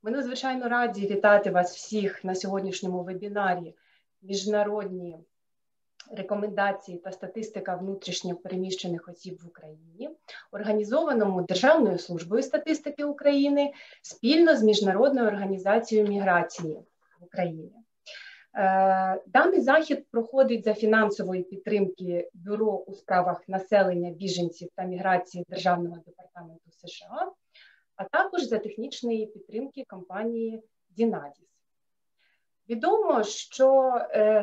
Ми надзвичайно раді вітати вас всіх на сьогоднішньому вебінарі «Міжнародні рекомендації та статистика внутрішньо переміщених осіб в Україні», організованому Державною службою статистики України спільно з Міжнародною організацією міграції в Україні. Даний захід проходить за фінансової підтримки Бюро у справах населення, біженців та міграції Державного департаменту США, а також за технічної підтримки компанії Дінадіс. Відомо, що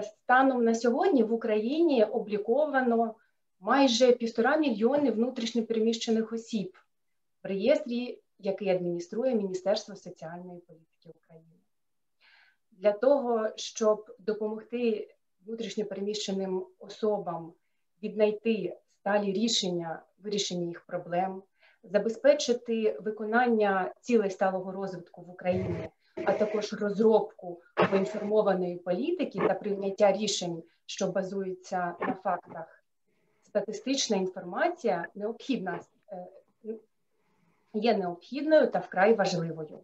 станом на сьогодні в Україні обліковано майже 1,5 мільйони внутрішньопереміщених осіб в реєстрі, який адмініструє Міністерство соціальної політики України. Для того, щоб допомогти внутрішньопереміщеним особам віднайти сталі рішення, вирішення їх проблем, забезпечити виконання цілей сталого розвитку в Україні, а також розробку поінформованої політики та прийняття рішень, що базуються на фактах, статистична інформація є необхідною та вкрай важливою.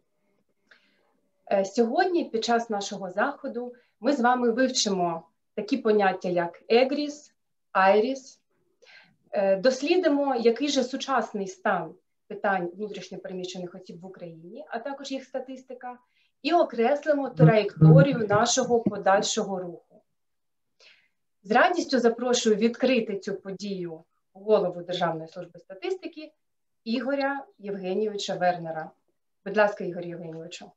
Сьогодні, під час нашого заходу, ми з вами вивчимо такі поняття, як ЕГРІС, АЙРІС, дослідимо, який же сучасний стан питань внутрішньопереміщених осіб в Україні, а також їх статистика, і окреслимо траєкторію нашого подальшого руху. З радістю запрошую відкрити цю подію голову Державної служби статистики Ігоря Євгенійовича Вернера. Будь ласка, Ігор Євгенійовичу.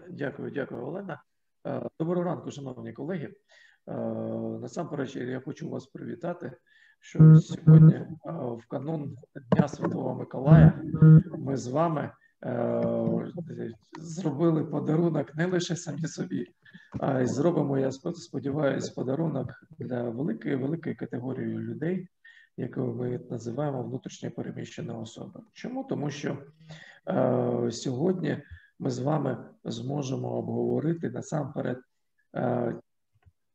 Дякую, Олена. Доброго ранку, шановні колеги. Насамперед, я хочу вас привітати, що сьогодні, в канун Дня Святого Миколая, ми з вами зробили подарунок не лише самі собі, а й зробимо, я сподіваюся, подарунок для великої категорії людей, яку ми називаємо внутрішньо переміщені особи. Чому? Тому що сьогодні ми з вами зможемо обговорити насамперед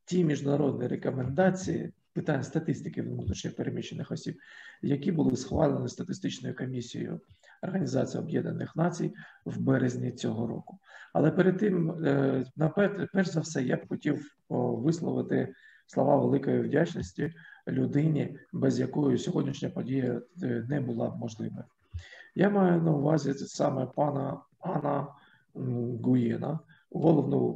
ті міжнародні рекомендації питань статистики внутрішньо переміщених осіб, які були схвалені статистичною комісією Організації Об'єднаних Націй в березні цього року. Але перед тим, перш за все, я б хотів висловити слова великої вдячності людині, без якої сьогоднішня подія не була б можливою. Я маю на увазі саме пана Анна Гуєна, головного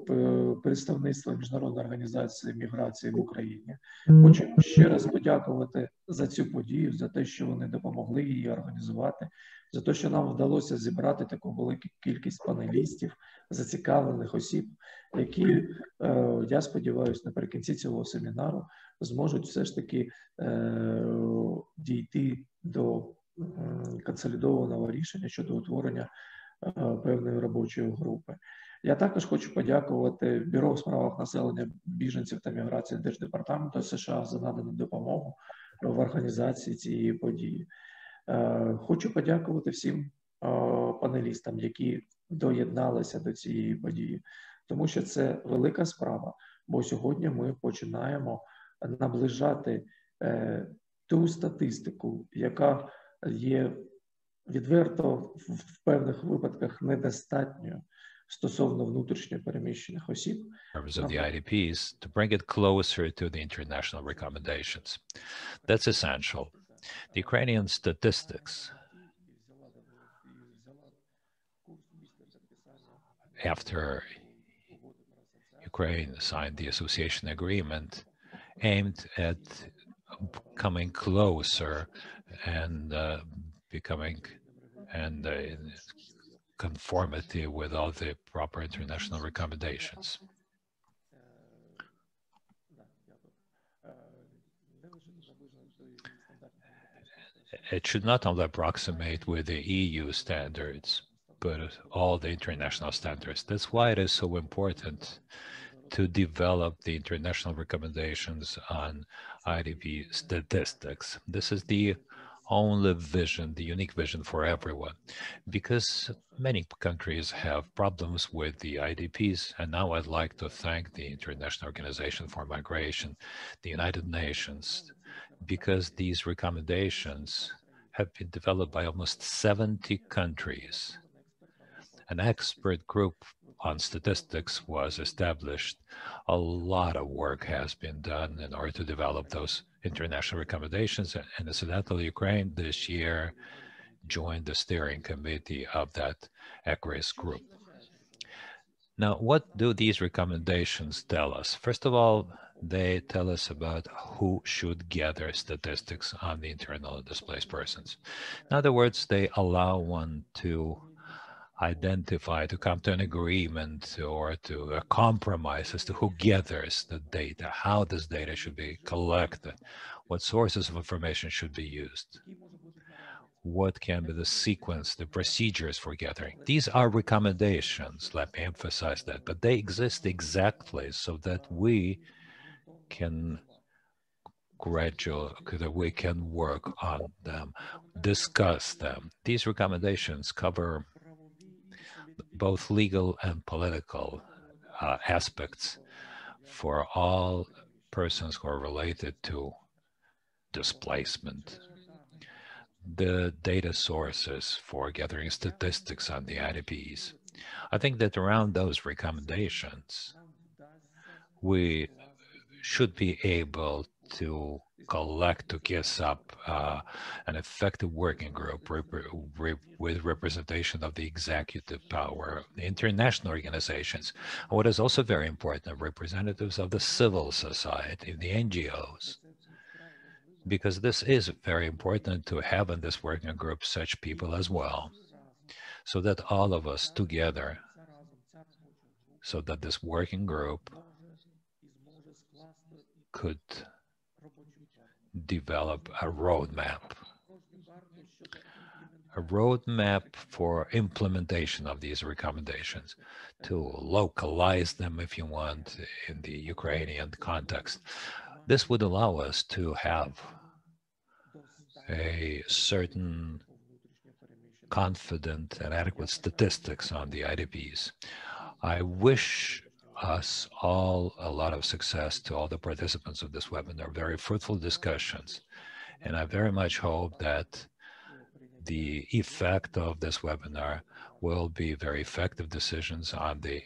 представництва Міжнародної організації міграції в Україні. Хочу ще раз подякувати за цю подію, за те, що вони допомогли її організувати, за те, що нам вдалося зібрати таку велику кількість панелістів, зацікавлених осіб, які, я сподіваюся, наприкінці цього семінару зможуть все ж таки дійти до консолідованого рішення щодо утворення певної робочої групи. Я також хочу подякувати Бюро у справах населення, біженців та міграції Держдепартаменту США за надану допомогу в організації цієї події. Хочу подякувати всім панелістам, які доєдналися до цієї події, тому що це велика справа, бо сьогодні ми починаємо наближати ту статистику, яка є відверто в певних випадках недостатньою стосовно внутрішньо переміщених осіб. Of the Idps to bring it closer to the international recommendations. That's essential. The Ukrainian statistics, after Ukraine signed the association agreement, aimed at coming closer and becoming in conformity with all the proper international recommendations. It should not only approximate with the EU standards, but all the international standards. That's why it is so important to develop the international recommendations on IDP statistics. This is the only vision, the unique vision for everyone, because many countries have problems with the IDPs, and now I'd like to thank the International Organization for Migration, the United Nations, because these recommendations have been developed by almost 70 countries. an expert group on statistics was established. A lot of work has been done in order to develop those international recommendations, and incidentally, Ukraine this year joined the steering committee of that ECRIS group. Now, what do these recommendations tell us? First of all, they tell us about who should gather statistics on the internally displaced persons. In other words, they allow one to identify, to come to an agreement or to a compromise as to who gathers the data, how this data should be collected, what sources of information should be used, what can be the sequence, the procedures for gathering. These are recommendations, let me emphasize that, but they exist exactly so that we can that we can work on them, discuss them. These recommendations cover both legal and political aspects for all persons who are related to displacement. The data sources for gathering statistics on the IDPs. I think that around those recommendations, we should be able to collect, to kiss up an effective working group with representation of the executive power, the international organizations. What is also very important, representatives of the civil society, the NGOs, because this is very important to have in this working group such people as well, so that all of us together, so that this working group could develop a roadmap for implementation of these recommendations, to localize them, if you want, in the Ukrainian context. This would allow us to have a certain confident and adequate statistics on the IDPs. I wish us all a lot of success, to all the participants of this webinar, very fruitful discussions. And I very much hope that the effect of this webinar will be very effective decisions on the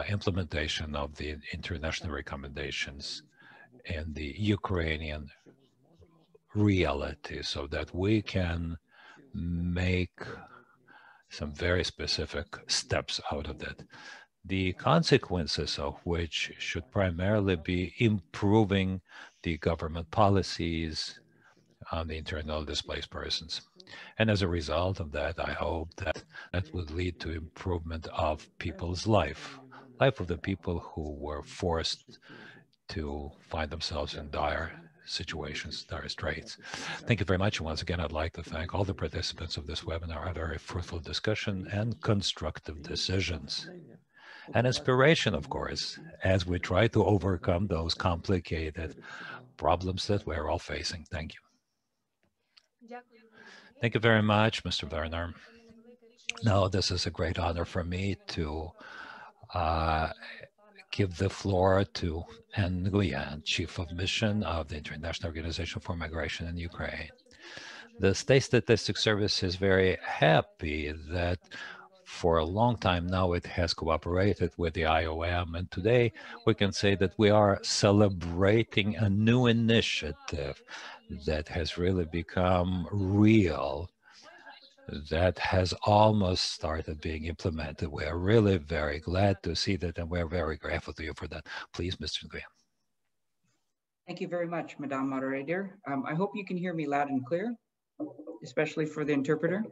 implementation of the international recommendations and the Ukrainian reality, so that we can make some very specific steps out of that. The consequences of which should primarily be improving the government policies on the internally displaced persons. And as a result of that, I hope that that would lead to improvement of people's life of the people who were forced to find themselves in dire situations, dire straits. Thank you very much. And once again, I'd like to thank all the participants of this webinar, a very fruitful discussion and constructive decisions. And inspiration, of course, as we try to overcome those complicated problems that we're all facing. Thank you. Thank you very much, Mr. Werner. Now, this is a great honor for me to give the floor to Anne Nguyen, Chief of Mission of the International Organization for Migration in Ukraine. The State Statistics Service is very happy that for a long time now it has cooperated with the IOM, and today we can say that we are celebrating a new initiative that has really become real, that has almost started being implemented. We are really very glad to see that, and we're very grateful to you for that. Please, Mr. Nguyen. Thank you very much, Madam Moderator. I hope you can hear me loud and clear, especially for the interpreter.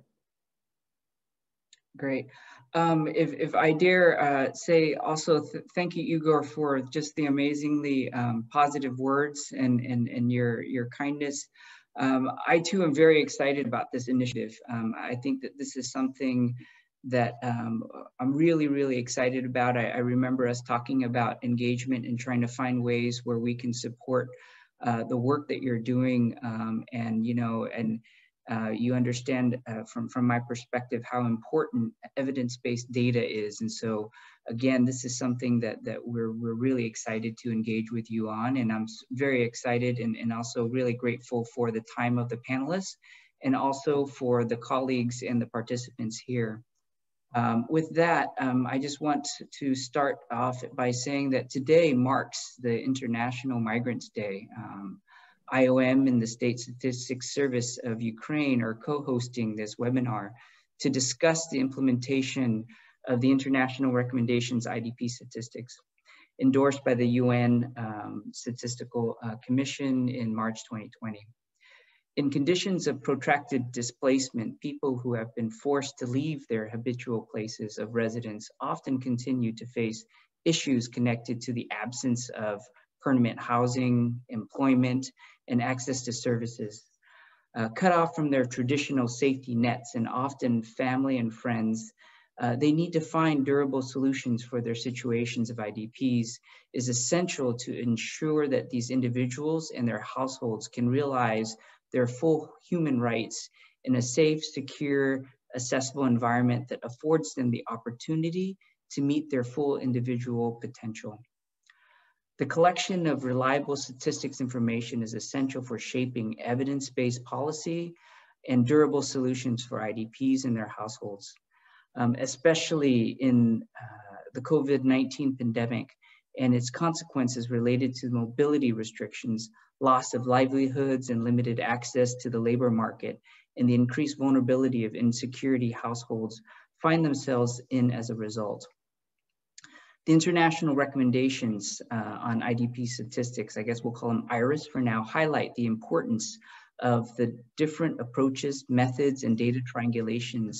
Great. If I dare say also thank you, Igor, for just the amazingly positive words and your kindness. I too am very excited about this initiative. I think that this is something that I'm really, really excited about. I remember us talking about engagement and trying to find ways where we can support the work that you're doing, and you understand from my perspective how important evidence-based data is. And so again, this is something that we're really excited to engage with you on, and I'm very excited and also really grateful for the time of the panelists and also for the colleagues and the participants here. With that, I just want to start off by saying that today marks the International Migrants Day. IOM and the State Statistics Service of Ukraine are co-hosting this webinar to discuss the implementation of the International Recommendations IDP Statistics, endorsed by the UN Statistical Commission in March 2020. In conditions of protracted displacement, people who have been forced to leave their habitual places of residence often continue to face issues connected to the absence of permanent housing, employment, and access to services. Cut off from their traditional safety nets and often family and friends, they need to find durable solutions for their situations of IDPs is essential to ensure that these individuals and their households can realize their full human rights in a safe, secure, accessible environment that affords them the opportunity to meet their full individual potential. The collection of reliable statistics information is essential for shaping evidence-based policy and durable solutions for IDPs and their households, especially in the COVID-19 pandemic and its consequences related to mobility restrictions, loss of livelihoods and limited access to the labor market, and the increased vulnerability of insecurity households find themselves in as a result. The international recommendations on IDP statistics, I guess we'll call them IRIS for now, highlight the importance of the different approaches, methods, and data triangulations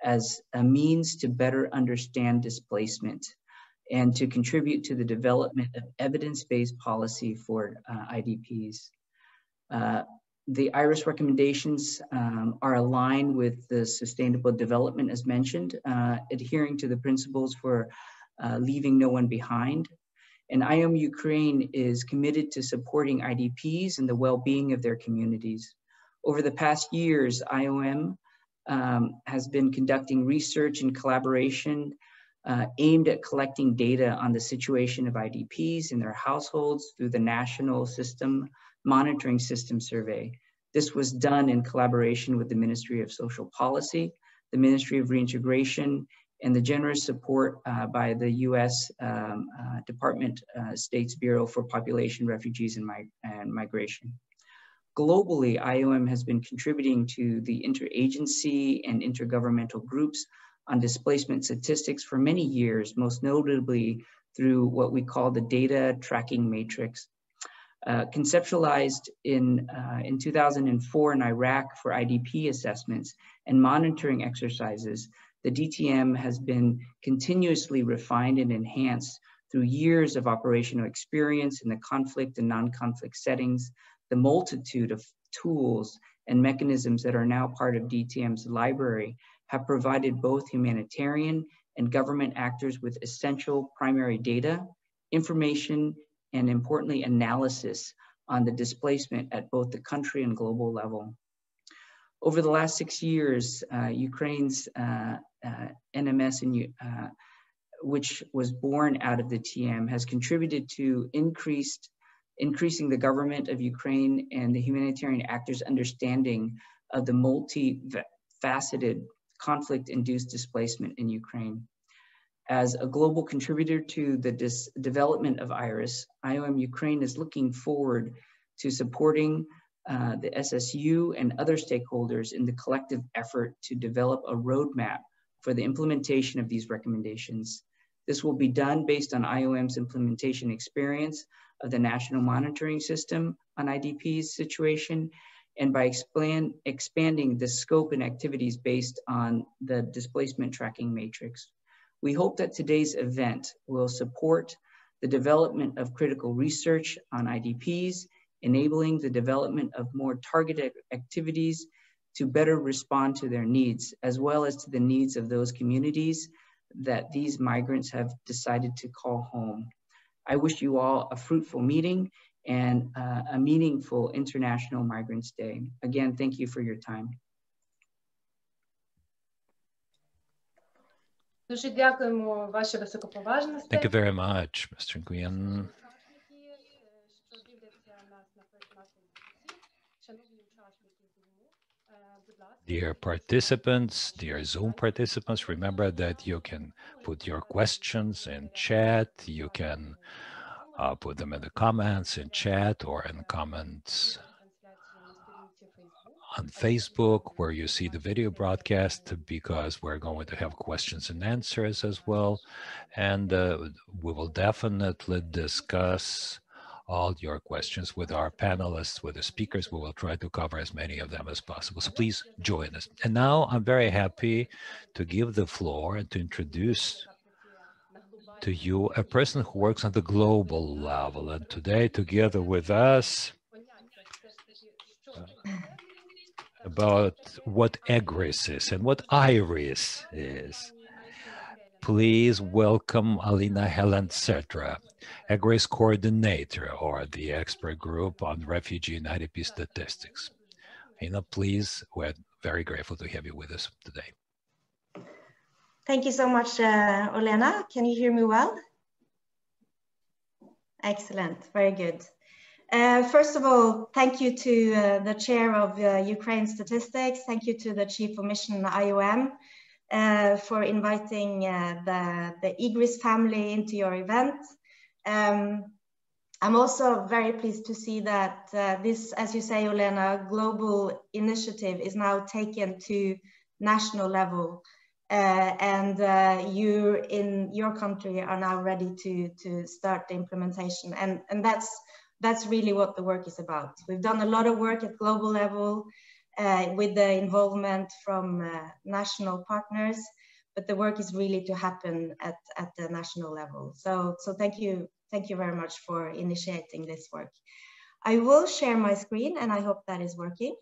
as a means to better understand displacement and to contribute to the development of evidence-based policy for IDPs. The IRIS recommendations are aligned with the sustainable development as mentioned, adhering to the principles for leaving no one behind. And IOM Ukraine is committed to supporting IDPs and the well-being of their communities. Over the past years, IOM has been conducting research and collaboration aimed at collecting data on the situation of IDPs and their households through the National Monitoring System Survey. This was done in collaboration with the Ministry of Social Policy, the Ministry of Reintegration, and the generous support by the US Department State's Bureau for Population, Refugees, and Migration. Globally, IOM has been contributing to the interagency and intergovernmental groups on displacement statistics for many years, most notably through what we call the data tracking matrix. Conceptualized in 2004 in Iraq for IDP assessments and monitoring exercises, the DTM has been continuously refined and enhanced through years of operational experience in the conflict and non-conflict settings, the multitude of tools and mechanisms that are now part of DTM's library have provided both humanitarian and government actors with essential primary data, information, and importantly, analysis on the displacement at both the country and global level. Over the last 6 years, Ukraine's NMS, which was born out of the TM, has contributed to increasing the government of Ukraine and the humanitarian actors' understanding of the multifaceted conflict-induced displacement in Ukraine. As a global contributor to the development of IRIS, IOM Ukraine is looking forward to supporting the SSU and other stakeholders in the collective effort to develop a roadmap for the implementation of these recommendations. This will be done based on IOM's implementation experience of the National Monitoring System on IDP's situation and by expanding the scope and activities based on the displacement tracking matrix. We hope that today's event will support the development of critical research on IDPs, enabling the development of more targeted activities to better respond to their needs, as well as to the needs of those communities that these migrants have decided to call home. I wish you all a fruitful meeting and a meaningful International Migrants Day. Again, thank you for your time. Thank you very much, Mr. Nguyen. Dear participants, dear Zoom participants, remember that you can put your questions in chat. You can put them in the comments in chat or in comments on Facebook where you see the video broadcast, because we're going to have questions and answers as well. And we will definitely discuss all your questions with our panelists, with the speakers. We will try to cover as many of them as possible. So please join us. And now I'm very happy to give the floor and to introduce to you a person who works on the global level. And today, together with us, about what EGRIS is and what IRIS is. Please welcome Alina Helen-Cetra, EGRIS coordinator, or the expert group on refugee and IDP statistics. Alina, please, we're very grateful to have you with us today. Thank you so much, Olena. Can you hear me well? Excellent, very good. First of all, thank you to the chair of Ukraine Statistics. Thank you to the chief of mission IOM for inviting the IGRIS family into your event. I'm also very pleased to see that this, as you say, Olena, global initiative is now taken to national level. And you in your country are now ready to start the implementation. And that's really what the work is about. We've done a lot of work at global level with the involvement from national partners, but the work is really to happen at the national level. So thank you very much for initiating this work. I will share my screen and I hope that is working.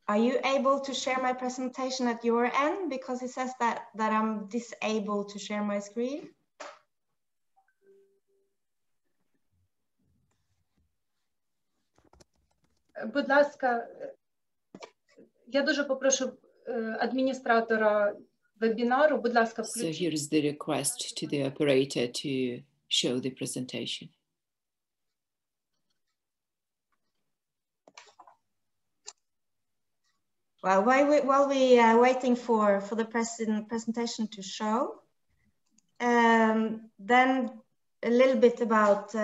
Are you able to share my presentation at your end? Because it says that I'm disabled to share my screen. Будь ласка, я дуже попрошу адміністратора вебінару, будь ласка, включіть. So here is the request to the operator to show the presentation. Well, while we are waiting for the presentation to show, then a little bit about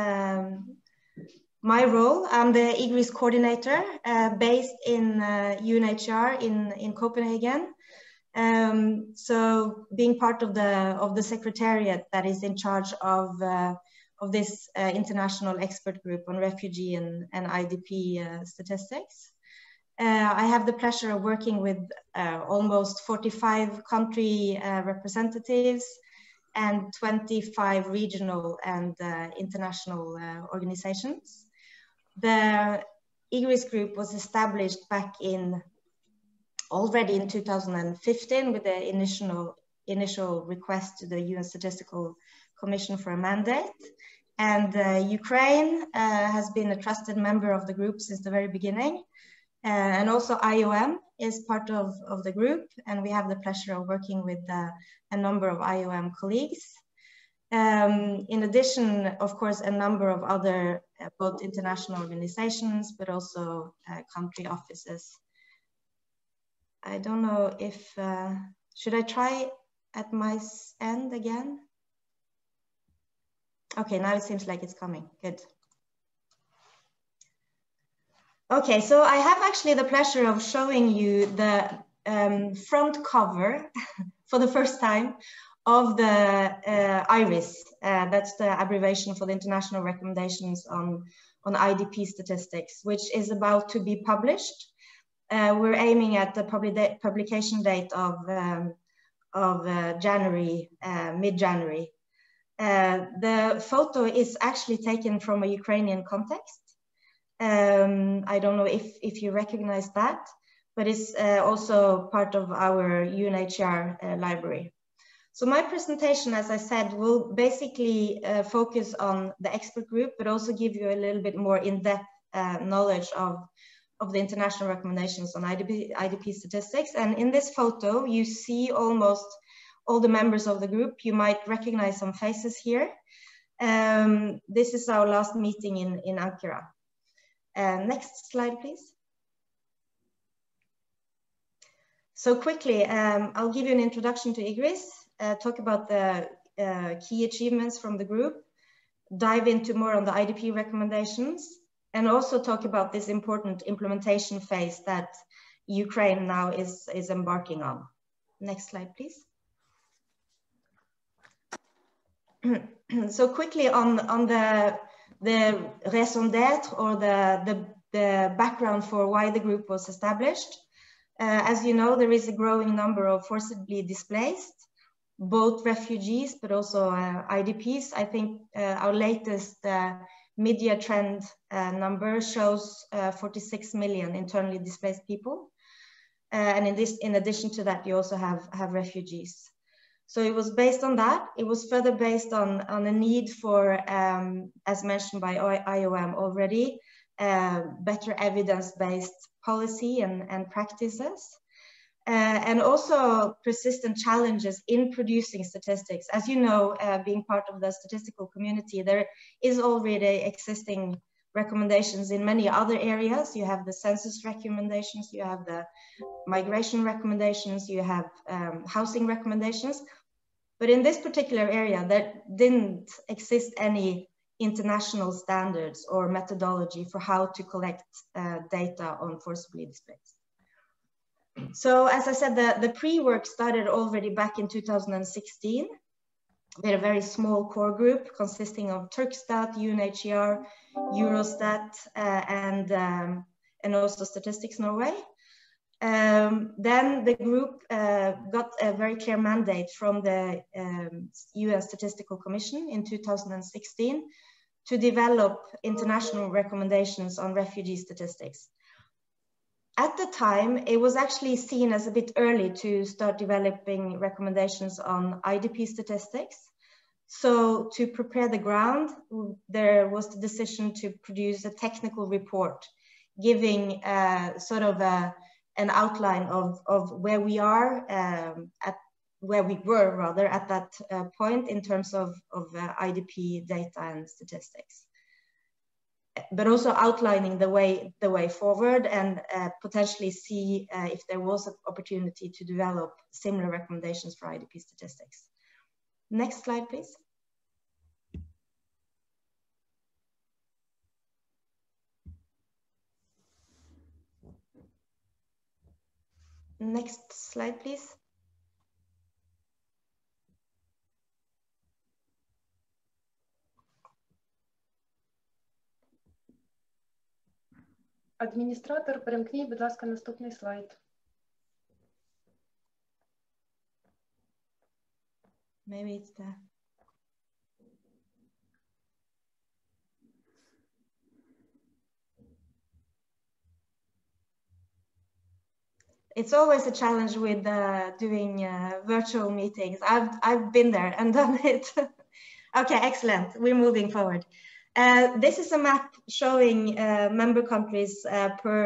my role. I'm the IGRIS coordinator based in UNHCR in Copenhagen. So being part of the secretariat that is in charge of this international expert group on refugee and IDP statistics. I have the pleasure of working with almost 45 country representatives and 25 regional and international organizations. The IGRIS group was established back already in 2015 with the initial request to the UN Statistical Commission for a mandate. And Ukraine has been a trusted member of the group since the very beginning. And also IOM is part of the group, and we have the pleasure of working with a number of IOM colleagues. In addition, of course, a number of other both international organizations, but also country offices. I don't know if, should I try at my end again? Okay, now it seems like it's coming, good. Okay, so I have actually the pleasure of showing you the front cover for the first time of the IRIS. That's the abbreviation for the International Recommendations on IDP Statistics, which is about to be published. We're aiming at the publication date of January, mid-January. The photo is actually taken from a Ukrainian context. I don't know if you recognize that, but it's also part of our UNHCR library. So my presentation, as I said, will basically focus on the expert group, but also give you a little bit more in-depth knowledge of the international recommendations on IDP statistics. And in this photo, you see almost all the members of the group. You might recognize some faces here. This is our last meeting in Ankara. Next slide, please. So quickly, I'll give you an introduction to IGRIS, talk about the key achievements from the group, dive into more on the IDP recommendations, and also talk about this important implementation phase that Ukraine now is embarking on. Next slide, please. So quickly on the raison d'être, or the background for why the group was established. As you know, there is a growing number of forcibly displaced, both refugees, but also IDPs. I think our latest media trend number shows 46 million internally displaced people. And in addition to that, you also have refugees. So it was based on that. It was further based on a need for, as mentioned by IOM already, better evidence-based policy and practices. And also persistent challenges in producing statistics. As you know, being part of the statistical community, there is already existing recommendations in many other areas. You have the census recommendations, you have the migration recommendations, you have housing recommendations. But in this particular area, there didn't exist any international standards or methodology for how to collect data on forcibly displaced. So as I said, the pre-work started already back in 2016. We had a very small core group consisting of Turkstat, UNHCR, Eurostat, and also Statistics Norway. Then the group got a very clear mandate from the UN Statistical Commission in 2016 to develop international recommendations on refugee statistics. At the time, it was actually seen as a bit early to start developing recommendations on IDP statistics. So to prepare the ground, there was the decision to produce a technical report, giving sort of an outline of where we are, where we were rather at that point in terms of IDP data and statistics. But also outlining the way forward, and potentially see if there was an opportunity to develop similar recommendations for IDP statistics. Next slide, please. Next slide, please. Адміністратор, перемкніть, будь ласка, наступний слайд. Maybe it's there. It's always a challenge with doing virtual meetings. I've been there and done it. Okay, excellent. We're moving forward. This is a map showing member countries per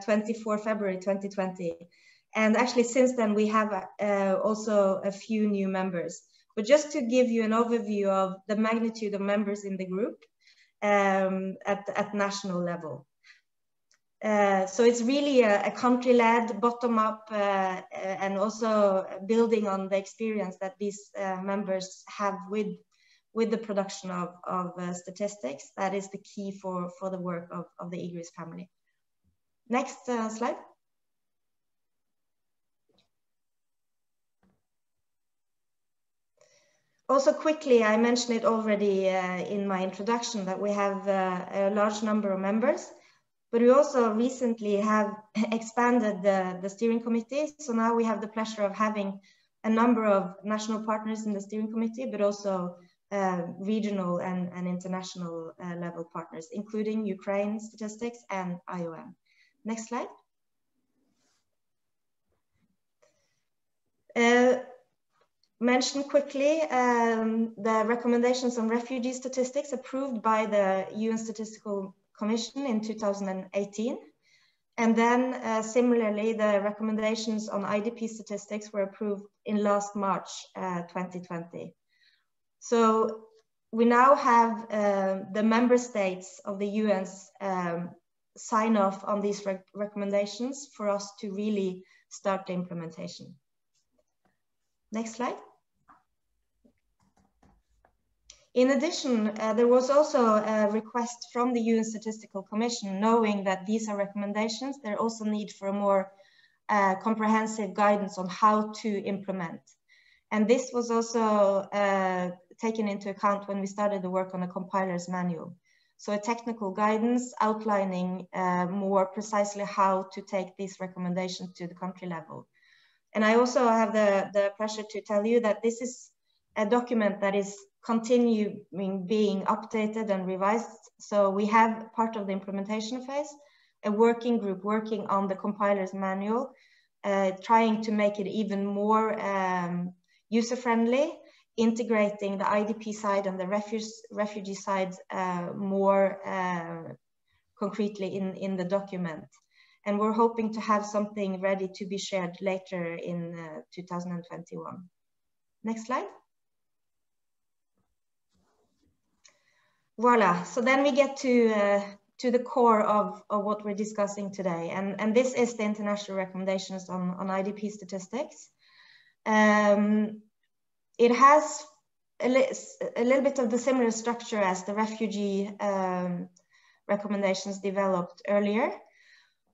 24 February 2020. And actually since then we have also a few new members. But just to give you an overview of the magnitude of members in the group at national level. So it's really a country-led, bottom-up, and also building on the experience that these members have with the production of statistics. That is the key for the work of the IGRIS family. Next slide. Also quickly, I mentioned it already in my introduction that we have a large number of members, but we also recently have expanded the steering committee. So now we have the pleasure of having a number of national partners in the steering committee, but also regional and international level partners, including Ukraine Statistics and IOM. Next slide. Mention quickly the recommendations on refugee statistics approved by the UN Statistical Commission in 2018. And then similarly, the recommendations on IDP statistics were approved in last March 2020. So we now have the member states of the UN's sign off on these recommendations for us to really start the implementation. Next slide. In addition, there was also a request from the UN Statistical Commission, knowing that these are recommendations, there also need for a more comprehensive guidance on how to implement. And this was also taken into account when we started the work on the compiler's manual. So a technical guidance outlining more precisely how to take these recommendations to the country level. And I also have the pleasure to tell you that this is a document that is continuing being updated and revised. So we have part of the implementation phase, a working group working on the compiler's manual, trying to make it even more user-friendly, integrating the IDP side and the refugee side more concretely in the document. And we're hoping to have something ready to be shared later in 2021. Next slide. Voila, so then we get to the core of what we're discussing today. And this is the international recommendations on IDP statistics. It has a little bit of the similar structure as the refugee recommendations developed earlier.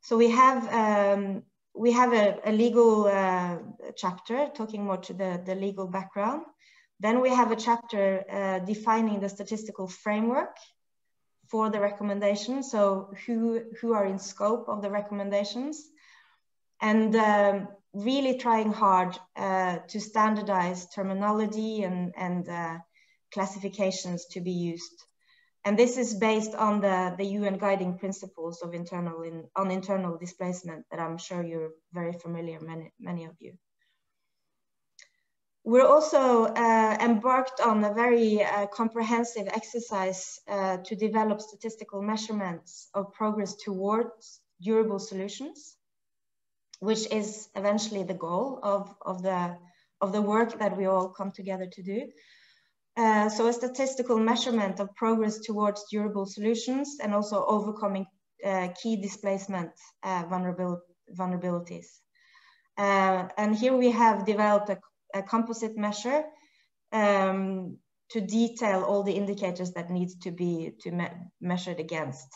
So we have a legal chapter talking more to the legal background. Then we have a chapter defining the statistical framework for the recommendations. So who are in scope of the recommendations, and really trying hard to standardize terminology and classifications to be used. And this is based on the UN guiding principles of internal displacement that I'm sure you're very familiar, many of you. We're also embarked on a very comprehensive exercise to develop statistical measurements of progress towards durable solutions, which is eventually the goal of the work that we all come together to do. So a statistical measurement of progress towards durable solutions and also overcoming key displacement vulnerabilities. And here we have developed a composite measure to detail all the indicators that needs to be measured against.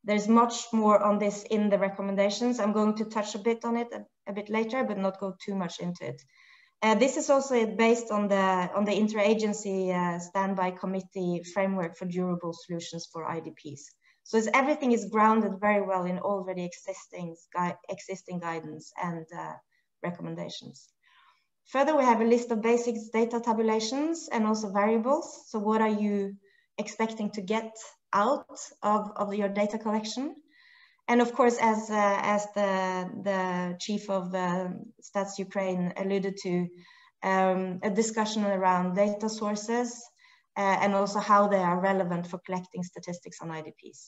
There's much more on this in the recommendations. I'm going to touch a bit on it a bit later, but not go too much into it. This is also based on the interagency standby committee framework for durable solutions for IDPs. So everything is grounded very well in already existing guidance and recommendations. Further, we have a list of basics data tabulations and also variables. So what are you expecting to get out of your data collection? And of course, as the chief of Stats Ukraine alluded to, a discussion around data sources and also how they are relevant for collecting statistics on IDPs.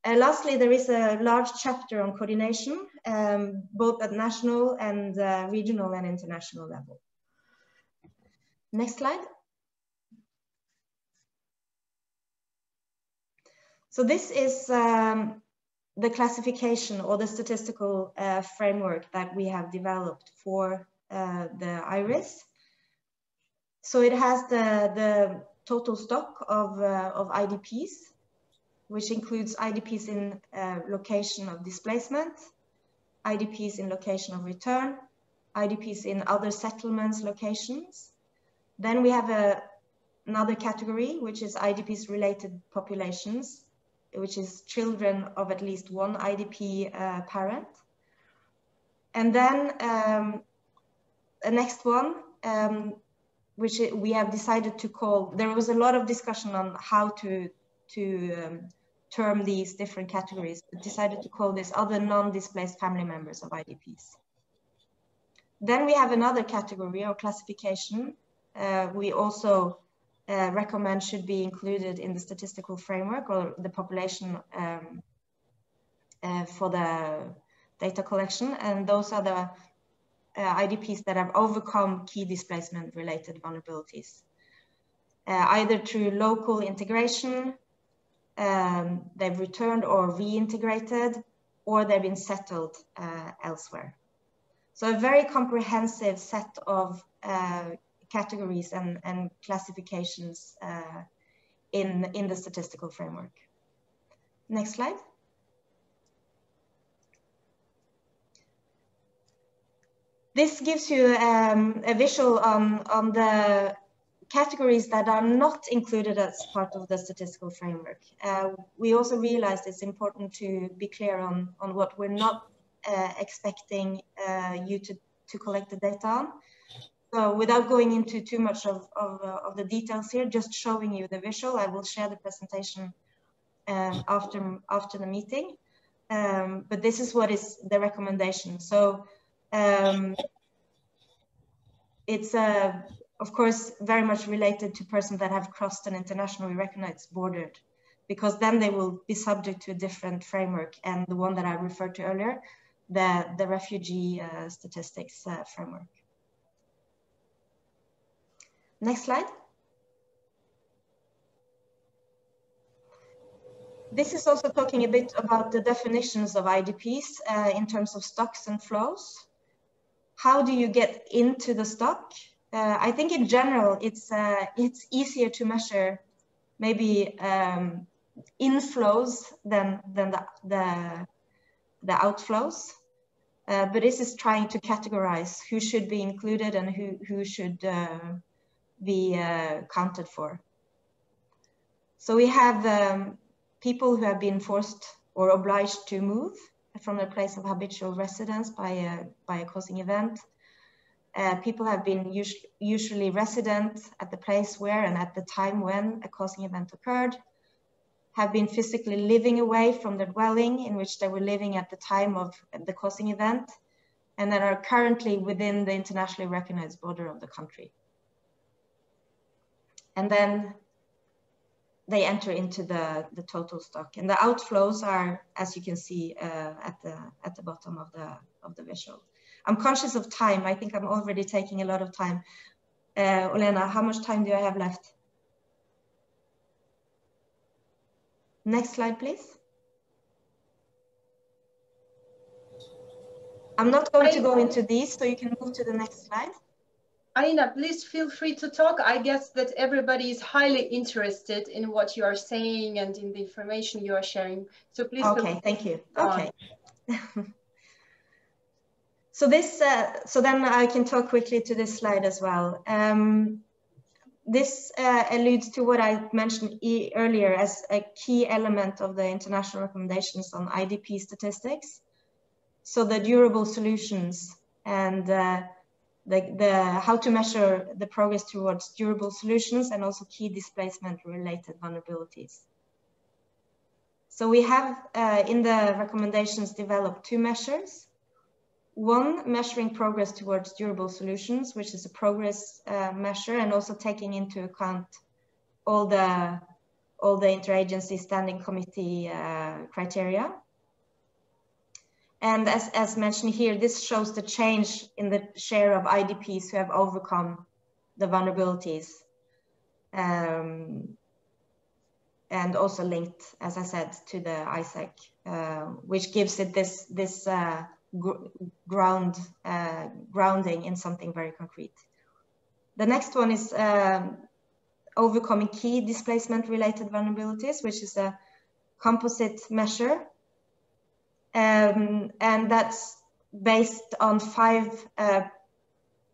Lastly, there is a large chapter on coordination, both at national and regional and international level. Next slide. So this is the classification or the statistical framework that we have developed for the IRIS. So it has the total stock of IDPs, which includes IDPs in location of displacement, IDPs in location of return, IDPs in other settlements locations. Then we have another category, which is IDPs related populations, which is children of at least one IDP parent. And then the next one, which we have decided to call, there was a lot of discussion on how to term these different categories, but decided to call this other non-displaced family members of IDPs. Then we have another category or classification. We also recommend should be included in the statistical framework or the population for the data collection. And those are the IDPs that have overcome key displacement related vulnerabilities. either through local integration, they've returned or reintegrated, or they've been settled elsewhere. So a very comprehensive set of categories and classifications in the statistical framework. Next slide. This gives you a visual on the categories that are not included as part of the statistical framework. We also realized it's important to be clear on what we're not expecting you to collect the data on. So without going into too much of the details here, just showing you the visual, I will share the presentation after the meeting. But this is what is the recommendation. So it's of course very much related to persons that have crossed an internationally recognized border, because then they will be subject to a different framework, and the one that I referred to earlier, the refugee statistics framework. Next slide. This is also talking a bit about the definitions of IDPs in terms of stocks and flows. How do you get into the stock? I think in general, it's easier to measure maybe inflows than the outflows. But this is trying to categorize who should be included and who should be counted for. So we have people who have been forced or obliged to move from their place of habitual residence by a causing event. People have been usually resident at the place where and at the time when a causing event occurred, have been physically living away from the dwelling in which they were living at the time of the causing event, and that are currently within the internationally recognized border of the country. And then they enter into the total stock. And the outflows are, as you can see, at the bottom of the visual. I'm conscious of time. I think I'm already taking a lot of time. Olena, how much time do I have left? Next slide, please. I'm not going to go into these, so you can move to the next slide. Aina, please feel free to talk. I guess that everybody is highly interested in what you are saying and in the information you are sharing. So please. Okay, thank you. Okay. So this, so then I can talk quickly to this slide as well. This alludes to what I mentioned earlier as a key element of the international recommendations on IDP statistics. So the durable solutions and how to measure the progress towards durable solutions, and also key displacement related vulnerabilities. So we have in the recommendations developed two measures. One, measuring progress towards durable solutions, which is a progress measure, and also taking into account all the interagency standing committee criteria. And as mentioned here, this shows the change in the share of IDPs who have overcome the vulnerabilities, and also linked, as I said, to the ISEC, which gives it this grounding in something very concrete. The next one is overcoming key displacement related vulnerabilities, which is a composite measure. And that's based on 5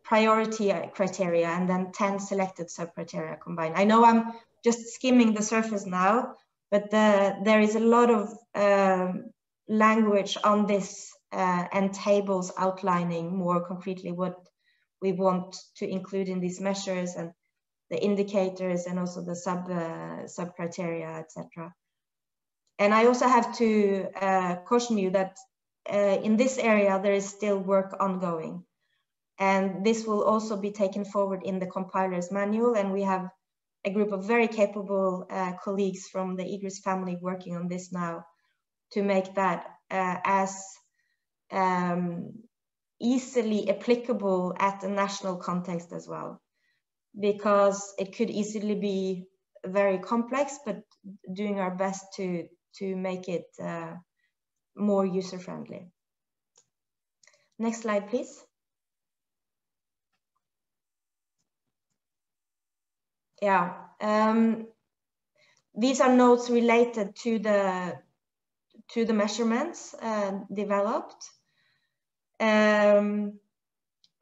priority criteria and then 10 selected sub-criteria combined. I know I'm just skimming the surface now, but there is a lot of language on this and tables outlining more concretely what we want to include in these measures and the indicators and also the sub-criteria, etc. And I also have to caution you that in this area, there is still work ongoing. And this will also be taken forward in the compiler's manual. And we have a group of very capable colleagues from the Idris family working on this now to make that as easily applicable at the national context as well. because it could easily be very complex, but doing our best to make it more user-friendly. Next slide, please. Yeah, these are notes related to the measurements developed.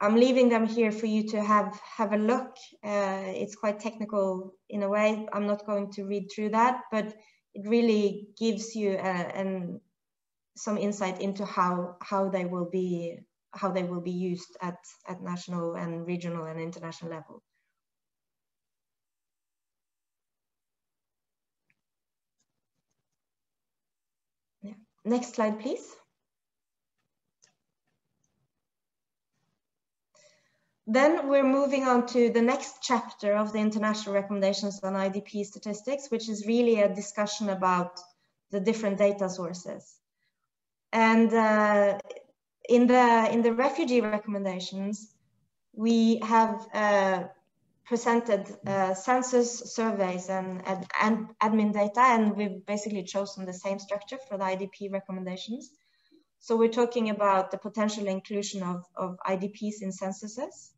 I'm leaving them here for you to have a look. It's quite technical in a way. I'm not going to read through that, but it really gives you some insight into how they will be used at national and regional and international level. Yeah. Next slide, please. Then we're moving on to the next chapter of the International Recommendations on IDP Statistics, which is really a discussion about the different data sources. And in the refugee recommendations, we have presented census surveys and admin data, and we've basically chosen the same structure for the IDP recommendations. So we're talking about the potential inclusion of IDPs in censuses,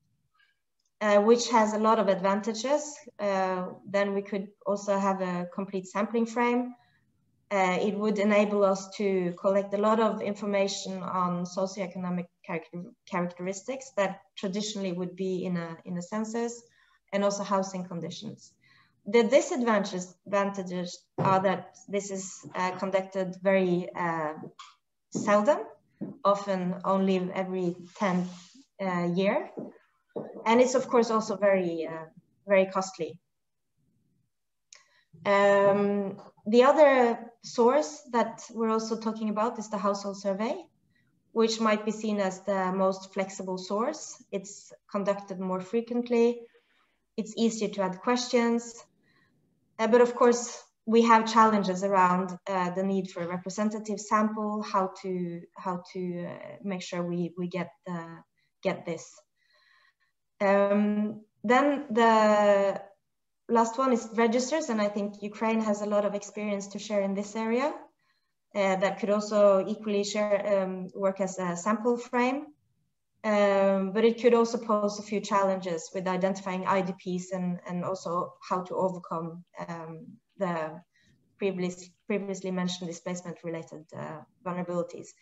which has a lot of advantages. Then we could also have a complete sampling frame. It would enable us to collect a lot of information on socioeconomic characteristics that traditionally would be in a census, and also housing conditions. The disadvantages are that this is conducted very seldom, often only every 10th year. And it's of course also very costly. The other source that we're also talking about is the household survey, which might be seen as the most flexible source. It's conducted more frequently. It's easier to add questions. But of course, we have challenges around the need for a representative sample, how to make sure we get this. Then the last one is registers, and I think Ukraine has a lot of experience to share in this area. That could also equally work as a sample frame, but it could also pose a few challenges with identifying IDPs and also how to overcome the previously mentioned displacement-related vulnerabilities.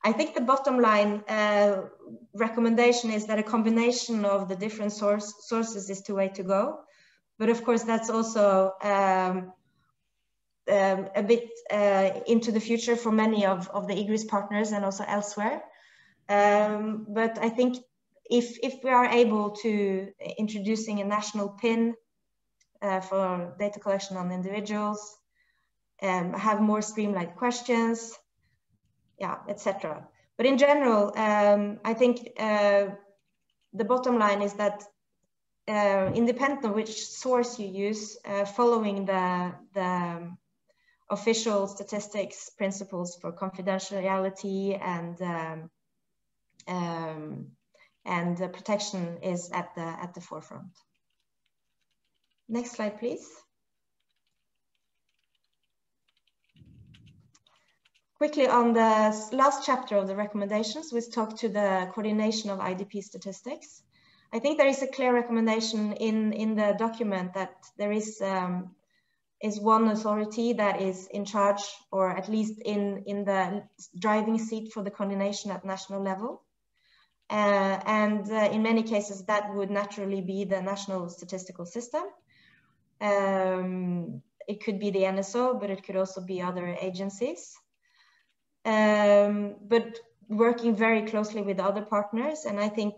I think the bottom line recommendation is that a combination of the different sources is the way to go. But of course, that's also a bit into the future for many of the Idbs partners and also elsewhere. But I think if we are able to introducing a national PIN for data collection on individuals, have more streamlined questions, yeah, etc. But in general, I think the bottom line is that independent of which source you use, following the official statistics principles for confidentiality and protection is at the forefront. Next slide, please. Quickly on the last chapter of the recommendations, we talked to the coordination of IDP statistics. I think there is a clear recommendation in the document that there is one authority that is in charge, or at least in the driving seat for the coordination at national level. And in many cases, that would naturally be the National Statistical System. It could be the NSO, but it could also be other agencies. But working very closely with other partners. And I think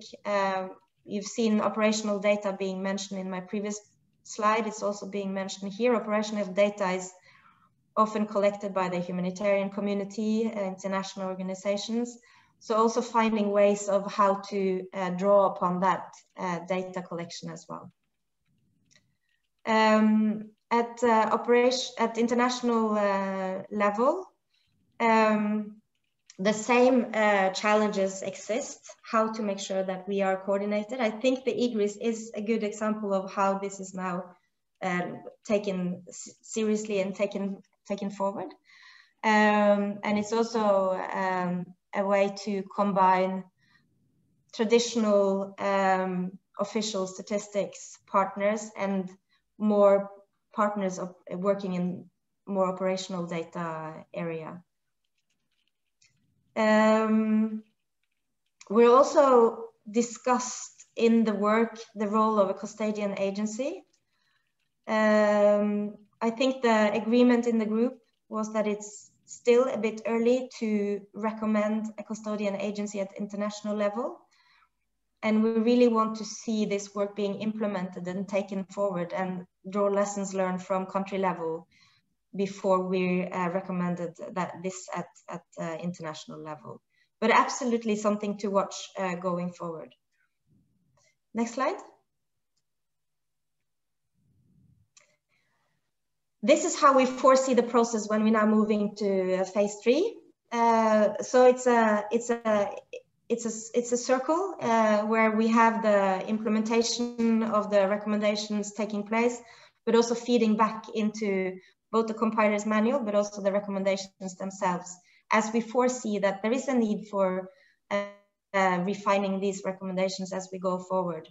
you've seen operational data being mentioned in my previous slide. It's also being mentioned here. Operational data is often collected by the humanitarian community, international organizations. So also finding ways of how to draw upon that data collection as well. At international level, the same challenges exist, how to make sure that we are coordinated. I think the IGRIS is a good example of how this is now taken seriously and taken forward. And it's also a way to combine traditional official statistics partners and more partners of working in more operational data area. We also discussed in the work the role of a custodian agency. I think the agreement in the group was that it's still a bit early to recommend a custodian agency at international level. And we really want to see this work being implemented and taken forward and draw lessons learned from country level before we recommended that this at international level. But absolutely something to watch going forward. Next slide. This is how we foresee the process when we're now moving to phase 3. So it's a circle where we have the implementation of the recommendations taking place, but also feeding back into both the compiler's manual, but also the recommendations themselves, as we foresee that there is a need for refining these recommendations as we go forward.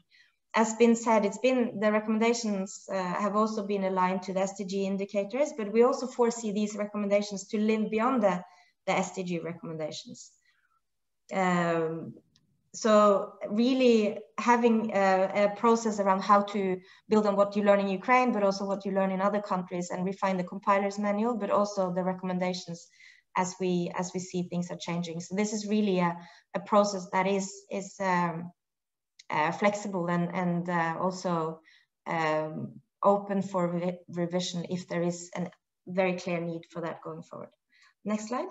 As been said, the recommendations have also been aligned to the SDG indicators, but we also foresee these recommendations to live beyond the SDG recommendations. So really having a process around how to build on what you learn in Ukraine, but also what you learn in other countries, and refine the compiler's manual, but also the recommendations as we see things are changing. So this is really a process that is flexible and also open for revision if there is a very clear need for that going forward. Next slide.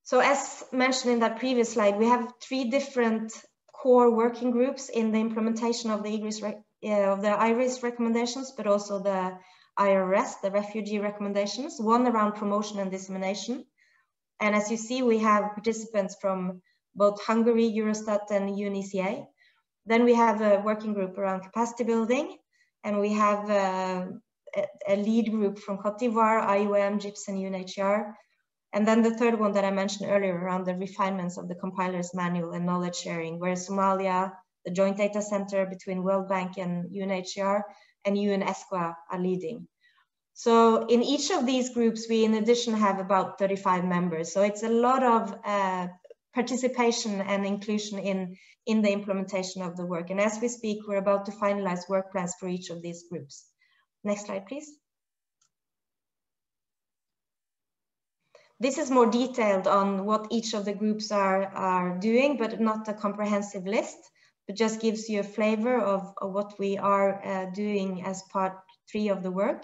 So as mentioned in that previous slide, we have 3 different core working groups in the implementation of the IRIS recommendations, but also the IRS, the refugee recommendations, one around promotion and dissemination. And as you see, we have participants from both Hungary, Eurostat, and UNECA. Then we have a working group around capacity building, and we have a lead group from Cote d'Ivoire, IOM, GIPS, and UNHCR. And then the third one that I mentioned earlier around the refinements of the compiler's manual and knowledge sharing, where Somalia, the joint data center between World Bank and UNHCR, and UNESCO are leading. So in each of these groups, we in addition have about 35 members. So it's a lot of participation and inclusion in the implementation of the work. And as we speak, we're about to finalize work plans for each of these groups. Next slide, please. This is more detailed on what each of the groups are doing, but not a comprehensive list, but just gives you a flavor of what we are doing as part 3 of the work.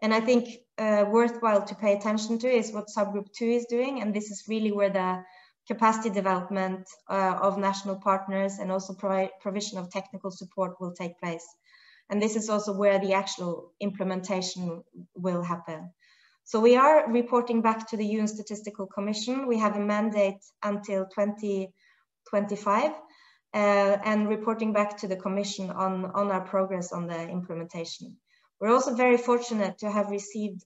And I think worthwhile to pay attention to is what subgroup 2 is doing. And this is really where the capacity development of national partners and also provision of technical support will take place. And this is also where the actual implementation will happen. So we are reporting back to the UN Statistical Commission. We have a mandate until 2025 and reporting back to the Commission on our progress on the implementation. We're also very fortunate to have received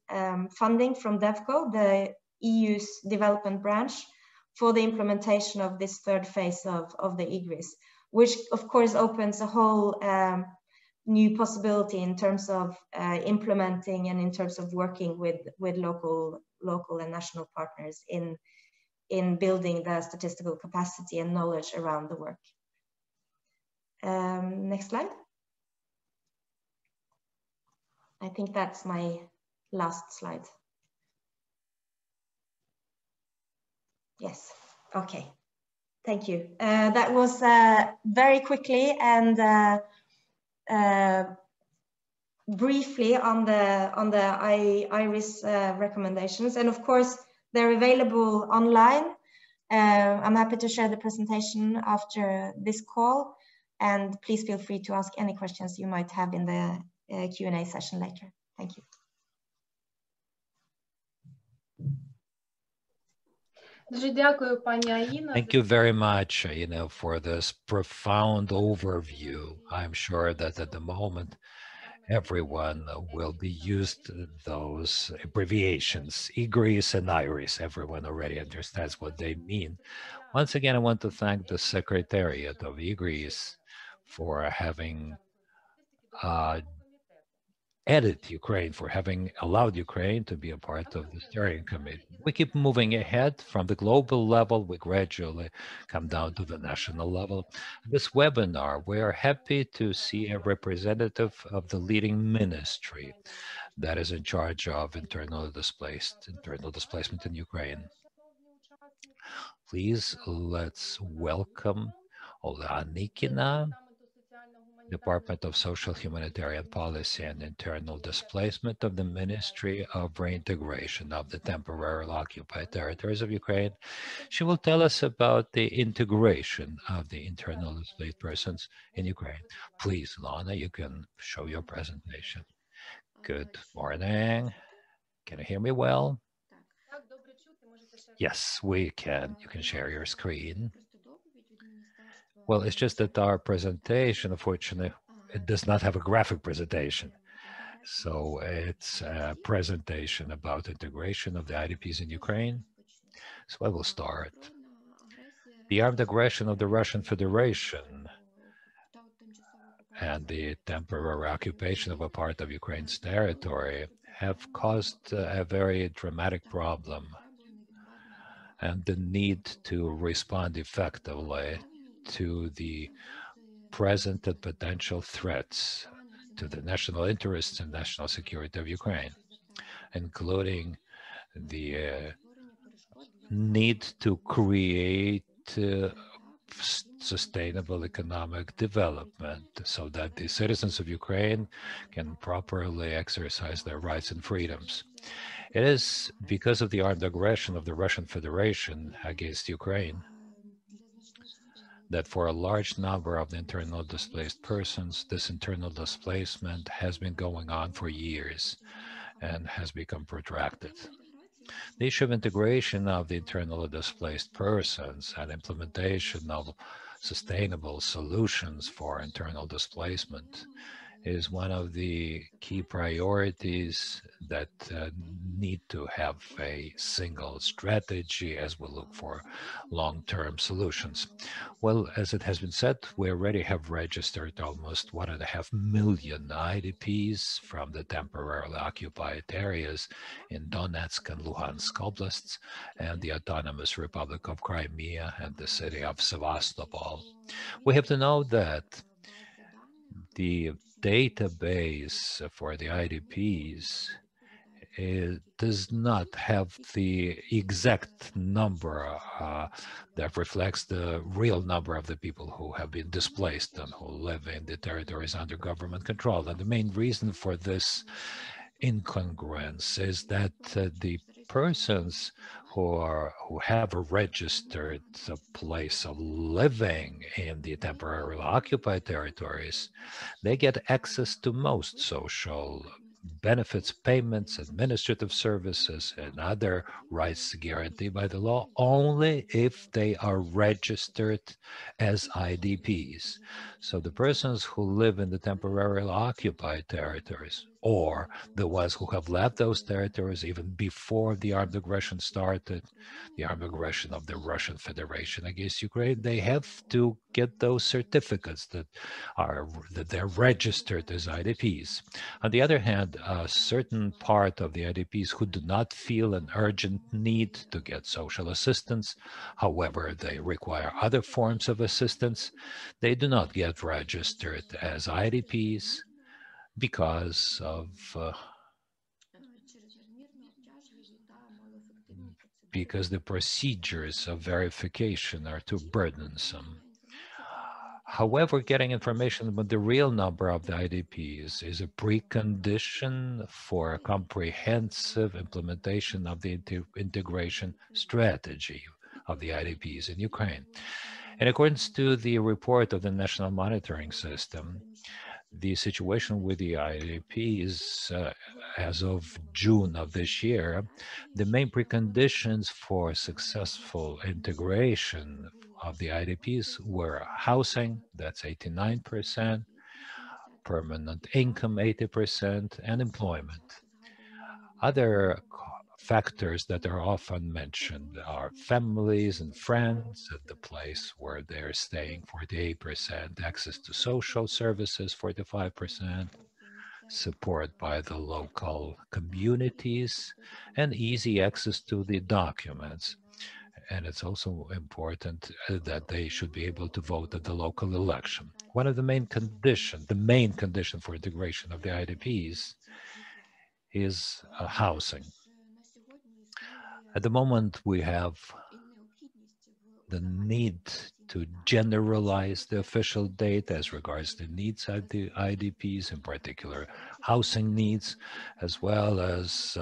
funding from DevCo, the EU's development branch, for the implementation of this 3rd phase of the IGRIS, which of course opens a whole new possibility in terms of implementing and in terms of working with local and national partners in building the statistical capacity and knowledge around the work. Next slide. I think that's my last slide. Yes, okay, thank you. That was very quickly and briefly on the IRIS recommendations, and of course they're available online. I'm happy to share the presentation after this call, and please feel free to ask any questions you might have in the Q&A session later. Thank you. Thank you very much, for this profound overview. I'm sure that at the moment, everyone will be used to those abbreviations, IGRIS and IRIS. Everyone already understands what they mean. Once again, I want to thank the Secretariat of IGRIS for having added Ukraine, for having allowed Ukraine to be a part of the steering committee. We keep moving ahead from the global level. We gradually come down to the national level. This webinar, we are happy to see a representative of the leading ministry that is in charge of internal displacement in Ukraine. Please, let's welcome Olga Nikina, Department of Social Humanitarian Policy and Internal Displacement of the Ministry of Reintegration of the Temporarily Occupied Territories of Ukraine. She will tell us about the integration of the internal displaced persons in Ukraine. Please, Lana, you can show your presentation. Good morning. Can you hear me well? Yes, we can. You can share your screen. Well, it's just that our presentation, unfortunately, it does not have a graphic presentation. So it's a presentation about integration of the IDPs in Ukraine. So I will start. The armed aggression of the Russian Federation and the temporary occupation of a part of Ukraine's territory have caused a very dramatic problem, and the need to respond effectively to the present and potential threats to the national interests and national security of Ukraine, including the need to create sustainable economic development so that the citizens of Ukraine can properly exercise their rights and freedoms. It is because of the armed aggression of the Russian Federation against Ukraine that for a large number of the internal displaced persons, this internal displacement has been going on for years and has become protracted. The issue of integration of the internally displaced persons and implementation of sustainable solutions for internal displacement is one of the key priorities that need to have a single strategy as we look for long-term solutions. Well, as it has been said, we already have registered almost 1.5 million IDPs from the temporarily occupied areas in Donetsk and Luhansk oblasts and the Autonomous Republic of Crimea and the city of Sevastopol. We have to know that the database for the IDPs does not have the exact number that reflects the real number of the people who have been displaced and who live in the territories under government control. And the main reason for this incongruence is that the persons who have a registered place of living in the temporarily occupied territories, they get access to most social benefits, payments, administrative services, and other rights guaranteed by the law only if they are registered as IDPs. So the persons who live in the temporarily occupied territories, or the ones who have left those territories even before the armed aggression started, the armed aggression of the Russian Federation against Ukraine, they have to get those certificates that they're registered as IDPs. On the other hand, a certain part of the IDPs who do not feel an urgent need to get social assistance, however, they require other forms of assistance, they do not get registered as IDPs because of the procedures of verification are too burdensome. However, getting information about the real number of the IDPs is a precondition for a comprehensive implementation of the integration strategy of the IDPs in Ukraine. In accordance to the report of the National Monitoring System, The situation with the IDPs as of June of this year, the main preconditions for successful integration of the IDPs were housing, that's 89%, permanent income, 80%, and employment. Other factors that are often mentioned are families and friends at the place where they're staying, 48%, access to social services, 45%, support by the local communities, and easy access to the documents. And it's also important that they should be able to vote at the local election. One of the main condition for integration of the IDPs is housing. At the moment, we have the need to generalize the official data as regards the needs of the IDPs, in particular housing needs, as well as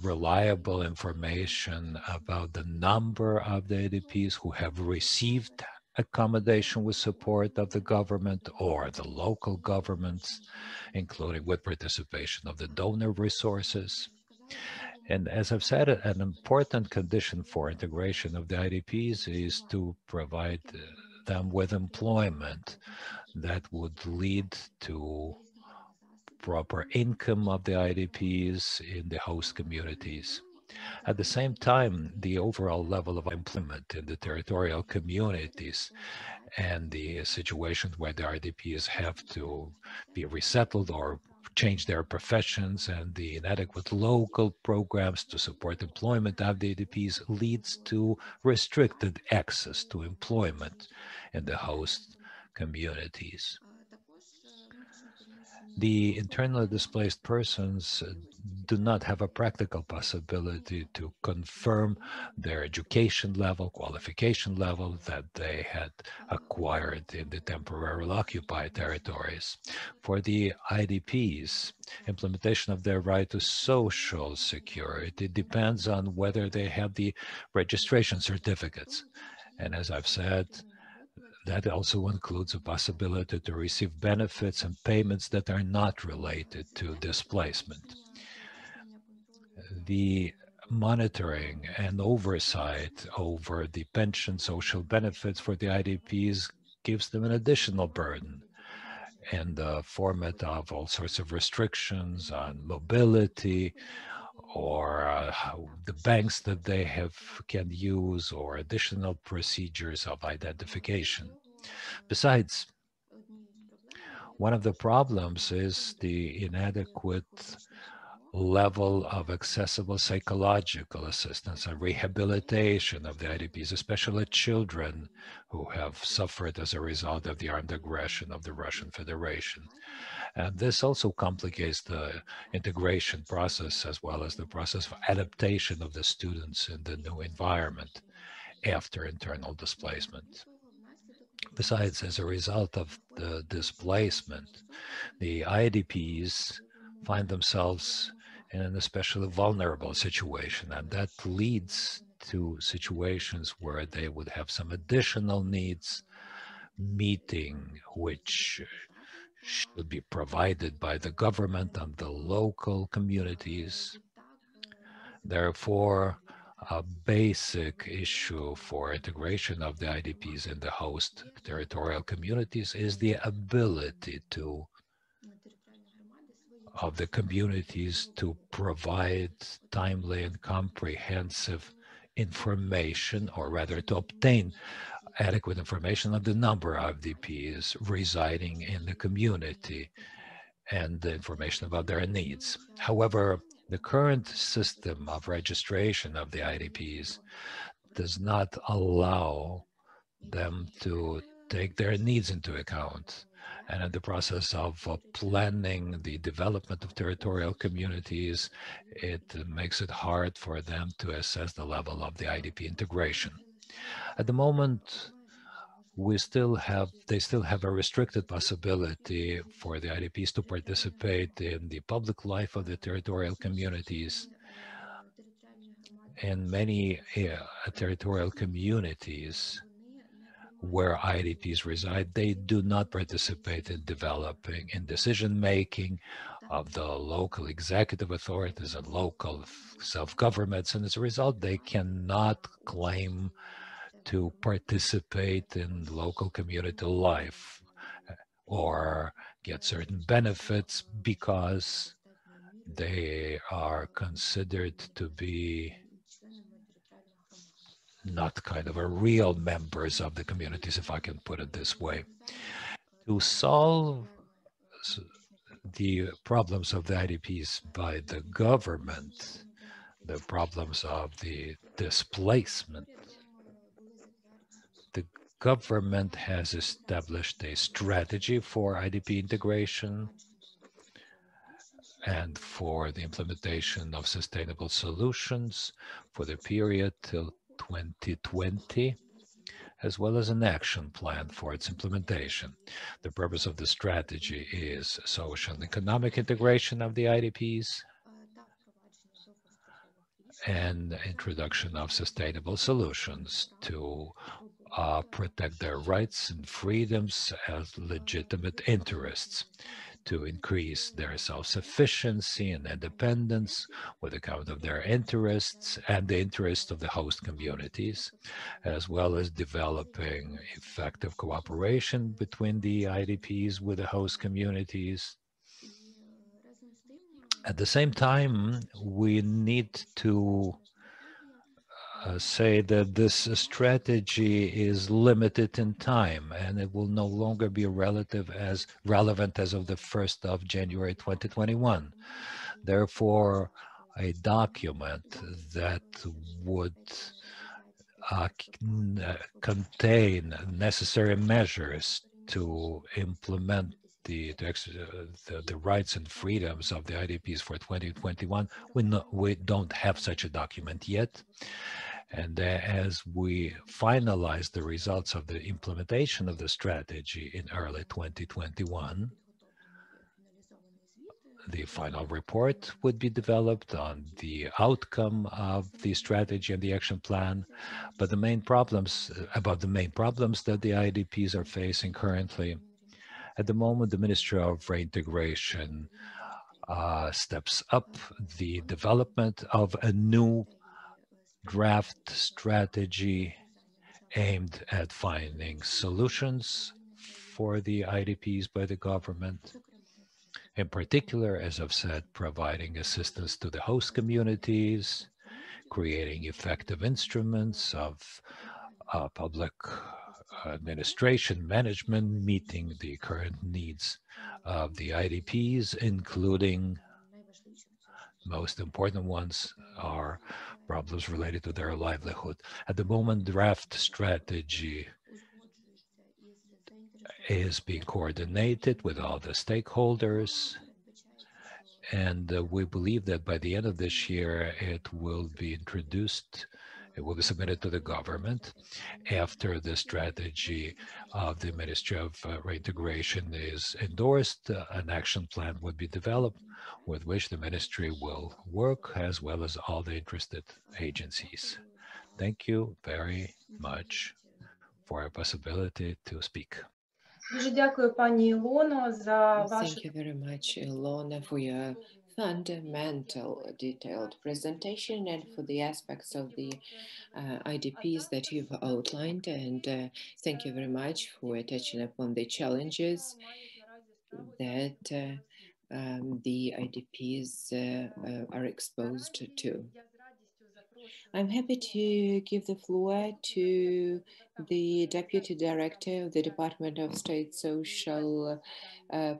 reliable information about the number of the IDPs who have received accommodation with support of the government or the local governments, including with participation of the donor resources. And as I've said, an important condition for integration of the IDPs is to provide them with employment that would lead to proper income of the IDPs in the host communities. At the same time, the overall level of employment in the territorial communities and the situations where the IDPs have to be resettled or change their professions, and the inadequate local programs to support employment of the IDPs leads to restricted access to employment in the host communities. The internally displaced persons do not have a practical possibility to confirm their education level, qualification level that they had acquired in the temporarily occupied territories. For the IDPs, implementation of their right to social security depends on whether they have the registration certificates. And as I've said, that also includes a possibility to receive benefits and payments that are not related to displacement. The monitoring and oversight over the pension social benefits for the IDPs gives them an additional burden in the format of all sorts of restrictions on mobility, or the banks that they can use, or additional procedures of identification. Besides, one of the problems is the inadequate level of accessible psychological assistance and rehabilitation of the IDPs, especially children who have suffered as a result of the armed aggression of the Russian Federation. And this also complicates the integration process, as well as the process of adaptation of the students in the new environment after internal displacement. Besides, as a result of the displacement, the IDPs find themselves in an especially vulnerable situation, and that leads to situations where they would have some additional needs meeting, which should be provided by the government and the local communities. Therefore, a basic issue for integration of the IDPs in the host territorial communities is the ability of the communities to provide timely and comprehensive information, or rather to obtain adequate information on the number of IDPs residing in the community and the information about their needs. However, the current system of registration of the IDPs does not allow them to take their needs into account. And in the process of planning the development of territorial communities, it makes it hard for them to assess the level of the IDP integration. At the moment, they still have a restricted possibility for the IDPs to participate in the public life of the territorial communities. In many territorial communities, where IDPs reside, they do not participate in developing in decision-making of the local executive authorities and local self-governments, and as a result, they cannot claim to participate in local community life or get certain benefits because they are considered to be not kind of a real members of the communities, if I can put it this way. To solve the problems of the IDPs by the government, the problems of the displacement, the government has established a strategy for IDP integration and for the implementation of sustainable solutions for the period till 2020, as well as an action plan for its implementation. The purpose of the strategy is social and economic integration of the IDPs and introduction of sustainable solutions to protect their rights and freedoms as legitimate interests, to increase their self-sufficiency and independence with account of their interests and the interests of the host communities, as well as developing effective cooperation between the IDPs with the host communities. At the same time, we need to say that this strategy is limited in time and it will no longer be relevant as of the 1st of January 2021. Therefore, a document that would contain necessary measures to implement the rights and freedoms of the IDPs for 2021, we don't have such a document yet. And as we finalize the results of the implementation of the strategy in early 2021, the final report would be developed on the outcome of the strategy and the action plan, but the main problems that the IDPs are facing currently. At the moment, the Ministry of Reintegration steps up the development of a new draft strategy aimed at finding solutions for the IDPs by the government. In particular, as I've said, providing assistance to the host communities, creating effective instruments of public administration management, meeting the current needs of the IDPs, including most important ones are problems related to their livelihood. At the moment, draft strategy is being coordinated with all the stakeholders, and we believe that by the end of this year, it will be introduced. It will be submitted to the government. After the strategy of the Ministry of Reintegration is endorsed, an action plan would be developed with which the ministry will work, as well as all the interested agencies. Thank you very much for a possibility to speak. Дуже дякую, пані Ілоно, за вашу... Thank you very much, Ilona, for your fundamental detailed presentation and for the aspects of the IDPs that you've outlined. And thank you very much for touching upon the challenges that the IDPs are exposed to. I'm happy to give the floor to the Deputy Director of the Department of State Social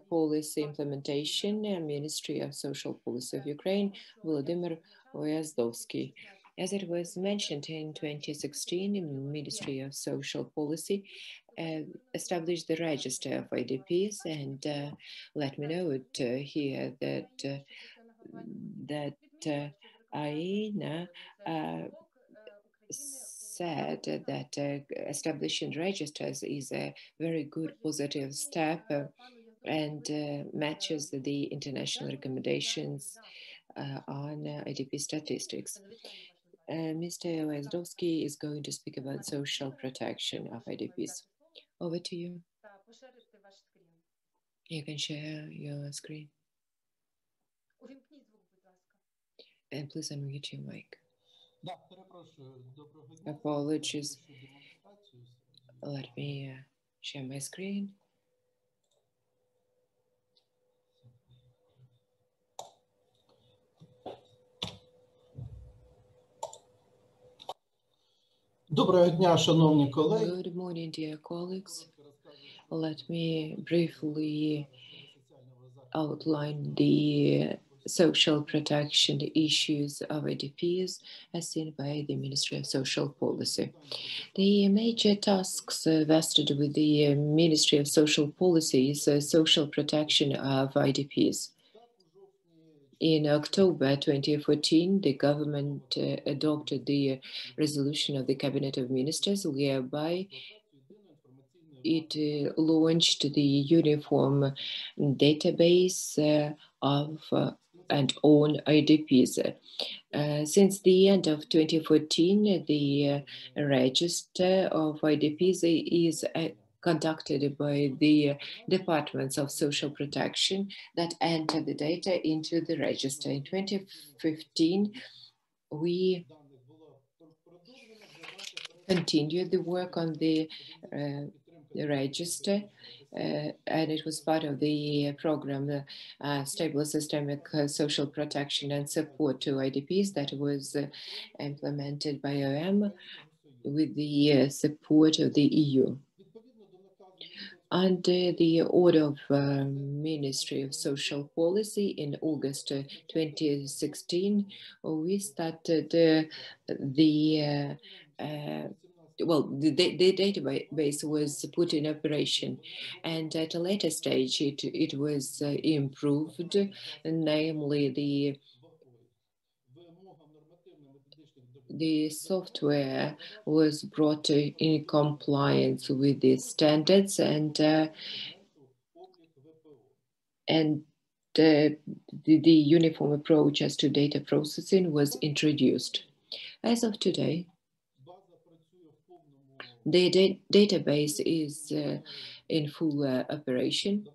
Policy Implementation and Ministry of Social Policy of Ukraine, Volodymyr Uyazdowski. As it was mentioned in 2016, the Ministry of Social Policy established the register of IDPs, and let me know here that Aina said that establishing registers is a very good positive step and matches the international recommendations on IDP statistics. Mr. Wezdowski is going to speak about social protection of IDPs. Over to you. You can share your screen. And please unmute your mic. Apologies. Let me share my screen. Good morning, dear colleagues. Let me briefly outline the social protection issues of IDPs as seen by the Ministry of Social Policy. The major tasks vested with the Ministry of Social Policy is social protection of IDPs. In October 2014, the government adopted the resolution of the Cabinet of Ministers, whereby it launched the uniform database of and on IDPs. Since the end of 2014, the register of IDPs is conducted by the departments of social protection that enter the data into the register. In 2015, we continued the work on the register, and it was part of the program Stable Systemic Social Protection and Support to IDPs that was implemented by OM with the support of the EU. Under the order of Ministry of Social Policy in August 2016, we started the database was put in operation, and at a later stage it was improved, namely the software was brought in compliance with the standards, and the uniform approach as to data processing was introduced. As of today, the database is in full operation,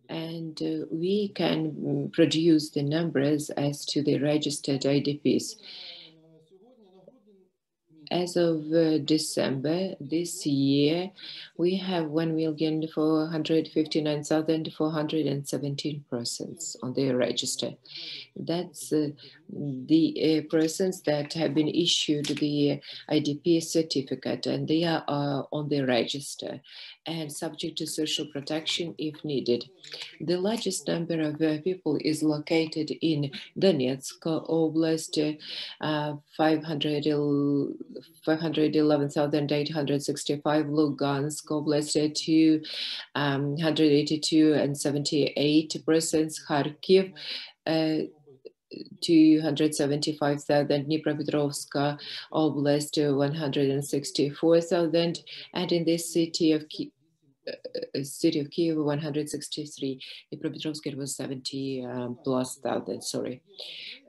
and we can produce the numbers as to the registered IDPs. As of December this year, we have 1,459,417 persons on the register. That's the persons that have been issued the IDP certificate, and they are on the register and subject to social protection if needed. The largest number of people is located in Donetsk Oblast, 511,865, Lugansk Oblast, 282 and 78 persons, Kharkiv, 275,000, Dnipropetrovsk Oblast, 164,000, and in this city of Kiev, 163. Dnipropetrovsk, it was 70,000+, sorry.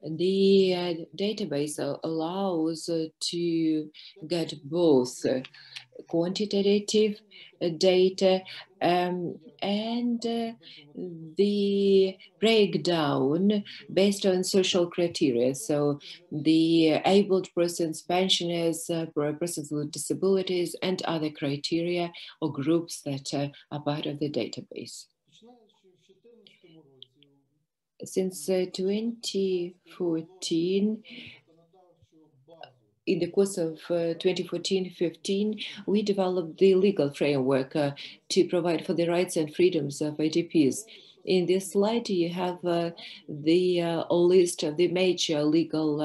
The database allows to get both quantitative data and the breakdown based on social criteria. So the abled persons, pensioners, persons with disabilities, and other criteria or groups that are part of the database. Since 2014, in the course of 2014-15, we developed the legal framework to provide for the rights and freedoms of IDPs. In this slide, you have the list of the major legal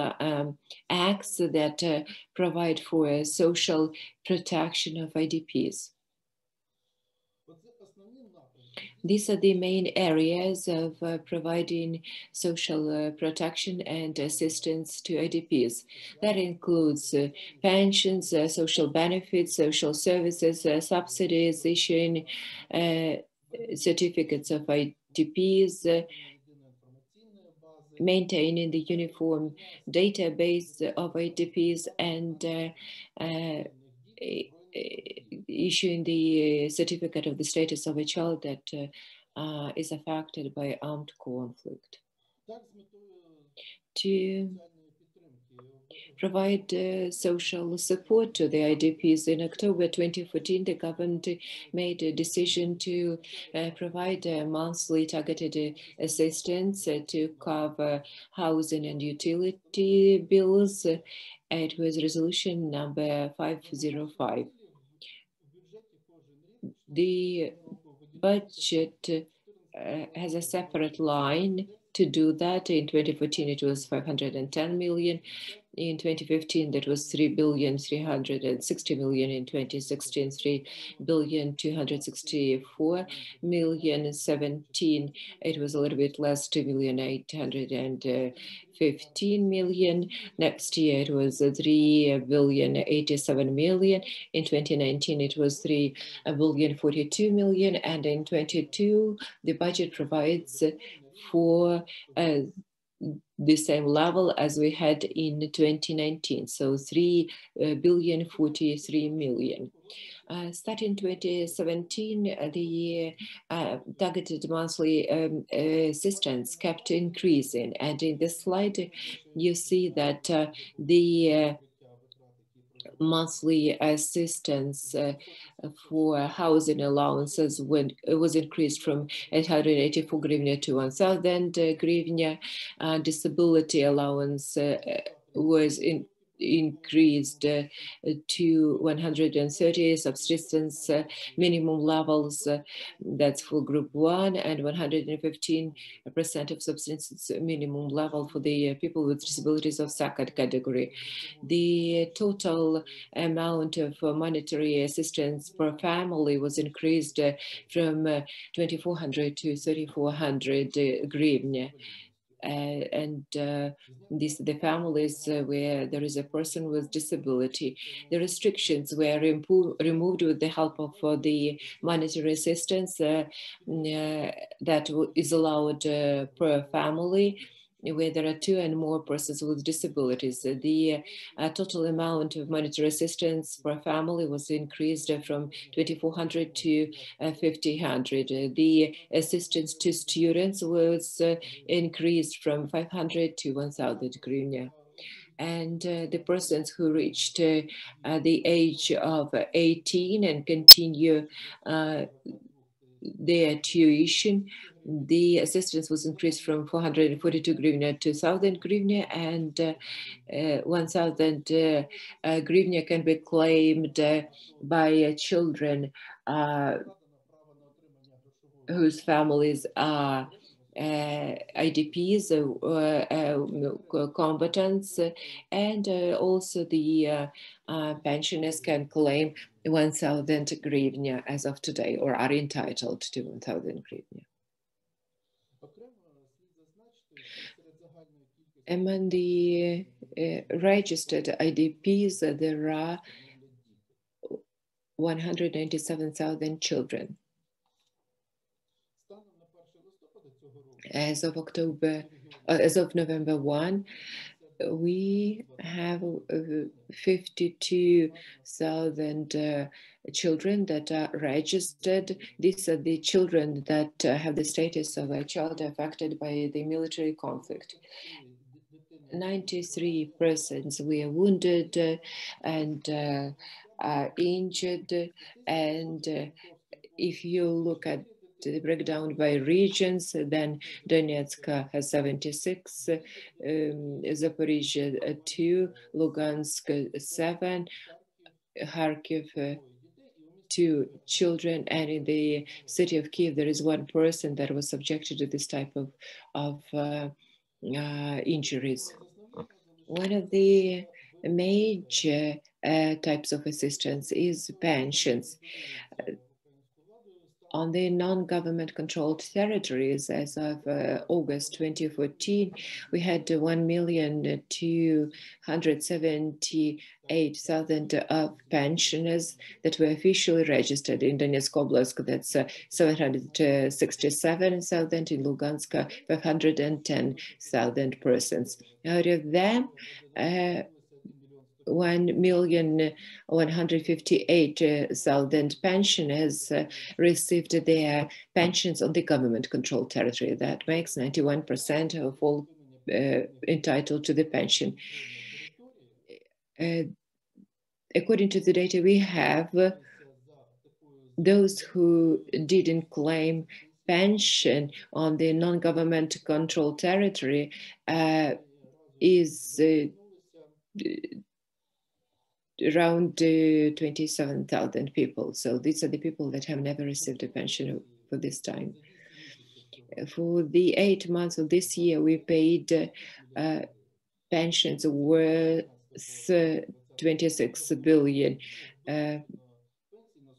acts that provide for social protection of IDPs. These are the main areas of providing social protection and assistance to IDPs. That includes pensions, social benefits, social services, subsidies, issuing certificates of IDPs, maintaining the uniform database of IDPs and issuing the certificate of the status of a child that is affected by armed conflict. To provide social support to the IDPs. In October 2014, the government made a decision to provide monthly targeted assistance to cover housing and utility bills. It was resolution number 505. The budget has a separate line to do that. In 2014, it was 510 million. In 2015, that was 3,360 million. In 2016, 3,264 million. In 17, it was a little bit less, 2,815 million. Next year, it was 3,087 million. In 2019, it was 3,042 million. And in 22, the budget provides for the same level as we had in 2019, so 3,043 million. Starting 2017, the targeted monthly assistance kept increasing. And in this slide, you see that the monthly assistance for housing allowances when it was increased from 884 hryvnia to 1,000 hryvnia. Disability allowance was increased to 130 subsistence minimum levels, that's for group 1, and 115% of subsistence minimum level for the people with disabilities of second category. The total amount of monetary assistance per family was increased from 2,400 to 3,400 hryvnia. And these are the families where there is a person with disability. The restrictions were removed with the help of the monetary assistance that is allowed per family, where there are 2 and more persons with disabilities. The total amount of monetary assistance per family was increased from 2,400 to 1,500. The assistance to students was increased from 500 to 1,000 hryvnia. And the persons who reached the age of 18 and continue their tuition, the assistance was increased from 442 hryvnia to 1,000 hryvnia, and 1,000 hryvnia can be claimed by children whose families are IDPs, combatants, and also the pensioners can claim 1,000 hryvnia as of today, or are entitled to 1,000 hryvnia. Among the registered IDPs, there are 197,000 children. As of November 1, we have 52,000 children that are registered. These are the children that have the status of a child affected by the military conflict. 93 persons were wounded and injured. And if you look at the breakdown by regions, then Donetsk has 76, Zaporizhia 2, Lugansk 7, Kharkiv 2 children, and in the city of Kiev there is 1 person that was subjected to this type of injuries. One of the major types of assistance is pensions. On the non-government controlled territories, as of August 2014, we had 1,278,000 of pensioners that were officially registered. In Donetsk Oblast, that's 767,000, in Lugansk, 510,000 persons. Out of them, 1,158,000 pensioners received their pensions on the government-controlled territory. That makes 91% of all entitled to the pension. According to the data we have, those who didn't claim pension on the non-government controlled territory is around 27,000 people. So these are the people that have never received a pension for this time. For the 8 months of this year, we paid pensions worth 26 billion.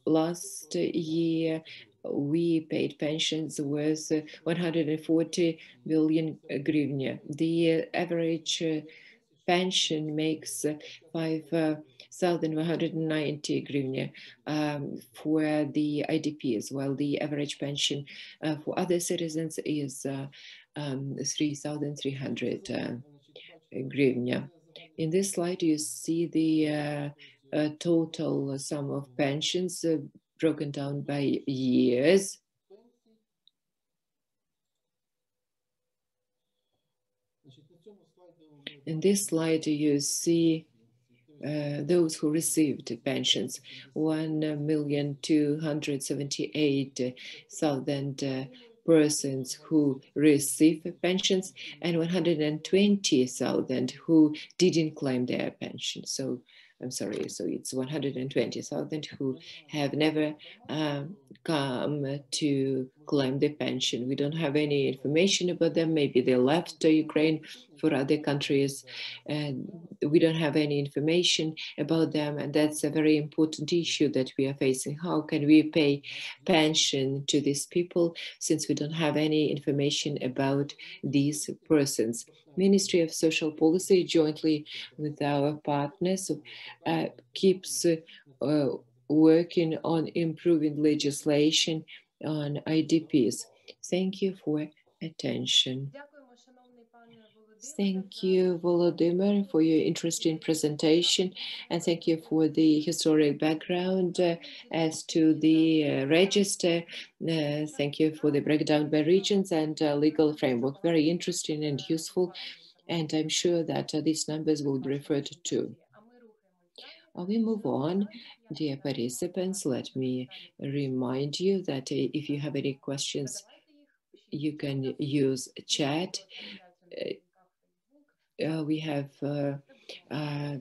Last year, we paid pensions worth 140 billion hryvnia. The average pension makes 5,190 hryvnia for the IDPs, while the average pension for other citizens is 3,300 hryvnia. In this slide, you see the total sum of pensions broken down by years. In this slide, you see those who received pensions, 1,278,000 persons who receive pensions and 120,000 who didn't claim their pension. So I'm sorry, so it's 120,000 who have never come to claim the pension. We don't have any information about them. Maybe they left Ukraine for other countries, and we don't have any information about them. And that's a very important issue that we are facing. How can we pay pension to these people since we don't have any information about these persons? Ministry of Social Policy, jointly with our partners, keeps working on improving legislation on IDPs. Thank you for attention. Thank you, Volodymyr, for your interesting presentation, and thank you for the historic background as to the register. Thank you for the breakdown by regions and legal framework. Very interesting and useful, and I'm sure that these numbers will be referred to. We move on, dear participants. Let me remind you that if you have any questions, you can use chat. We have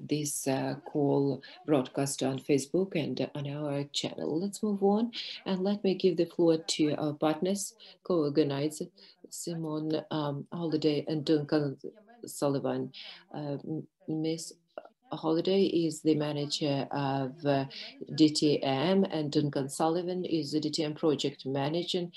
this call broadcast on Facebook and on our channel. Let's move on, and let me give the floor to our partners, co-organizers, Simon Holiday and Duncan Sullivan. Ms. Holiday is the manager of DTM, and Duncan Sullivan is the DTM project manager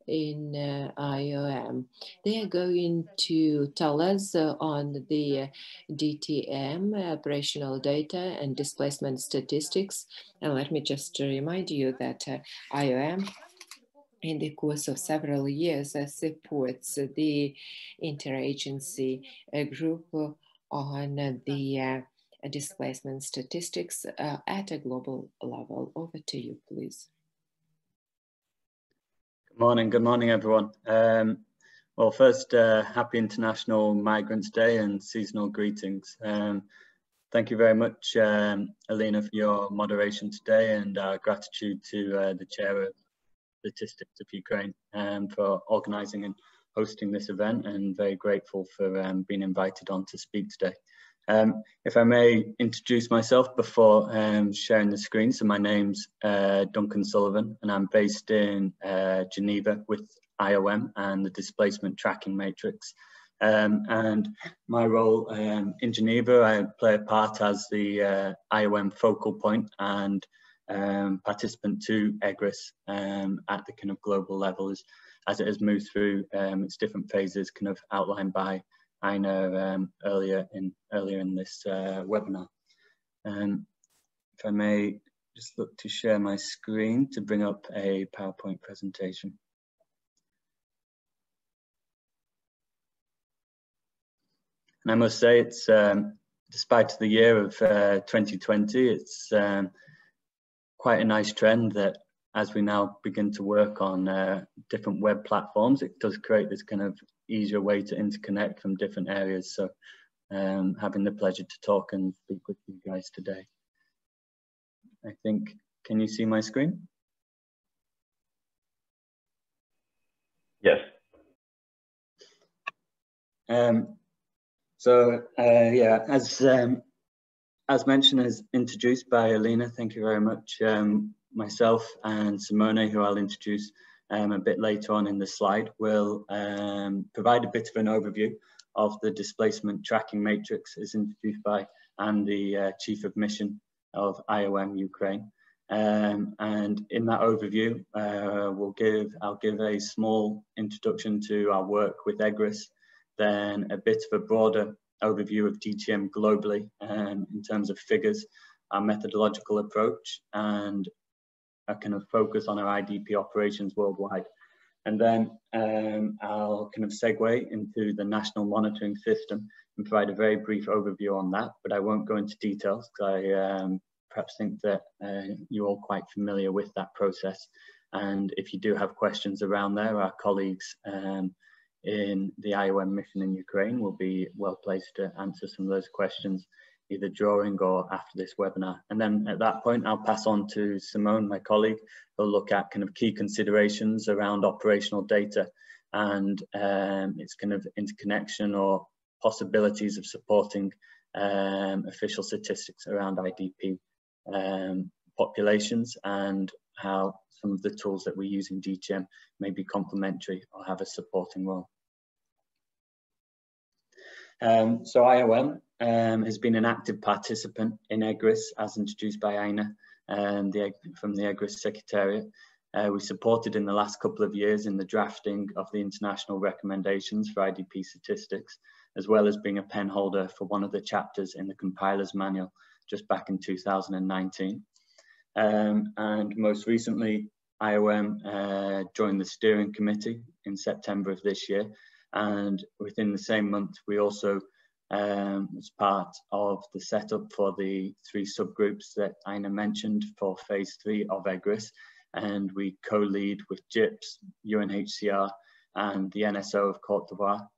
in IOM. They are going to tell us on the DTM operational data and displacement statistics. And let me just remind you that IOM, in the course of several years, supports the interagency group on the displacement statistics at a global level. Over to you, please. Good morning, everyone. Well, first, happy International Migrants Day and seasonal greetings. Thank you very much, Alina, for your moderation today, and our gratitude to the Chair of Statistics of Ukraine for organising and hosting this event, and very grateful for being invited on to speak today. If I may introduce myself before sharing the screen. So my name's Duncan Sullivan, and I'm based in Geneva with IOM and the Displacement Tracking Matrix. And my role in Geneva, I play a part as the IOM focal point and participant to EGRIS at the kind of global level as it has moved through its different phases, kind of outlined by Ina earlier in this webinar. If I may just look to share my screen to bring up a PowerPoint presentation. And I must say, it's despite the year of 2020, it's quite a nice trend that as we now begin to work on different web platforms, it does create this kind of easier way to interconnect from different areas. So having the pleasure to talk and speak with you guys today. I think, can you see my screen? Yes. Yeah, as mentioned, as introduced by Alina, thank you very much. Myself and Simone, who I'll introduce a bit later on in the slide, will provide a bit of an overview of the displacement tracking matrix as introduced by and the Chief of Mission of IOM Ukraine. And in that overview, I'll give a small introduction to our work with EGRIS, then a bit of a broader overview of DTM globally in terms of figures, our methodological approach, and a kind of focus on our IDP operations worldwide. And then I'll kind of segue into the national monitoring system and provide a very brief overview on that, but I won't go into details because I perhaps think that you're all quite familiar with that process. And if you do have questions around there, our colleagues in the IOM mission in Ukraine will be well placed to answer some of those questions, either during or after this webinar. And then at that point, I'll pass on to Simone, my colleague, who'll look at kind of key considerations around operational data and its kind of interconnection or possibilities of supporting official statistics around IDP populations, and how some of the tools that we use in DTM may be complementary or have a supporting role. So IOM has been an active participant in EGRIS, as introduced by Ina from the EGRIS Secretariat. We supported in the last couple of years in the drafting of the international recommendations for IDP statistics, as well as being a pen holder for one of the chapters in the compiler's manual just back in 2019. And most recently, IOM joined the steering committee in September of this year. And within the same month, we also was part of the setup for the 3 subgroups that Ina mentioned for phase 3 of EGRIS. And we co-lead with Idps, UNHCR, and the NSO of Côte d'Ivoire,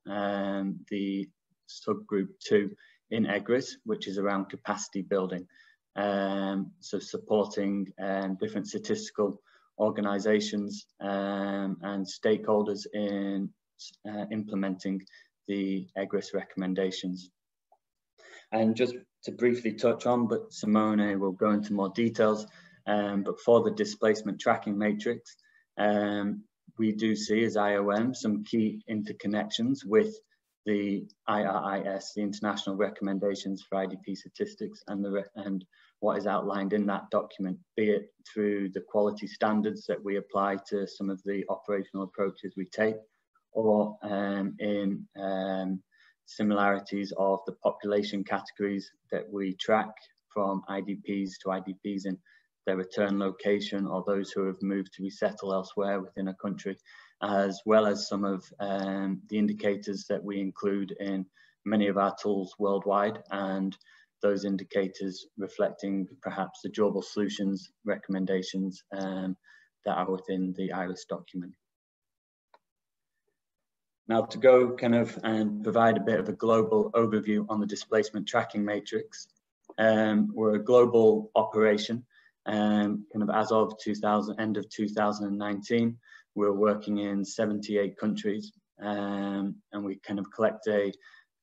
the subgroup 2 in EGRIS, which is around capacity building. So supporting different statistical organizations and stakeholders in implementing the EGRIS recommendations. And just to briefly touch on, but Simone will go into more details, but for the displacement tracking matrix, we do see as IOM some key interconnections with the IRIS, the International Recommendations for IDP Statistics, and what is outlined in that document, be it through the quality standards that we apply to some of the operational approaches we take, or in similarities of the population categories that we track from IDPs to IDPs in their return location, or those who have moved to resettle elsewhere within a country, as well as some of the indicators that we include in many of our tools worldwide, and those indicators reflecting perhaps the durable solutions recommendations that are within the IRIS document. Now, to go kind of and provide a bit of a global overview on the displacement tracking matrix, we're a global operation. Kind of as of end of 2019, we're working in 78 countries, and we kind of collect a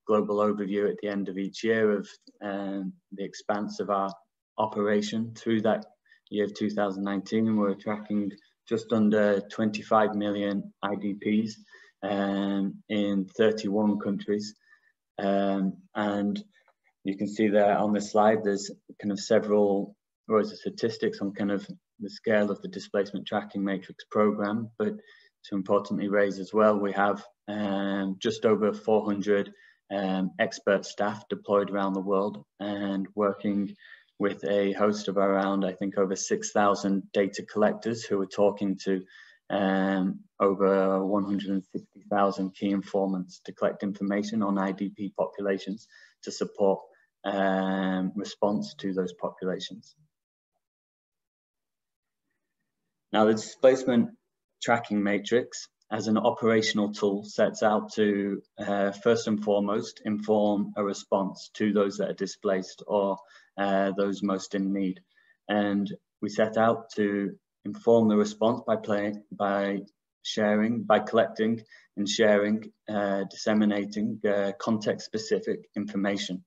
global overview at the end of each year of the expanse of our operation through that year of 2019, and we're tracking just under 25 million IDPs in 31 countries. And you can see there on the slide, there's kind of several rows of statistics on kind of the scale of the displacement tracking matrix program, but to importantly raise as well, we have just over 400 expert staff deployed around the world and working with a host of around, I think, over 6,000 data collectors who are talking to over 160,000 key informants to collect information on IDP populations to support response to those populations. Now, the displacement tracking matrix as an operational tool sets out to first and foremost inform a response to those that are displaced or those most in need. And we set out to inform the response by collecting and sharing, disseminating context-specific information.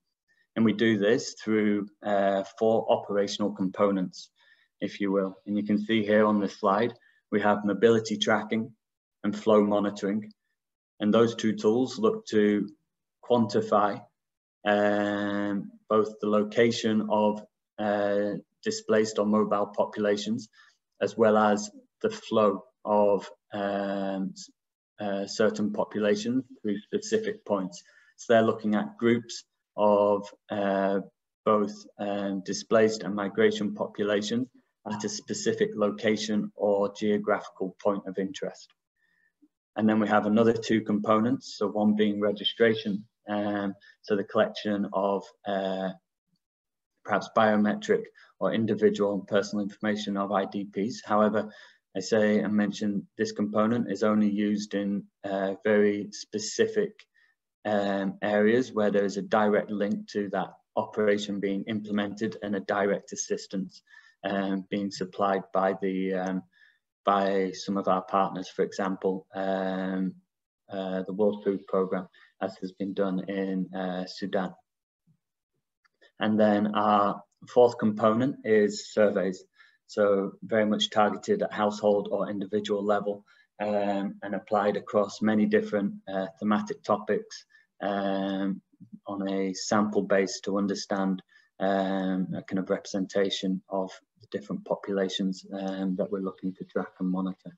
And we do this through 4 operational components, if you will. And you can see here on this slide, we have mobility tracking and flow monitoring. And those 2 tools look to quantify both the location of displaced or mobile populations, as well as the flow of certain populations through specific points. So they're looking at groups of both displaced and migration populations at a specific location or geographical point of interest. And then we have another 2 components, so one being registration, so the collection of perhaps biometric or individual and personal information of IDPs. However, I say and mention this component is only used in very specific areas where there is a direct link to that operation being implemented and a direct assistance being supplied by by some of our partners, for example, the World Food Programme, as has been done in Sudan. And then our 4th component is surveys. So very much targeted at household or individual level and applied across many different thematic topics on a sample base to understand a kind of representation of the different populations that we're looking to track and monitor.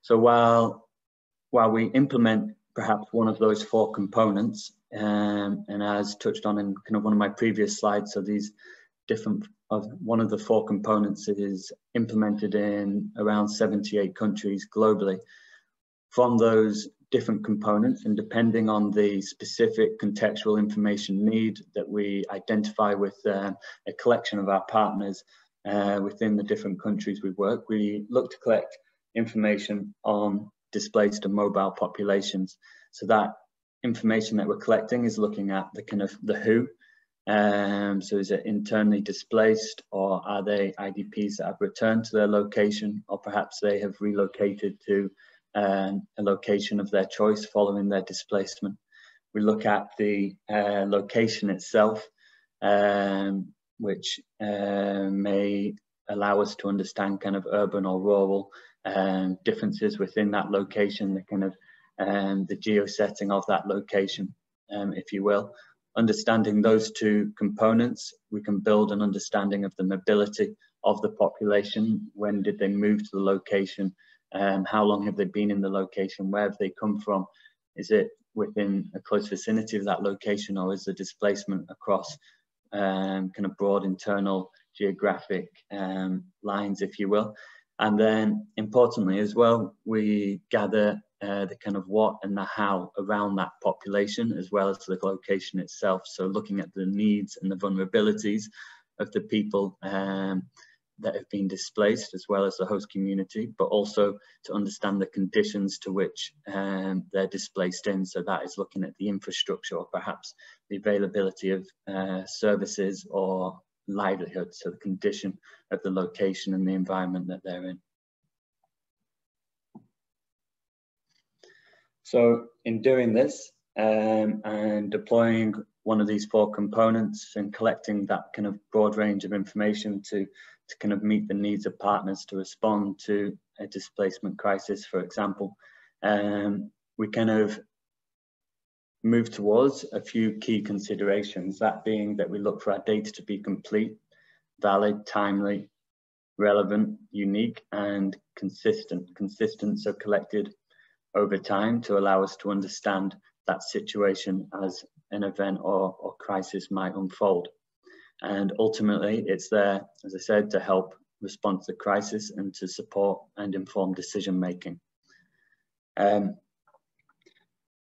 So while we implement perhaps one of those 4 components, and as touched on in kind of one of my previous slides, so these different one of the 4 components is implemented in around 78 countries globally. From those different components, and depending on the specific contextual information need that we identify with a collection of our partners within the different countries we work, we look to collect information on displaced and mobile populations. So that information that we're collecting is looking at the kind of the who. So is it internally displaced, or are they IDPs that have returned to their location, or perhaps they have relocated to a location of their choice following their displacement. We look at the location itself, which may allow us to understand kind of urban or rural differences within that location, the kind of the geo setting of that location, if you will. Understanding those 2 components, we can build an understanding of the mobility of the population. When did they move to the location? How long have they been in the location? Where have they come from? Is it within a close vicinity of that location, or is the displacement across kind of broad internal geographic lines, if you will? And then importantly as well, we gather the kind of what and the how around that population, as well as the location itself. So looking at the needs and the vulnerabilities of the people that have been displaced, as well as the host community, but also to understand the conditions to which they're displaced in. So that is looking at the infrastructure, or perhaps the availability of services or livelihood, so the condition of the location and the environment that they're in. So in doing this and deploying one of these 4 components and collecting that kind of broad range of information to kind of meet the needs of partners to respond to a displacement crisis, for example, we kind of move towards a few key considerations, that being that we look for our data to be complete, valid, timely, relevant, unique, and consistent, so collected over time to allow us to understand that situation as an event or crisis might unfold. And ultimately, it's there, as I said, to help respond to the crisis and to support and inform decision making.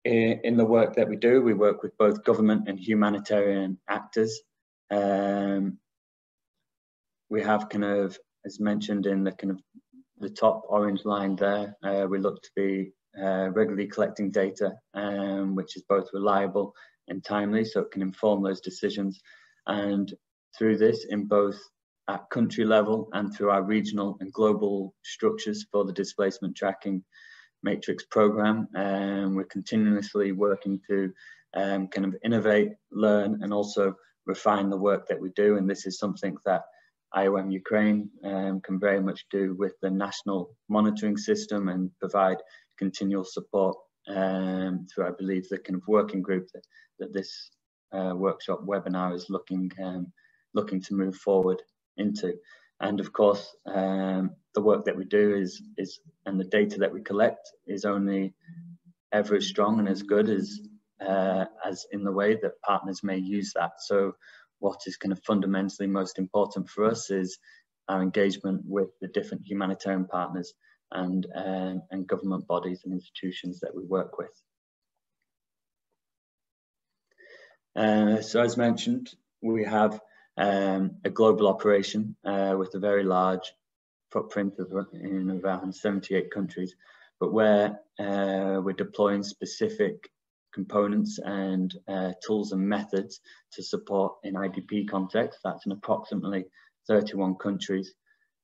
In the work that we do, we work with both government and humanitarian actors. We have kind of, as mentioned in the kind of the top orange line there, we look to be regularly collecting data, which is both reliable and timely, so it can inform those decisions. And through this, in both at country level and through our regional and global structures for the displacement tracking matrix program, we're continuously working to kind of innovate, learn, and also refine the work that we do. And this is something that IOM Ukraine can very much do with the national monitoring system and provide continual support through, I believe, the kind of working group that this workshop webinar is looking to move forward into. And of course, the work that we do is and the data that we collect is only ever as strong and as good as in the way that partners may use that. So what is kind of fundamentally most important for us is our engagement with the different humanitarian partners and government bodies and institutions that we work with. So as mentioned, we have a global operation with a very large footprint in around 78 countries, but where we're deploying specific components and tools and methods to support in IDP context. That's in approximately 31 countries.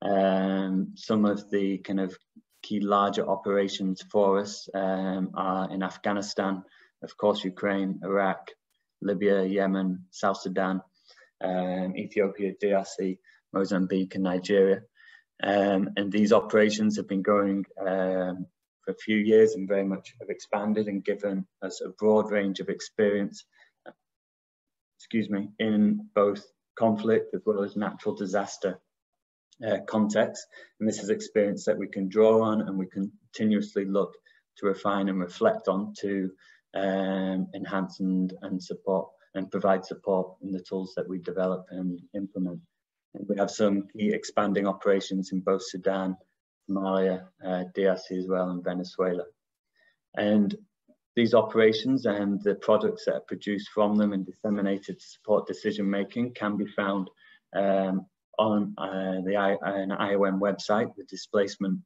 Some of the kind of key larger operations for us are in Afghanistan, of course, Ukraine, Iraq, Libya, Yemen, South Sudan, Ethiopia, DRC, Mozambique, and Nigeria. And these operations have been going for a few years and very much have expanded and given us a broad range of experience, in both conflict as well as natural disaster context. And this is experience that we can draw on and we continuously look to refine and reflect on to enhance and support and provide support in the tools that we develop and implement. And we have some key expanding operations in both Sudan, Somalia, DRC as well, and Venezuela. And these operations and the products that are produced from them and disseminated to support decision making can be found on the IOM website, the displacement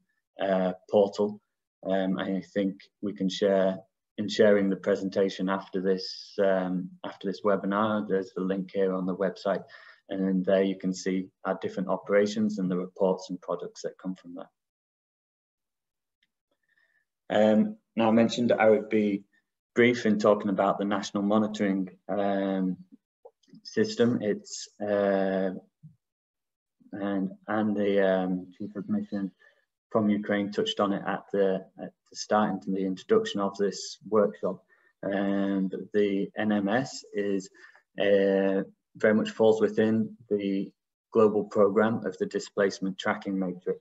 portal. I think we can share, in sharing the presentation after this webinar, there's the link here on the website, and there you can see our different operations and the reports and products that come from that. Now, I mentioned I would be brief in talking about the national monitoring system. It's and the Chief of Mission from Ukraine touched on it at the start into the introduction of this workshop. And the NMS is very much falls within the global program of the displacement tracking matrix.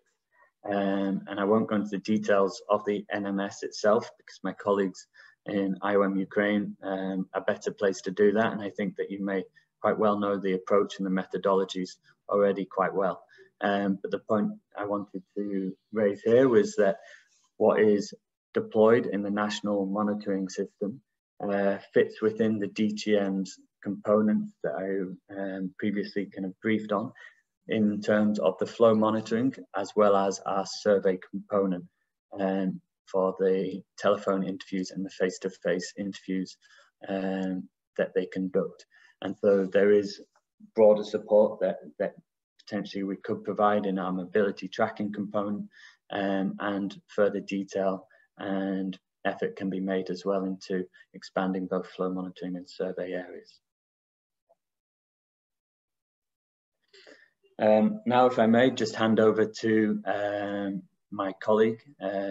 And I won't go into the details of the NMS itself because my colleagues in IOM Ukraine are better placed to do that. And I think that you may quite well know the approach and the methodologies already quite well. But the point I wanted to raise here was that what is deployed in the national monitoring system fits within the DTM's components that I previously kind of briefed on in terms of the flow monitoring as well as our survey component for the telephone interviews and the face-to-face interviews that they conduct. And so there is broader support that potentially we could provide in our mobility tracking component, and further detail and effort can be made as well into expanding both flow monitoring and survey areas. Now, if I may, just hand over to my colleague,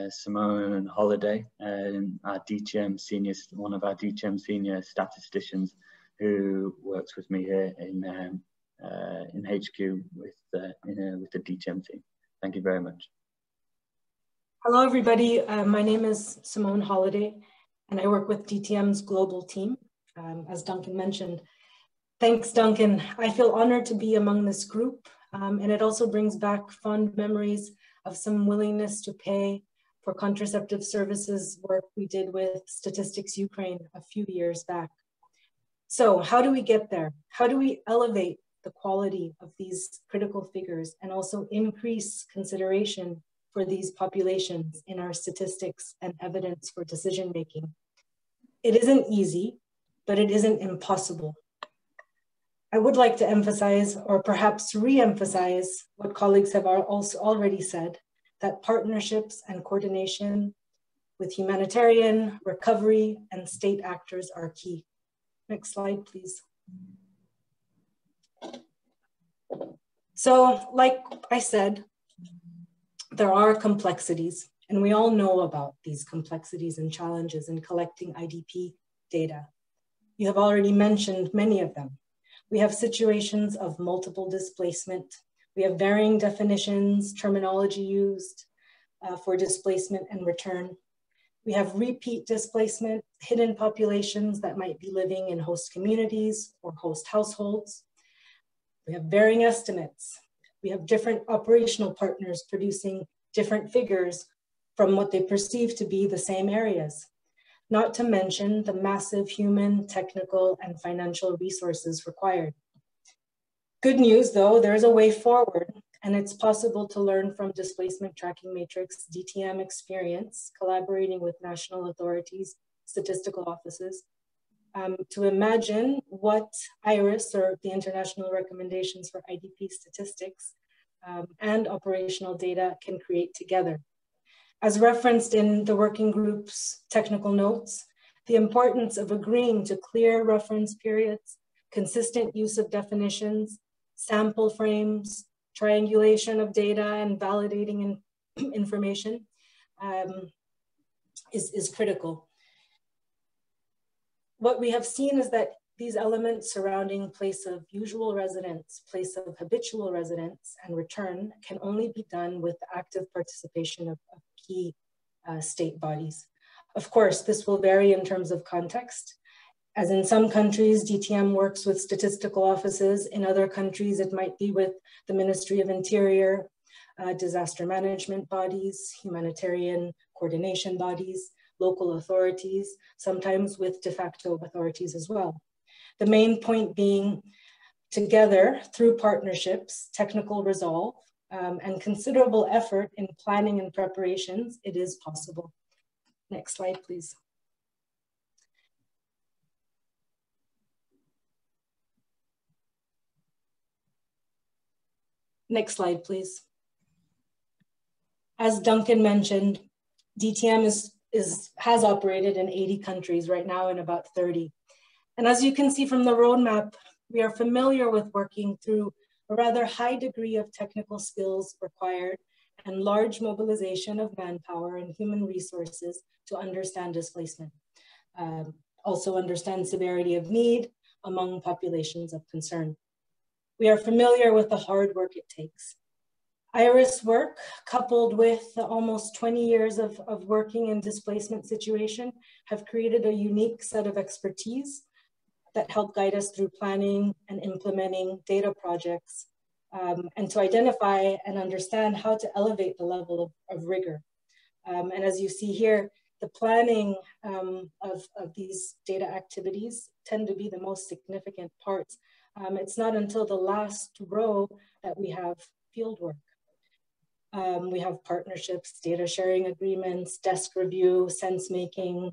Simone Holliday, our DTM senior, one of our DTM senior statisticians, who works with me here in HQ with the DTM team. Thank you very much. Hello, everybody. My name is Simone Holliday, and I work with DTM's global team, as Duncan mentioned. Thanks, Duncan. I feel honored to be among this group, and it also brings back fond memories of some willingness to pay for contraceptive services work we did with Statistics Ukraine a few years back. So how do we get there? How do we elevate the quality of these critical figures and also increase consideration for these populations in our statistics and evidence for decision making? It isn't easy, but it isn't impossible. I would like to emphasize, or perhaps re-emphasize, what colleagues have also already said, that partnerships and coordination with humanitarian, recovery, and state actors are key. Next slide, please. So, like I said, there are complexities, and we all know about these complexities and challenges in collecting IDP data. You have already mentioned many of them. We have situations of multiple displacement. We have varying definitions, terminology used for displacement and return. We have repeat displacement, hidden populations that might be living in host communities or host households. We have varying estimates. We have different operational partners producing different figures from what they perceive to be the same areas. Not to mention the massive human, technical, and financial resources required. Good news though, there is a way forward, and it's possible to learn from Displacement Tracking Matrix DTM experience, collaborating with national authorities, statistical offices, to imagine what IRIS, or the International Recommendations for IDP Statistics, and operational data can create together. As referenced in the working group's technical notes, the importance of agreeing to clear reference periods, consistent use of definitions, sample frames, triangulation of data, and validating information is critical. What we have seen is that these elements surrounding place of usual residence, place of habitual residence, and return can only be done with the active participation of key state bodies. Of course, this will vary in terms of context. As in some countries, DTM works with statistical offices. In other countries, it might be with the Ministry of Interior, disaster management bodies, humanitarian coordination bodies, local authorities, sometimes with de facto authorities as well. The main point being, together, through partnerships, technical resolve, and considerable effort in planning and preparations, it is possible. Next slide, please. Next slide, please. As Duncan mentioned, DTM has operated in 80 countries, right now in about 30. And as you can see from the roadmap, we are familiar with working through a rather high degree of technical skills required and large mobilization of manpower and human resources to understand displacement. Also understand severity of need among populations of concern. We are familiar with the hard work it takes. IRIS work, coupled with the almost 20 years of working in displacement situation, have created a unique set of expertise that help guide us through planning and implementing data projects, and to identify and understand how to elevate the level of rigor. And as you see here, the planning of these data activities tend to be the most significant parts. It's not until the last row that we have field work. We have partnerships, data sharing agreements, desk review, sense making,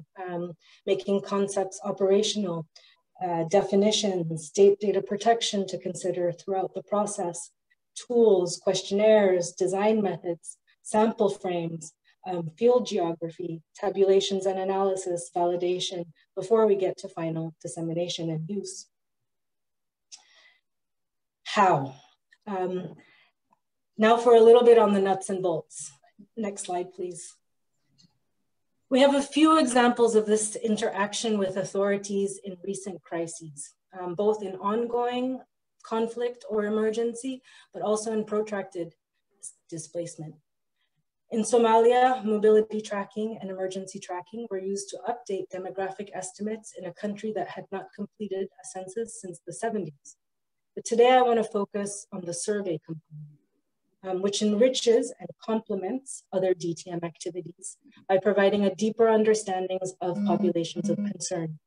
making concepts operational, definitions, data protection to consider throughout the process, tools, questionnaires, design methods, sample frames, field geography, tabulations and analysis, validation, before we get to final dissemination and use. How? Now for a little bit on the nuts and bolts. Next slide, please. We have a few examples of this interaction with authorities in recent crises, both in ongoing conflict or emergency, but also in protracted displacement. In Somalia, mobility tracking and emergency tracking were used to update demographic estimates in a country that had not completed a census since the 70s. But today I want to focus on the survey component, which enriches and complements other DTM activities by providing a deeper understanding of populations of concern.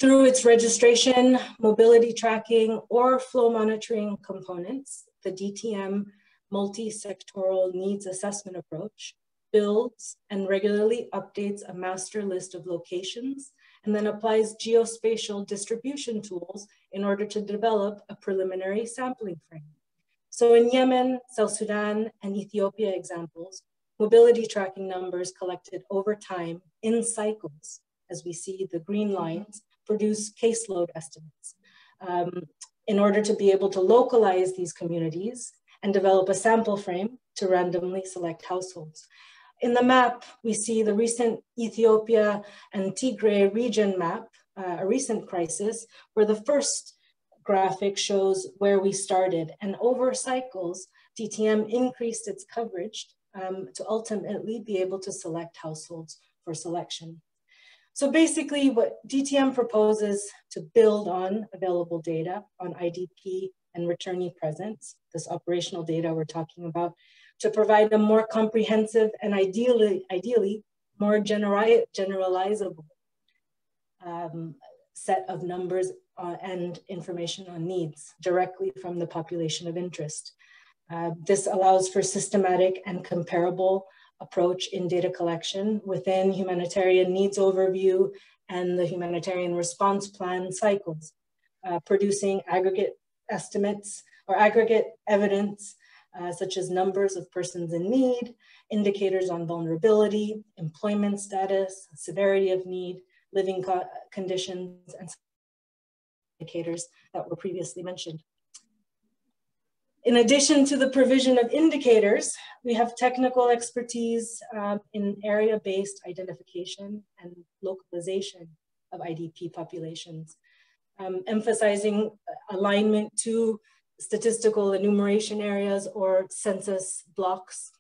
Through its registration, mobility tracking, or flow monitoring components, the DTM multi-sectoral needs assessment approach builds and regularly updates a master list of locations and then applies geospatial distribution tools in order to develop a preliminary sampling frame. So in Yemen, South Sudan, and Ethiopia examples, mobility tracking numbers collected over time in cycles, as we see the green lines, produce caseload estimates in order to be able to localize these communities and develop a sample frame to randomly select households. In the map, we see the recent Ethiopia and Tigray region map, a recent crisis, where the first graphic shows where we started. And over cycles, DTM increased its coverage to ultimately be able to select households for selection. So basically what DTM proposes to build on available data on IDP and returnee presence, this operational data we're talking about, to provide a more comprehensive and ideally more generalizable set of numbers and information on needs directly from the population of interest. This allows for systematic and comparable approach in data collection within humanitarian needs overview and the humanitarian response plan cycles, producing aggregate estimates or aggregate evidence such as numbers of persons in need, indicators on vulnerability, employment status, severity of need, living conditions, and indicators that were previously mentioned. In addition to the provision of indicators, we have technical expertise in area-based identification and localization of IDP populations, emphasizing alignment to statistical enumeration areas or census blocks.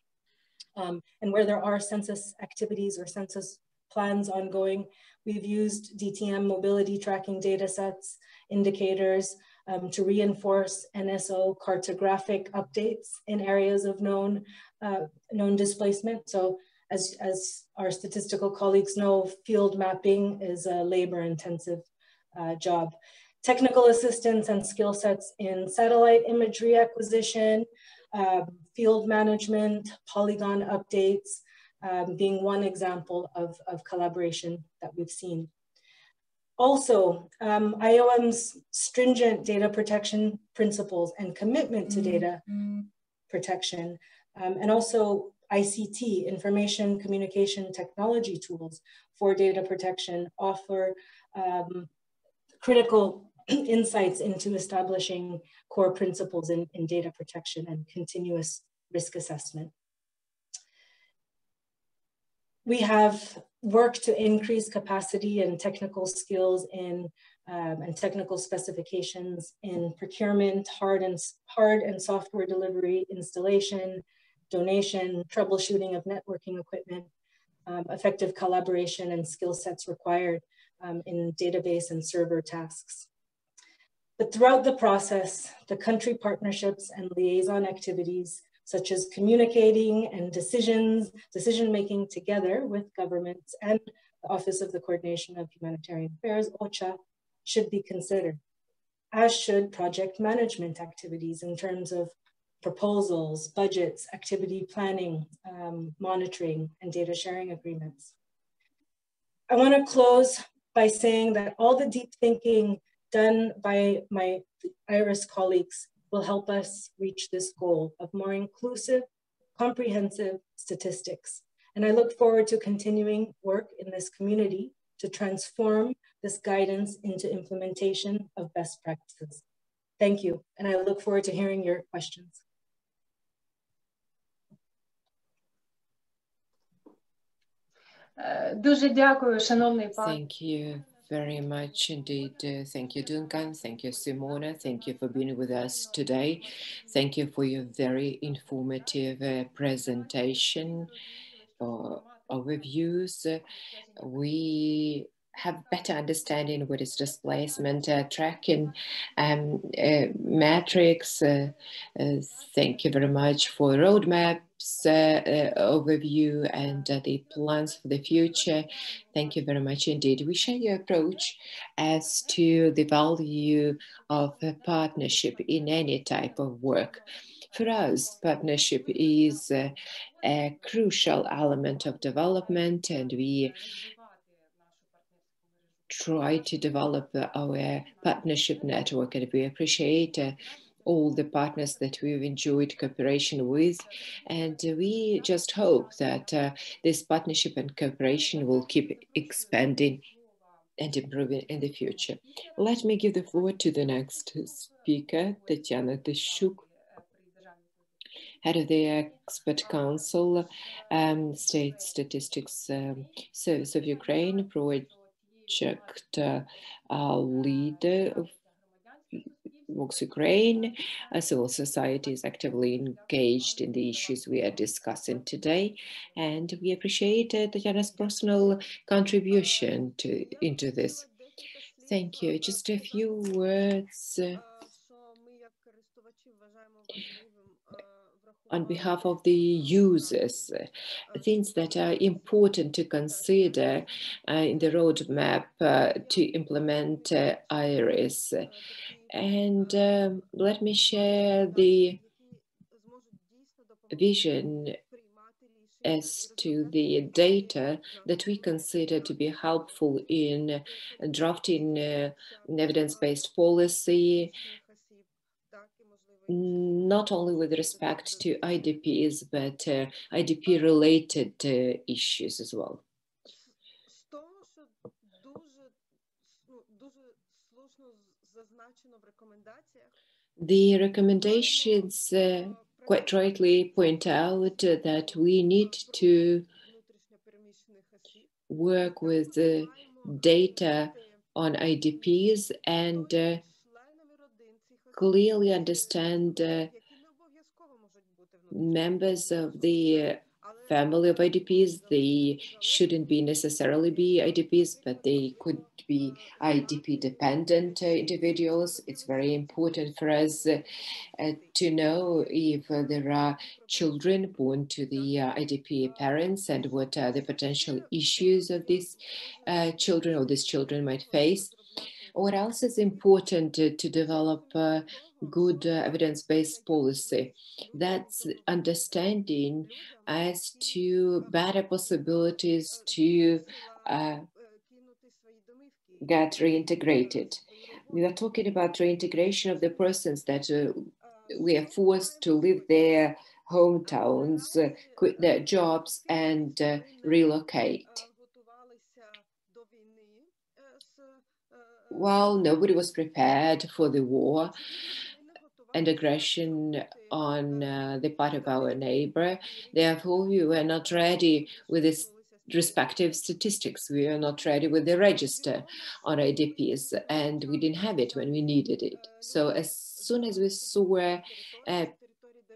And where there are census activities or census plans ongoing, we've used DTM mobility tracking data sets, indicators, to reinforce NSO cartographic updates in areas of known displacement. So as our statistical colleagues know, field mapping is a labor-intensive job. Technical assistance and skill sets in satellite imagery acquisition, field management, polygon updates, being one example of collaboration that we've seen. Also, IOM's stringent data protection principles and commitment to data protection, and also ICT, information communication technology tools for data protection, offer critical insights into establishing core principles in data protection and continuous risk assessment. We have worked to increase capacity and technical skills in and technical specifications in procurement, hard and software delivery, installation, donation, troubleshooting of networking equipment, effective collaboration and skill sets required in database and server tasks. But throughout the process, the country partnerships and liaison activities such as communicating and decision-making together with governments and the Office of the Coordination of Humanitarian Affairs, OCHA, should be considered, as should project management activities in terms of proposals, budgets, activity planning, monitoring, and data sharing agreements. I want to close by saying that all the deep thinking done by my IRIS colleagues will help us reach this goal of more inclusive, comprehensive statistics. And I look forward to continuing work in this community to transform this guidance into implementation of best practices. Thank you, and I look forward to hearing your questions. Дуже дякую, шановний пан. Thank you very much indeed. Thank you, Duncan. Thank you, Simona. Thank you for being with us today. Thank you for your very informative presentation or overviews. We have better understanding what is displacement tracking metrics. Thank you very much for roadmaps overview and the plans for the future. Thank you very much indeed. We share your approach as to the value of a partnership in any type of work. For us, partnership is a crucial element of development, and we try to develop our partnership network, and we appreciate all the partners that we've enjoyed cooperation with, and we just hope that this partnership and cooperation will keep expanding and improving in the future. Let me give the floor to the next speaker, Tatiana Tishuk, head of the Expert Council, State Statistics Service of Ukraine, project leader of Vox Ukraine. Civil society is actively engaged in the issues we are discussing today, and we appreciate Tatiana's personal contribution into this. Thank you. Just a few words on behalf of the users, things that are important to consider in the roadmap to implement IRIS. And let me share the vision as to the data that we consider to be helpful in drafting an evidence-based policy, not only with respect to IDPs, but IDP-related issues as well. The recommendations quite rightly point out that we need to work with data on IDPs and clearly understand members of the family of IDPs. They shouldn't be necessarily be IDPs, but they could be IDP dependent individuals. It's very important for us to know if there are children born to the IDP parents and what are the potential issues of these children or these children might face. What else is important to develop good evidence-based policy? That's understanding as to better possibilities to get reintegrated. We are talking about reintegration of the persons that we are forced to leave their hometowns, quit their jobs, and relocate. Well, nobody was prepared for the war and aggression on the part of our neighbor. Therefore, we were not ready with this respective statistics. We were not ready with the register on IDPs, and we didn't have it when we needed it. So as soon as we saw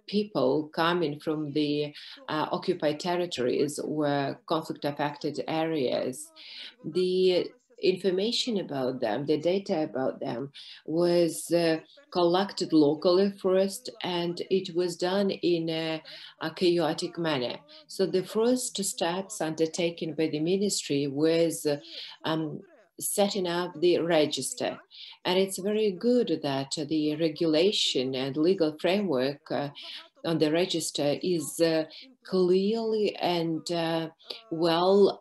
people coming from the occupied territories or conflict-affected areas, the information about them, the data about them was collected locally first, and it was done in a chaotic manner. So the first steps undertaken by the ministry was setting up the register. And it's very good that the regulation and legal framework on the register is clearly and well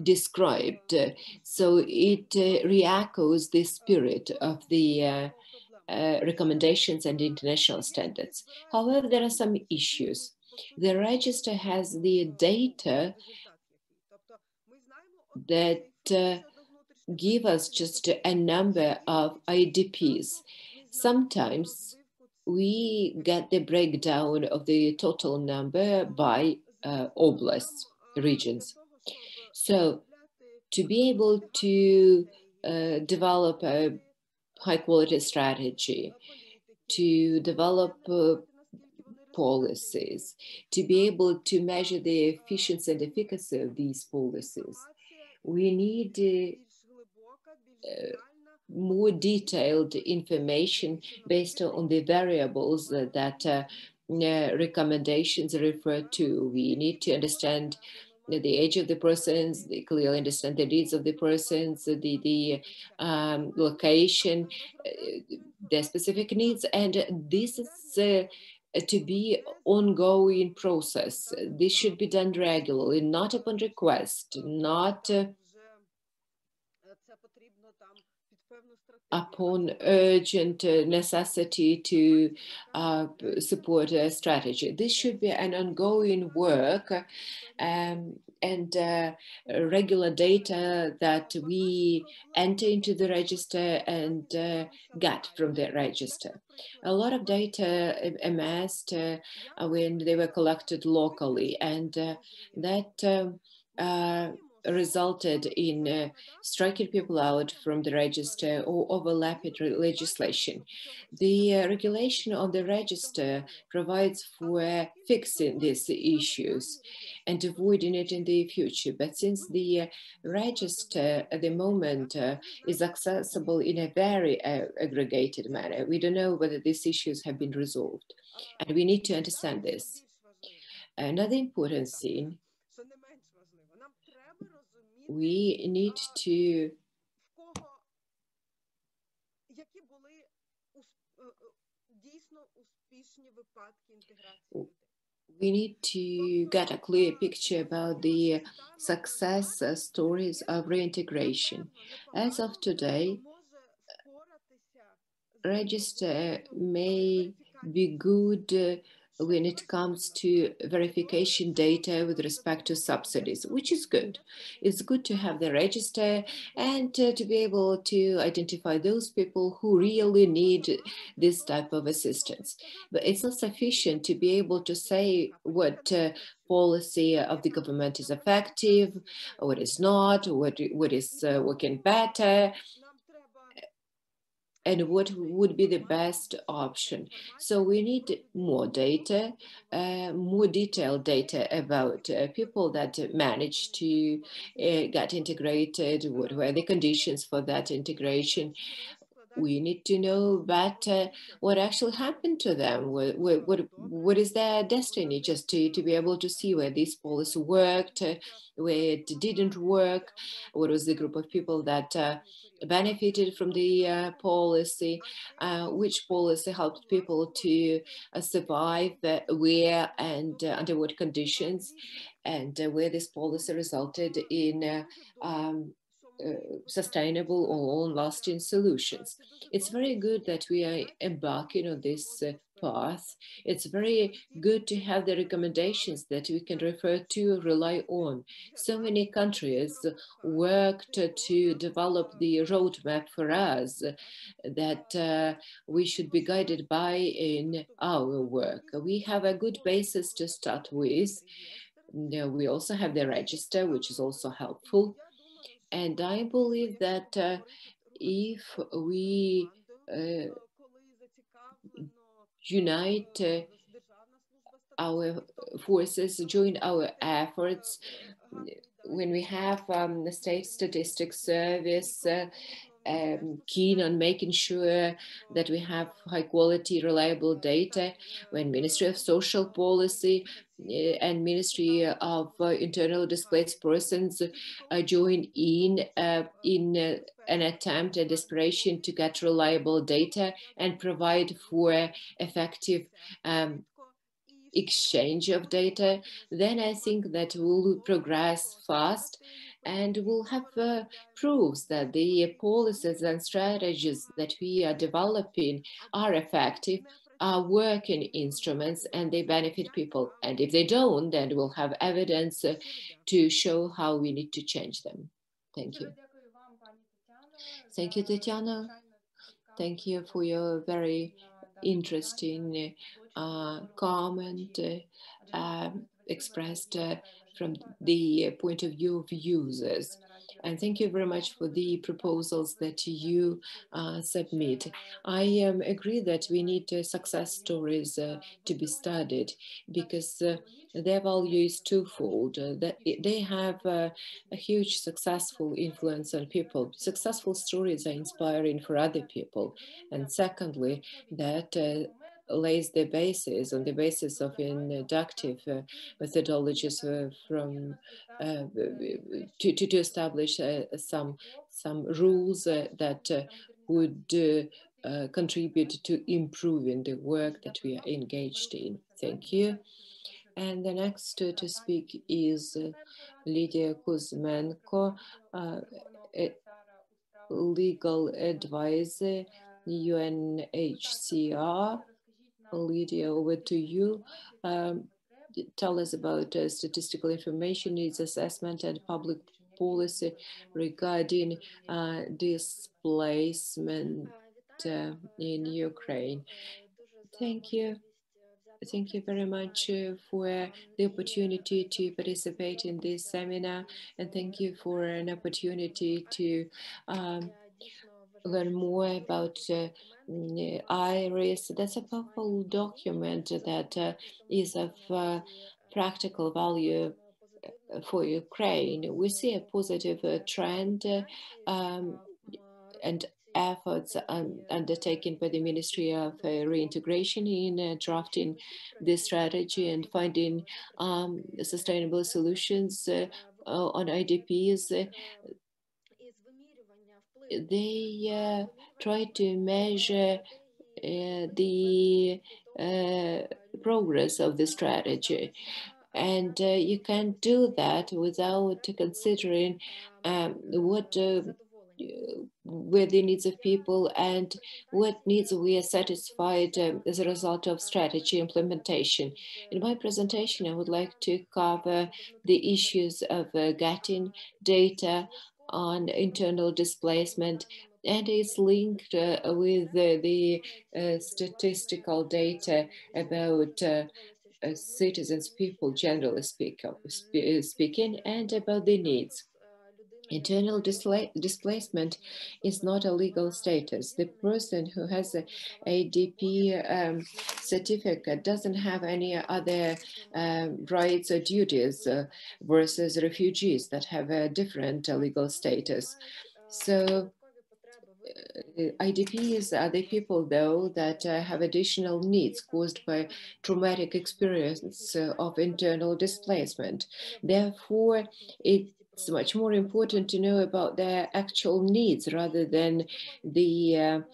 described. So it re-echoes the spirit of the recommendations and international standards. However, there are some issues. The register has the data that give us just a number of IDPs. Sometimes we get the breakdown of the total number by oblasts, regions. So to be able to develop a high quality strategy, to develop policies, to be able to measure the efficiency and efficacy of these policies, we need more detailed information based on the variables that recommendations refer to. We need to understand the age of the persons, clearly understand the needs of the persons, the location, their specific needs, and this is to be ongoing process. This should be done regularly, not upon request, not upon urgent necessity to support a strategy. This should be an ongoing work and regular data that we enter into the register and get from the register. A lot of data amassed when they were collected locally, and that resulted in striking people out from the register or overlapping legislation. The regulation on the register provides for fixing these issues and avoiding it in the future. But since the register at the moment is accessible in a very aggregated manner, we don't know whether these issues have been resolved. And we need to understand this. Another important thing, we need to get a clear picture about the success stories of reintegration. As of today, register may be good when it comes to verification data with respect to subsidies, which is good. It's good to have the register and to be able to identify those people who really need this type of assistance. But it's not sufficient to be able to say what policy of the government is effective, what is not, what is working better, and what would be the best option. So we need more data, more detailed data about people that managed to get integrated, what were the conditions for that integration. We need to know better what actually happened to them, what is their destiny, just to be able to see where this policy worked, where it didn't work, what was the group of people that benefited from the policy, which policy helped people to survive, where and under what conditions, and where this policy resulted in sustainable or long-lasting solutions. It's very good that we are embarking on this path. It's very good to have the recommendations that we can refer to, rely on. So many countries worked to develop the roadmap for us that we should be guided by in our work. We have a good basis to start with. We also have the register, which is also helpful. And I believe that if we unite our forces, join our efforts, when we have the State Statistics Service keen on making sure that we have high quality, reliable data, when Ministry of Social Policy and Ministry of Internal Displaced Persons join in an attempt and desperation to get reliable data and provide for effective exchange of data, then I think that we'll progress fast and we'll have proofs that the policies and strategies that we are developing are effective, are working instruments, and they benefit people. And if they don't, then we'll have evidence to show how we need to change them. Thank you. Thank you, Tatiana. Thank you for your very interesting comment, expressed from the point of view of users. And thank you very much for the proposals that you submit. I agree that we need success stories to be studied, because their value is twofold. That they have a huge successful influence on people. Successful stories are inspiring for other people. And secondly, that lays the basis, on the basis of inductive methodologies from to establish some rules that would contribute to improving the work that we are engaged in. Thank you. And the next to speak is Lydia Kuzmenko, legal advisor, UNHCR. Lydia, over to you. Tell us about statistical information needs assessment and public policy regarding displacement in Ukraine. Thank you. Thank you very much for the opportunity to participate in this seminar, and thank you for an opportunity to learn more about IRIS. That's a powerful document that is of practical value for Ukraine. We see a positive trend and efforts undertaken by the Ministry of Reintegration in drafting this strategy and finding sustainable solutions on IDPs. They try to measure the progress of the strategy. And you can't do that without considering what were the needs of people and what needs we are satisfied as a result of strategy implementation. In my presentation, I would like to cover the issues of getting data on internal displacement, and it's linked with the statistical data about citizens, people generally speaking, and about the needs. Internal displacement is not a legal status. The person who has an IDP certificate doesn't have any other rights or duties versus refugees that have a different legal status. So IDPs are the people, though, that have additional needs caused by traumatic experience of internal displacement. Therefore, it's much more important to know about their actual needs rather than the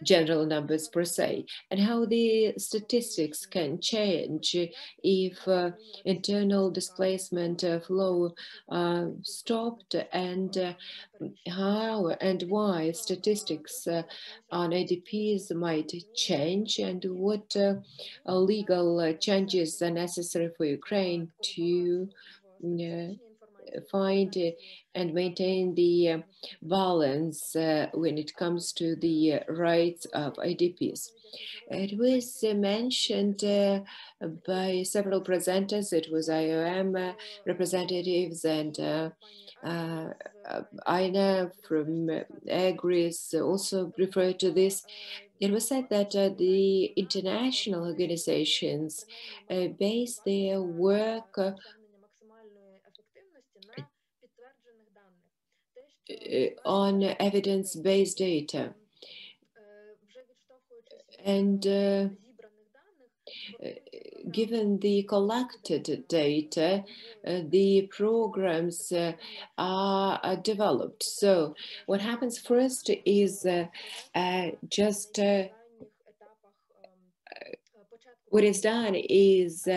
general numbers per se, and how the statistics can change if internal displacement flow stopped, and how and why statistics on IDPs might change, and what legal changes are necessary for Ukraine to find and maintain the balance when it comes to the rights of IDPs. It was mentioned by several presenters. It was IOM representatives and Aina from Agris also referred to this. It was said that the international organizations base their work on evidence-based data. And given the collected data, the programs are developed. So what happens first is just what is done is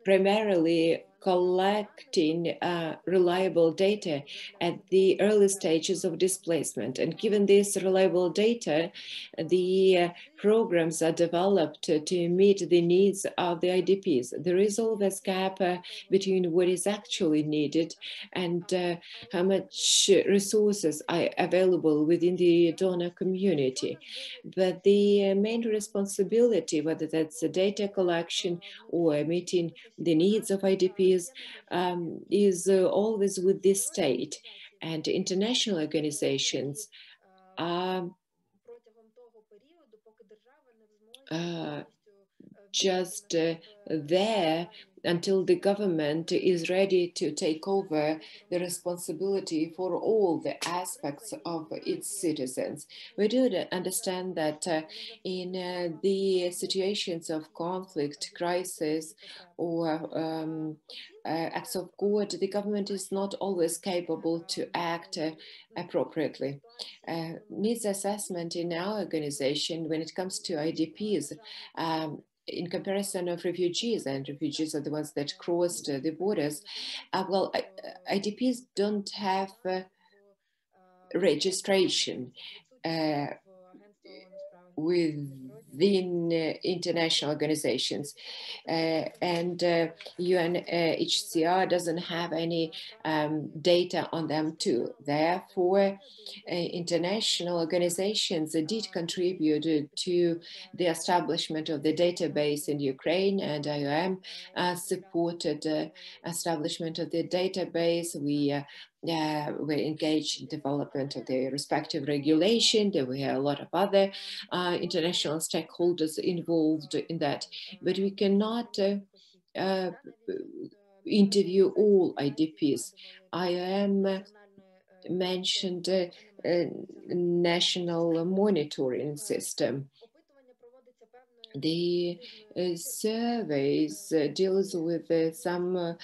primarily collecting reliable data at the early stages of displacement. And given this reliable data, the programs are developed to meet the needs of the IDPs. There is always a gap between what is actually needed and how much resources are available within the donor community. But the main responsibility, whether that's the data collection or meeting the needs of IDPs, is always with the state. And international organizations are just there until the government is ready to take over the responsibility for all the aspects of its citizens. We do understand that in the situations of conflict, crisis, or acts of God, the government is not always capable to act appropriately. Needs assessment in our organization, when it comes to IDPs, in comparison of refugees, and refugees are the ones that crossed the borders, well, IDPs don't have registration within international organizations, and UNHCR doesn't have any data on them too. Therefore, international organizations did contribute to the establishment of the database in Ukraine, and IOM supported establishment of the database. We were engaged in development of the respective regulation. There were a lot of other international stakeholders involved in that, but we cannot interview all IDPs. IOM mentioned a national monitoring system. The surveys deals with some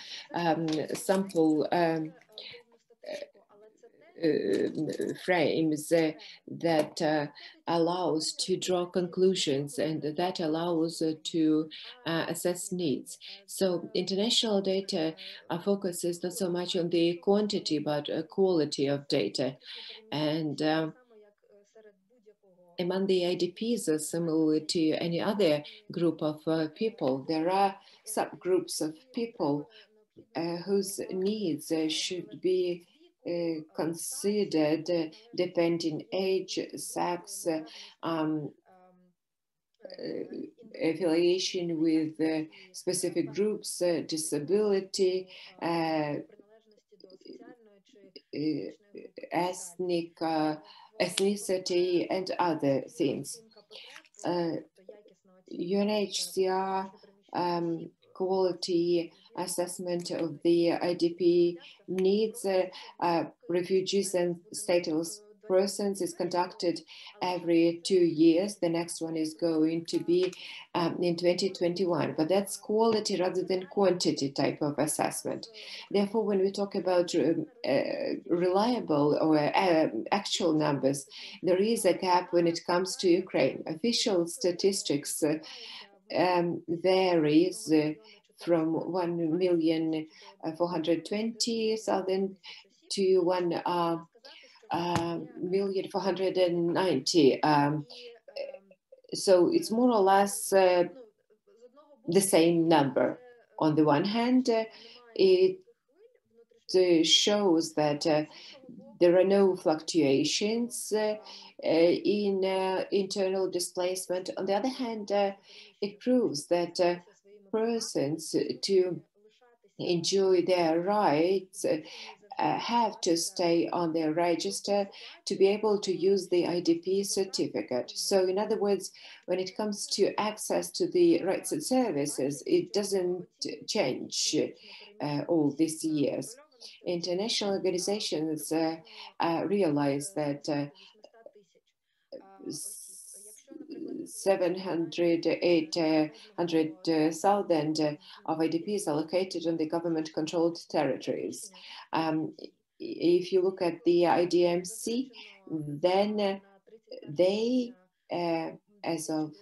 sample frames that allows to draw conclusions, and that allows to assess needs. So international data focuses not so much on the quantity but quality of data, and among the IDPs, similar to any other group of people, there are subgroups of people whose needs should be considered depending age, sex, affiliation with specific groups, disability, ethnicity, and other things. UNHCR quality assessment of the IDP needs refugees and stateless persons is conducted every 2 years. The next one is going to be in 2021, but that's quality rather than quantity type of assessment. Therefore, when we talk about reliable or actual numbers, there is a gap when it comes to Ukraine. Official statistics varies from 1,420,000 to 1,490,000. So it's more or less the same number. On the one hand, it shows that there are no fluctuations in internal displacement. On the other hand, it proves that persons to enjoy their rights have to stay on their register to be able to use the IDP certificate. So in other words, when it comes to access to the rights and services, it doesn't change all these years. International organizations realize that 700,000 of IDPs are located on the government-controlled territories. If you look at the IDMC, then they as of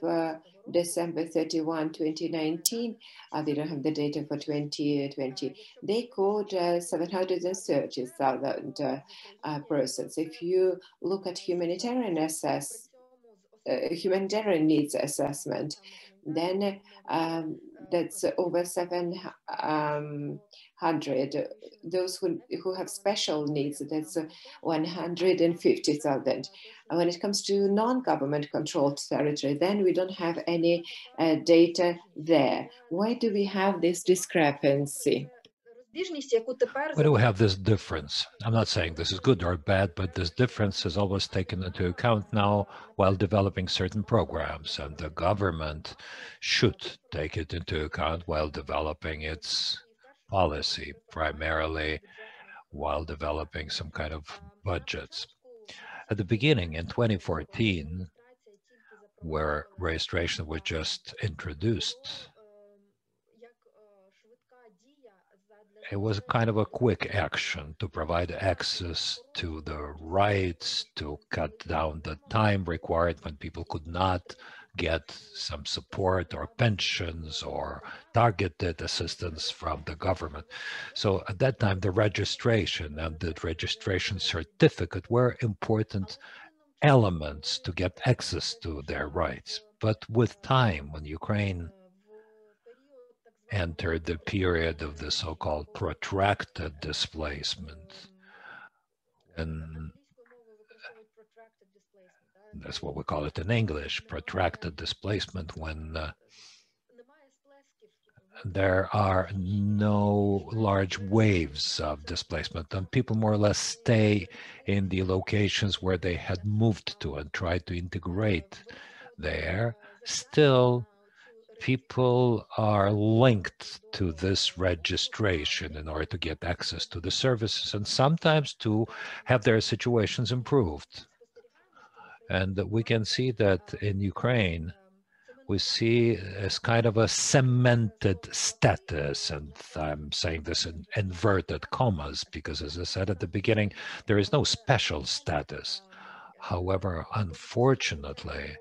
December 31, 2019, we don't have the data for 2020, they caught 730,000 persons. If you look at humanitarian needs assessment, then that's over 700. Those who have special needs, that's 150,000. And when it comes to non-government controlled territory, then we don't have any data there. Why do we have this discrepancy? Why do we have this difference? I'm not saying this is good or bad, but this difference is always taken into account now while developing certain programs, and the government should take it into account while developing its policy, primarily while developing some kind of budgets. At the beginning, in 2014, where registration was just introduced, it was kind of a quick action to provide access to the rights, to cut down the time required when people could not get some support or pensions or targeted assistance from the government. So at that time, the registration and the registration certificate were important elements to get access to their rights. But with time, when Ukraine entered the period of the so-called protracted displacement, and that's what we call it in English, protracted displacement, when there are no large waves of displacement and people more or less stay in the locations where they had moved to and try to integrate there. Still, people are linked to this registration in order to get access to the services and sometimes to have their situations improved. And we can see that in Ukraine, we see as kind of a cemented status, and I'm saying this in inverted commas because, as I said at the beginning, there is no special status. However, unfortunately,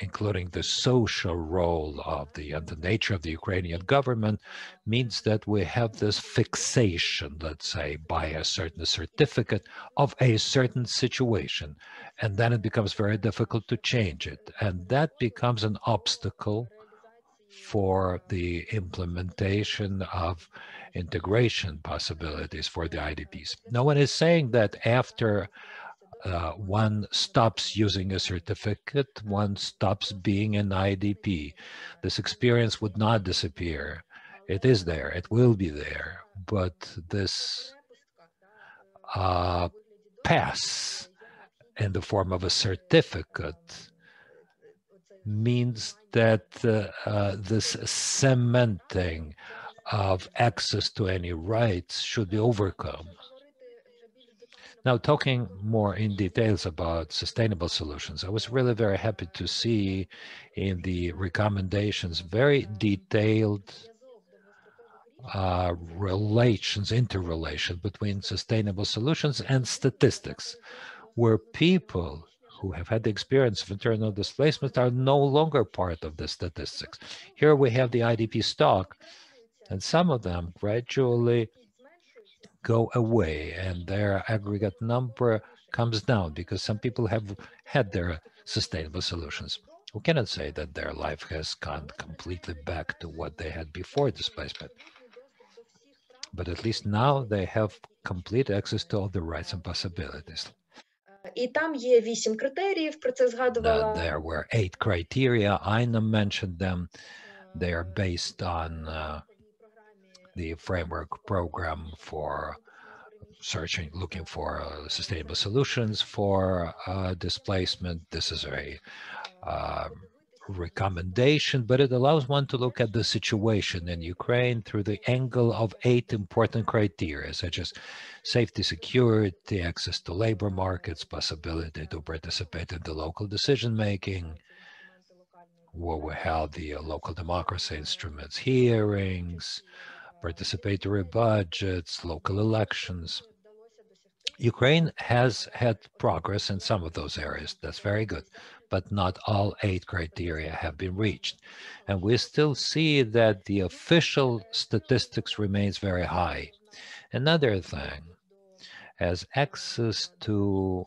including the social role of and the nature of the Ukrainian government, means that we have this fixation, let's say, by a certain certificate of a certain situation, and then it becomes very difficult to change it. And that becomes an obstacle for the implementation of integration possibilities for the IDPs. No one is saying that after one stops using a certificate, one stops being an IDP. This experience would not disappear. It is there, it will be there, but this pass in the form of a certificate means that this cementing of access to any rights should be overcome. Now, talking more in details about sustainable solutions, I was really very happy to see in the recommendations very detailed interrelation between sustainable solutions and statistics, where people who have had the experience of internal displacement are no longer part of the statistics. Here we have the IDP stock, and some of them gradually go away and their aggregate number comes down because some people have had their sustainable solutions. We cannot say that their life has gone completely back to what they had before displacement, but at least now they have complete access to all the rights and possibilities. There were 8 criteria. Aina mentioned them. They are based on the framework program for looking for sustainable solutions for displacement. This is a recommendation, but it allows one to look at the situation in Ukraine through the angle of 8 important criteria, such as safety, security, access to labor markets, possibility to participate in the local decision-making, where we have the local democracy instruments, hearings, participatory budgets, local elections. Ukraine has had progress in some of those areas. That's very good. but not all 8 criteria have been reached. And we still see that the official statistics remains very high. Another thing, as access to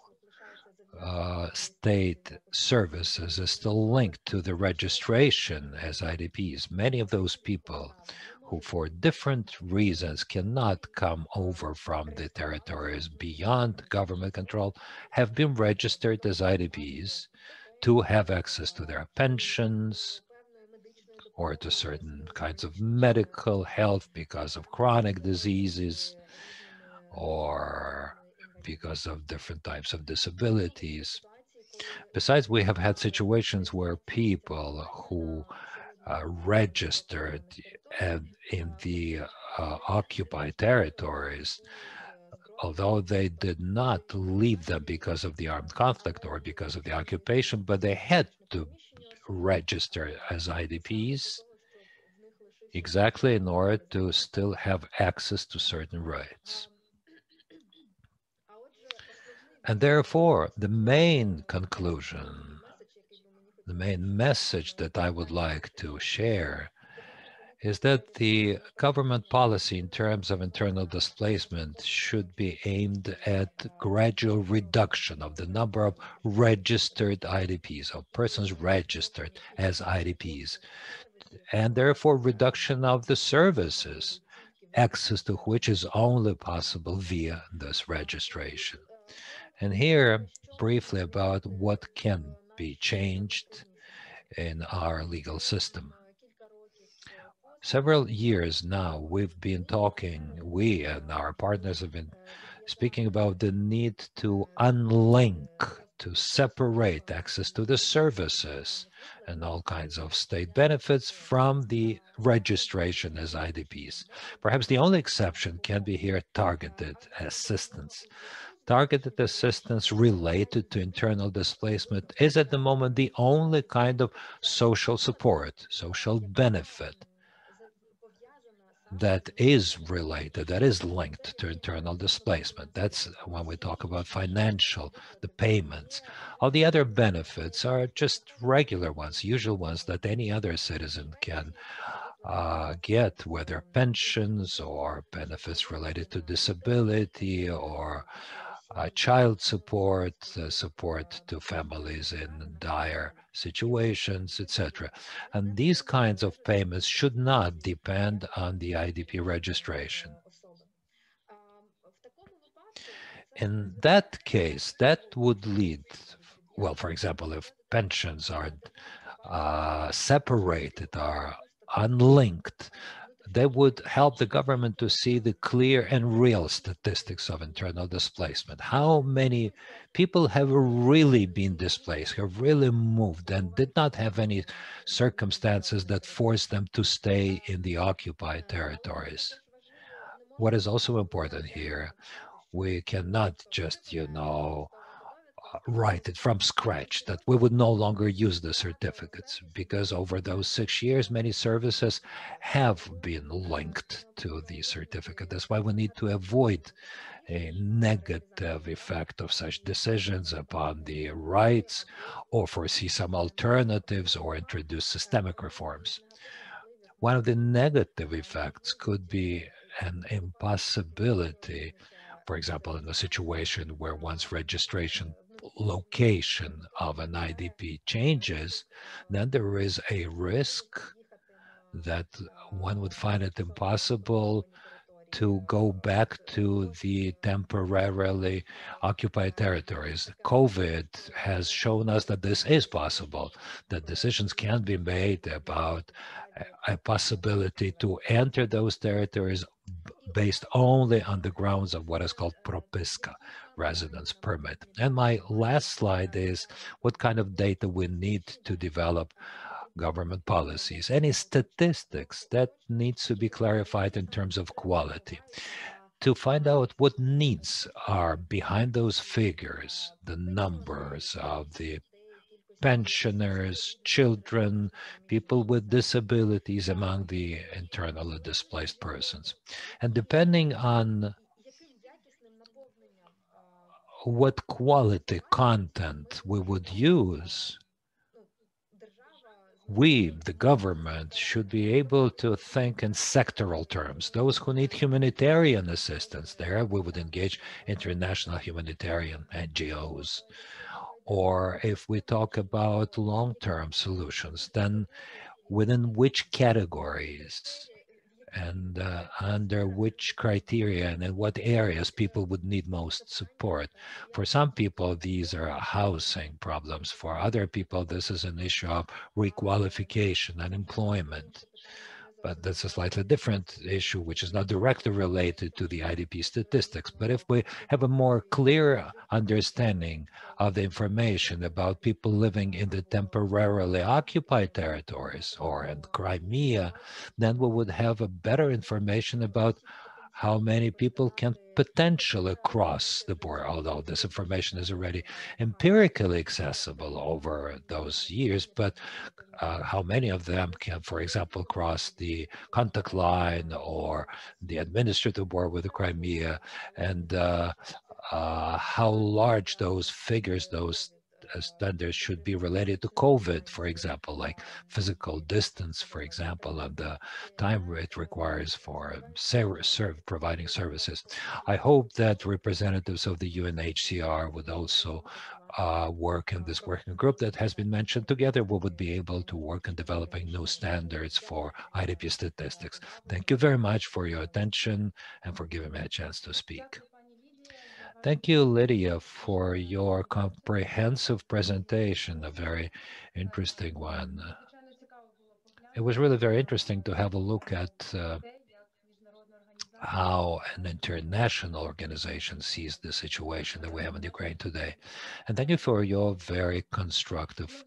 state services is still linked to the registration as IDPs. Many of those people who for different reasons cannot come over from the territories beyond government control have been registered as IDPs to have access to their pensions or to certain kinds of medical health because of chronic diseases or because of different types of disabilities. Besides, we have had situations where people who registered in the occupied territories, although they did not leave them because of the armed conflict or because of the occupation, but they had to register as IDPs exactly in order to still have access to certain rights. And therefore, the main conclusion, the main message that I would like to share is that the government policy in terms of internal displacement should be aimed at gradual reduction of the number of registered IDPs, of persons registered as IDPs, and therefore reduction of the services, access to which is only possible via this registration. And here, briefly about what can be changed in our legal system. Several years now, we've been talking, we and our partners have been speaking about the need to unlink, to separate access to the services and all kinds of state benefits from the registration as IDPs. Perhaps the only exception can be here targeted assistance. Targeted assistance related to internal displacement is at the moment the only kind of social support, social benefit that is related, that is linked to internal displacement. That's when we talk about financial, the payments. All the other benefits are just regular ones, usual ones that any other citizen can get, whether pensions or benefits related to disability or child support, support to families in dire situations, etc. And these kinds of payments should not depend on the IDP registration. In that case, that would lead, well, for example, if pensions are separated, are unlinked, they would help the government to see the clear and real statistics of internal displacement. How many people have really been displaced, have really moved and did not have any circumstances that forced them to stay in the occupied territories. What is also important here, we cannot just, write it from scratch, that we would no longer use the certificates, because over those 6 years, many services have been linked to the certificate. That's why we need to avoid a negative effect of such decisions upon the rights, or foresee some alternatives, or introduce systemic reforms. One of the negative effects could be an impossibility, for example, in a situation where one's registration location of an IDP changes, then there is a risk that one would find it impossible to go back to the temporarily occupied territories. COVID has shown us that this is possible, that decisions can be made about a possibility to enter those territories based only on the grounds of what is called propiska, residence permit. And my last slide is what kind of data we need to develop government policies. Any statistics that needs to be clarified in terms of quality. To find out what needs are behind those figures, the numbers of the pensioners, children, people with disabilities among the internally displaced persons. And depending on what quality content we would use, we, the government, should be able to think in sectoral terms. Those who need humanitarian assistance, there we would engage international humanitarian NGOs. Or if we talk about long-term solutions, then within which categories and under which criteria and in what areas people would need most support. For some people, these are housing problems. For other people, this is an issue of requalification and employment. But that's a slightly different issue, which is not directly related to the IDP statistics. But if we have a more clear understanding of the information about people living in the temporarily occupied territories or in Crimea, then we would have a better information about how many people can potentially cross the border, although this information is already empirically accessible over those years, but how many of them can, for example, cross the contact line or the administrative border with the Crimea, and how large those figures, those standards should be related to COVID, for example, like physical distance, for example, and the time it requires for providing services. I hope that representatives of the UNHCR would also work in this working group that has been mentioned. Together, we would be able to work on developing new standards for IDP statistics. Thank you very much for your attention and for giving me a chance to speak. Thank you, Lydia, for your comprehensive presentation, a very interesting one. It was really very interesting to have a look at how an international organization sees the situation that we have in Ukraine today. And thank you for your very constructive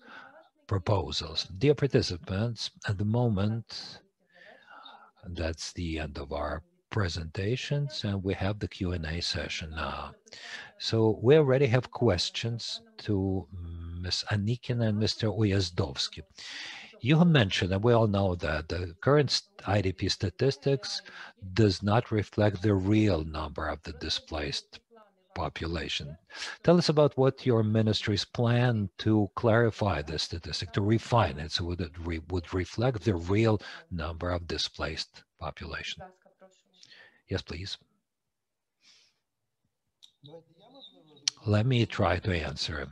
proposals. Dear participants, at the moment, that's the end of our presentations, and we have the Q&A session now. So we already have questions to Ms. Anikin and Mr. Ujazdowski. You have mentioned, and we all know that the current IDP statistics does not reflect the real number of the displaced population. Tell us about what your ministries plan to clarify this statistic, to refine it, so that it would reflect the real number of displaced population. Yes, please. Let me try to answer.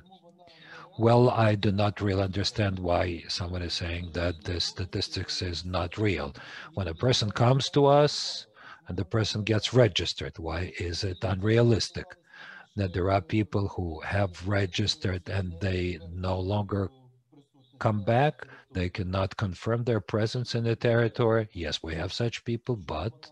Well, I do not really understand why someone is saying that the statistics is not real. When a person comes to us and the person gets registered, why is it unrealistic that there are people who have registered and they no longer come back? They cannot confirm their presence in the territory. Yes, we have such people, but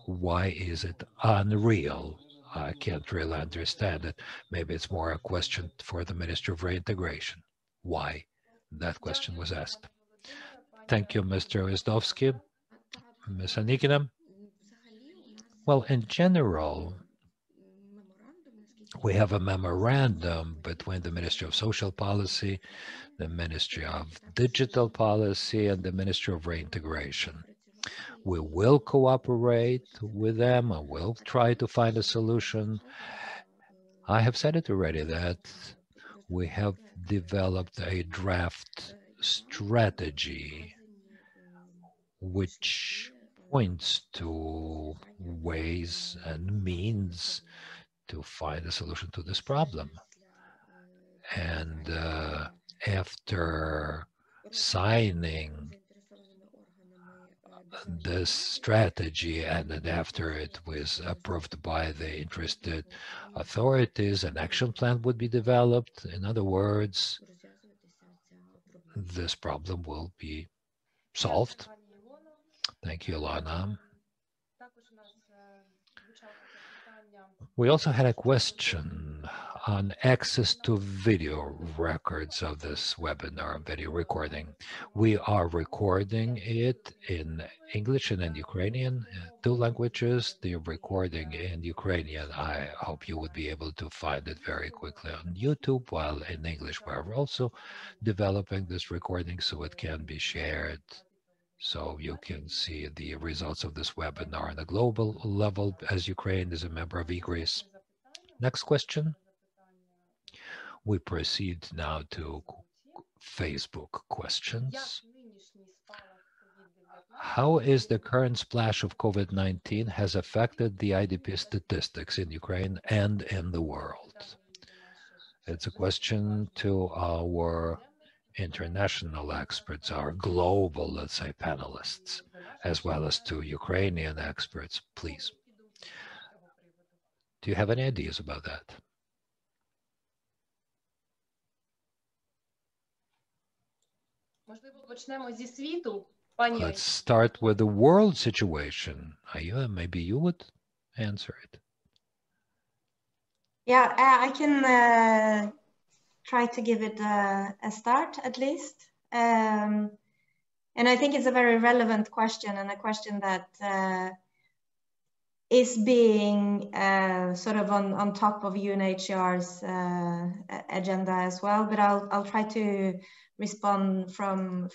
why is it unreal? I can't really understand it. Maybe it's more a question for the Ministry of Reintegration. Why that question was asked. Thank you, Mr. Ujazdowski. Ms. Anikina? Well, in general, we have a memorandum between the Ministry of Social Policy, the Ministry of Digital Policy, and the Ministry of Reintegration. We will cooperate with them and we'll try to find a solution. I have said it already that we have developed a draft strategy which points to ways and means to find a solution to this problem. And after signing this strategy and then after it was approved by the interested authorities, an action plan would be developed. In other words, this problem will be solved. Thank you, Ilona. We also had a question on access to video records of this webinar, video recording. We are recording it in English and in Ukrainian, two languages. The recording in Ukrainian, I hope you would be able to find it very quickly on YouTube, while in English we're also developing this recording so it can be shared. So you can see the results of this webinar on a global level as Ukraine is a member of Idps. Next question. We proceed now to Facebook questions. How is the current splash of COVID-19 has affected the IDP statistics in Ukraine and in the world? It's a question to our international experts, our global, let's say, panelists, as well as to Ukrainian experts, please. Do you have any ideas about that? Let's start with the world situation. Ayuha, maybe you would answer it. Yeah, I can try to give it a start at least. And I think it's a very relevant question, and a question that is being sort of on top of UNHCR's agenda as well. But I'll try to respond from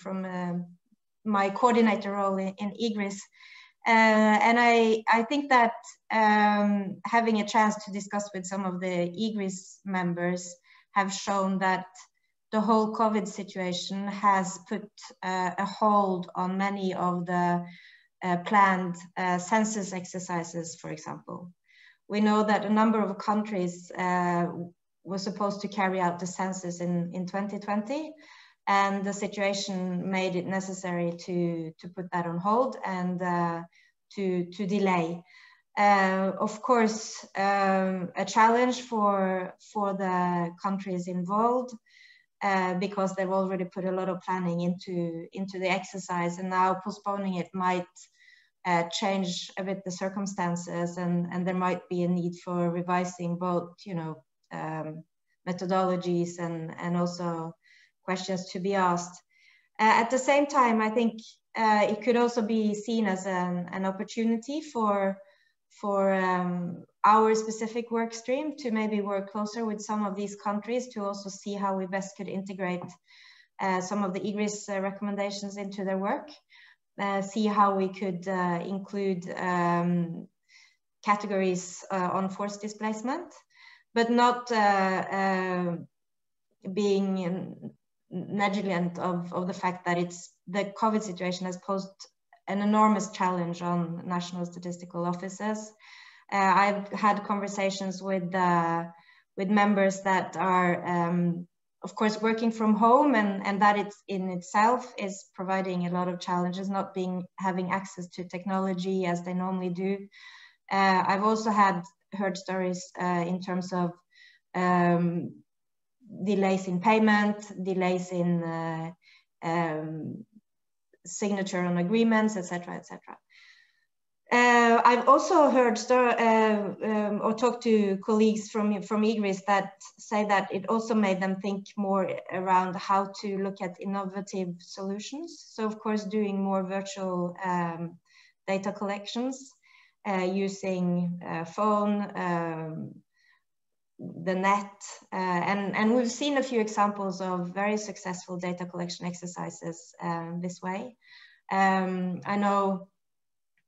my coordinator role in IGRIS. And I think that having a chance to discuss with some of the IGRIS members have shown that the whole COVID situation has put a hold on many of the planned census exercises, for example. We know that a number of countries were supposed to carry out the census in 2020, and the situation made it necessary to put that on hold and to delay. Of course, a challenge for the countries involved, because they've already put a lot of planning into the exercise, and now postponing it might change a bit the circumstances, and there might be a need for revising both, methodologies and also questions to be asked. At the same time, I think it could also be seen as an opportunity for our specific work stream to maybe work closer with some of these countries to also see how we best could integrate some of the IGRIS recommendations into their work, see how we could include categories on forced displacement, but not being negligent of the fact that the COVID situation has posed an enormous challenge on national statistical offices. I've had conversations with members that are, of course, working from home, and that in itself is providing a lot of challenges, not having access to technology as they normally do. I've also heard stories in terms of delays in payment, delays in signature on agreements, etc., etc. I've also heard or talked to colleagues from IGRIS that say that it also made them think more around how to look at innovative solutions. So, of course, doing more virtual data collections, using phone, the net, and we've seen a few examples of very successful data collection exercises this way. I know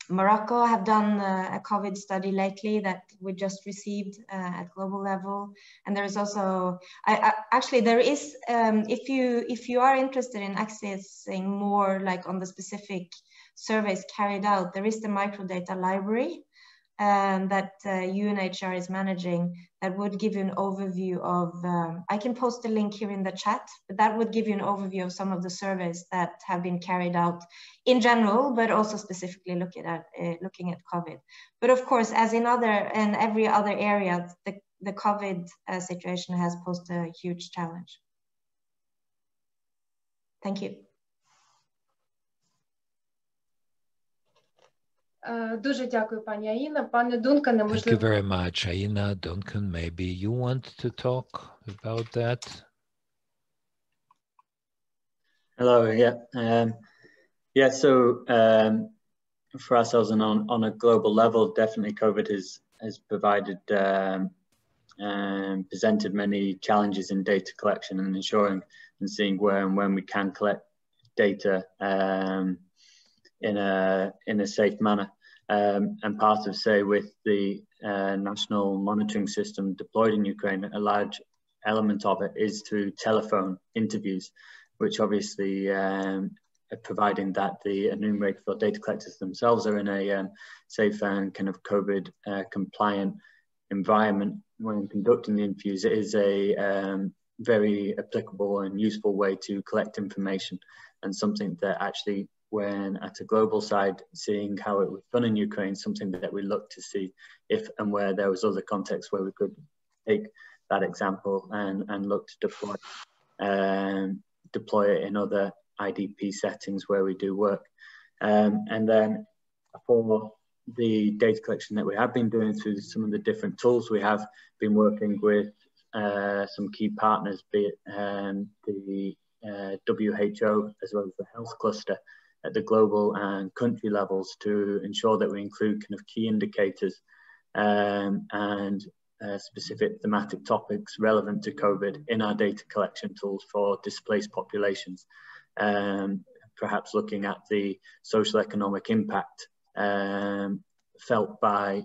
Morocco have done a COVID study lately that we just received at global level, and there is also actually there is if you are interested in accessing more like on the specific surveys carried out, there is the microdata library that UNHCR is managing that would give you an overview of, I can post the link here in the chat, but that would give you an overview of some of the surveys that have been carried out in general, but also specifically looking at COVID. But of course, as in every other area, the COVID situation has posed a huge challenge. Thank you. Дуже дякую, пані Аїна. Пане Дункане, можливо... Thank you very much, Aina. Duncan, maybe you want to talk about that? Hello, yeah. So for ourselves and on a global level, definitely COVID has provided presented many challenges in data collection and ensuring and seeing where and when we can collect data in a safe manner. And part of, say, with the national monitoring system deployed in Ukraine, a large element of it is through telephone interviews. which obviously providing that the enumerated field data collectors themselves are in a safe and kind of COVID compliant environment when conducting the interviews, it is a very applicable and useful way to collect information, and something that actually, when at a global side, seeing how it was done in Ukraine, something that we look to see if and where there was other contexts where we could take that example and look to deploy it in other IDP settings where we do work. And then for the data collection that we have been doing through some of the different tools, we have been working with some key partners, be it the WHO as well as the health cluster at the global and country levels, to ensure that we include kind of key indicators and specific thematic topics relevant to COVID in our data collection tools for displaced populations. Perhaps looking at the social economic impact felt by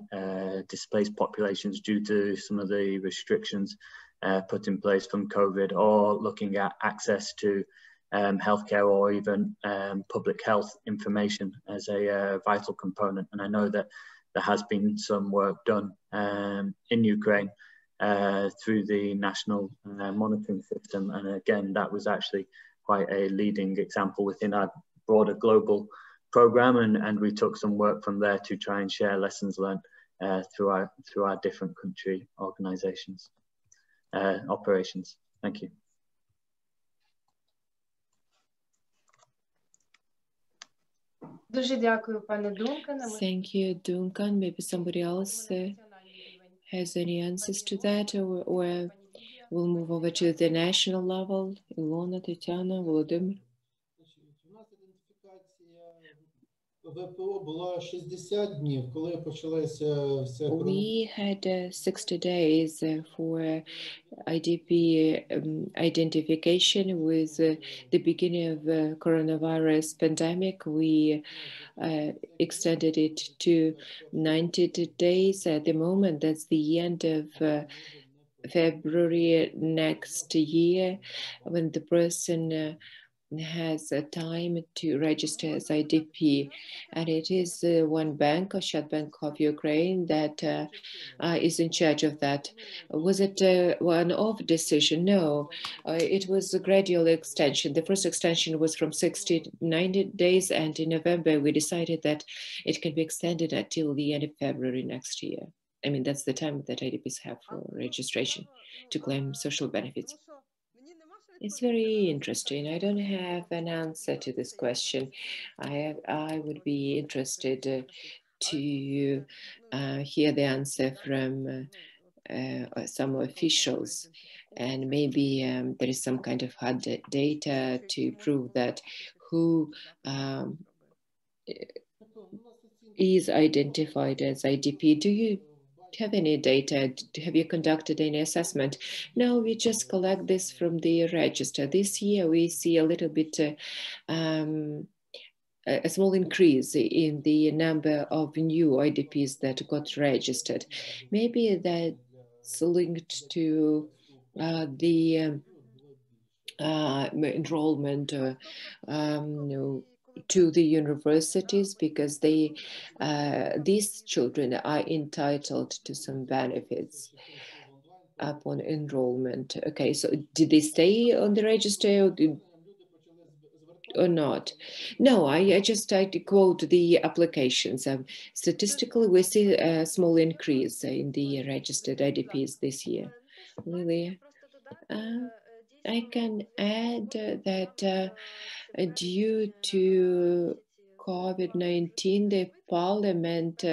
displaced populations due to some of the restrictions put in place from COVID, or looking at access to healthcare or even public health information as a vital component. And I know that there has been some work done in Ukraine through the national monitoring system. And again, that was actually quite a leading example within our broader global program. And we took some work from there to try and share lessons learned through our different country organizations, operations. Thank you. Дуже дякую, пане Дункане. Thank you, Duncan. Maybe somebody else has any answers to that, or we'll move over to the national level. Ilona, Tatiana, Volodymyr. We had 60 days for IDP identification. With the beginning of the coronavirus pandemic, we extended it to 90 days. At the moment, that's the end of February next year, when the person has a time to register as IDP. And it is one bank, Ощад Bank of Ukraine, that is in charge of that. Was it a one-off decision? No, it was a gradual extension. The first extension was from 60 to 90 days, and in November we decided that it can be extended until the end of February next year. I mean, that's the time that IDPs have for registration to claim social benefits. It's very interesting. I don't have an answer to this question. I would be interested to hear the answer from some officials, and maybe there is some kind of hard data to prove that who is identified as IDP. Do you have any data? Have you conducted any assessment? No, we just collect this from the register. This year we see a little bit a small increase in the number of new IDPs that got registered. Maybe that's linked to the enrollment to the universities, because these children are entitled to some benefits upon enrollment. Okay, so did they stay on the register or not? No, I just tried to quote the applications. Statistically, we see a small increase in the registered IDPs this year. Lilia, I can add that due to COVID-19, the parliament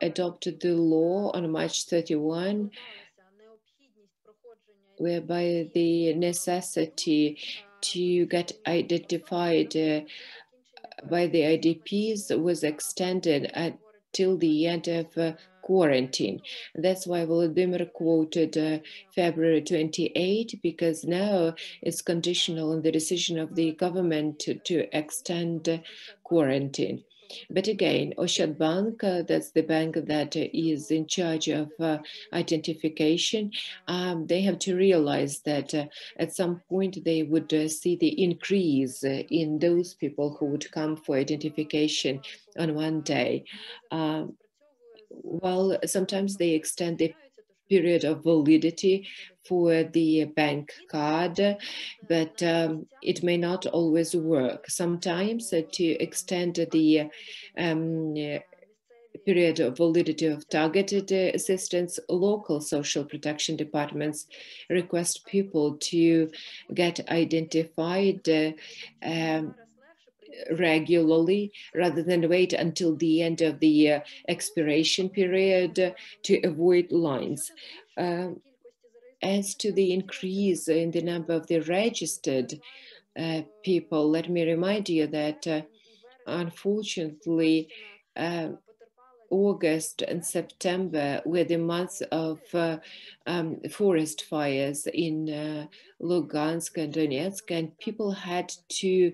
adopted the law on March 31, whereby the necessity to get identified by the IDPs was extended until the end of quarantine. That's why Volodymyr quoted February 28, because now it's conditional on the decision of the government to extend quarantine. But again, Bank, that's the bank that is in charge of identification, they have to realize that at some point they would see the increase in those people who would come for identification on one day. Well, sometimes they extend the period of validity for the bank card, but it may not always work. Sometimes to extend the period of validity of targeted assistance, local social protection departments request people to get identified regularly rather than wait until the end of the expiration period to avoid lines. As to the increase in the number of the registered people, let me remind you that unfortunately August and September were the months of forest fires in Lugansk and Donetsk, and people had to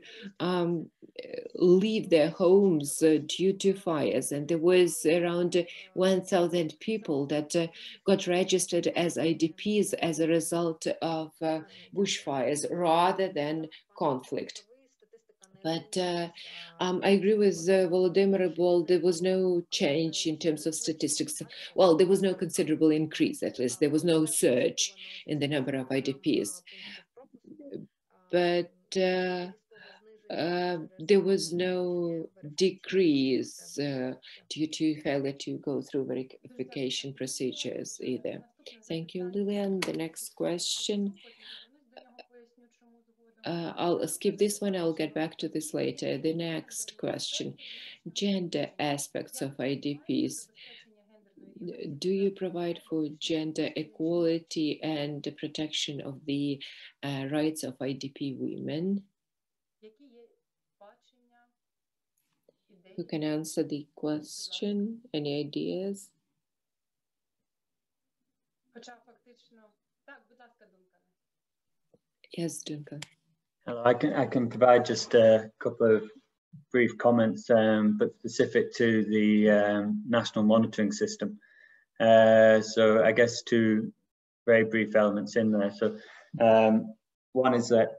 leave their homes due to fires. And there was around 1,000 people that got registered as IDPs as a result of bushfires rather than conflict. But I agree with Volodymyr. Well, there was no change in terms of statistics. Well, there was no considerable increase, at least. There was no surge in the number of IDPs. But there was no decrease due to failure to go through verification procedures either. Thank you, Lilian. The next question. I'll skip this one. I'll get back to this later. The next question, gender aspects of IDPs. Do you provide for gender equality and the protection of the rights of IDP women? Who can answer the question? Any ideas? Yes, Duncan. Hello, I can provide just a couple of brief comments, but specific to the national monitoring system. So I guess two very brief elements in there. So one is that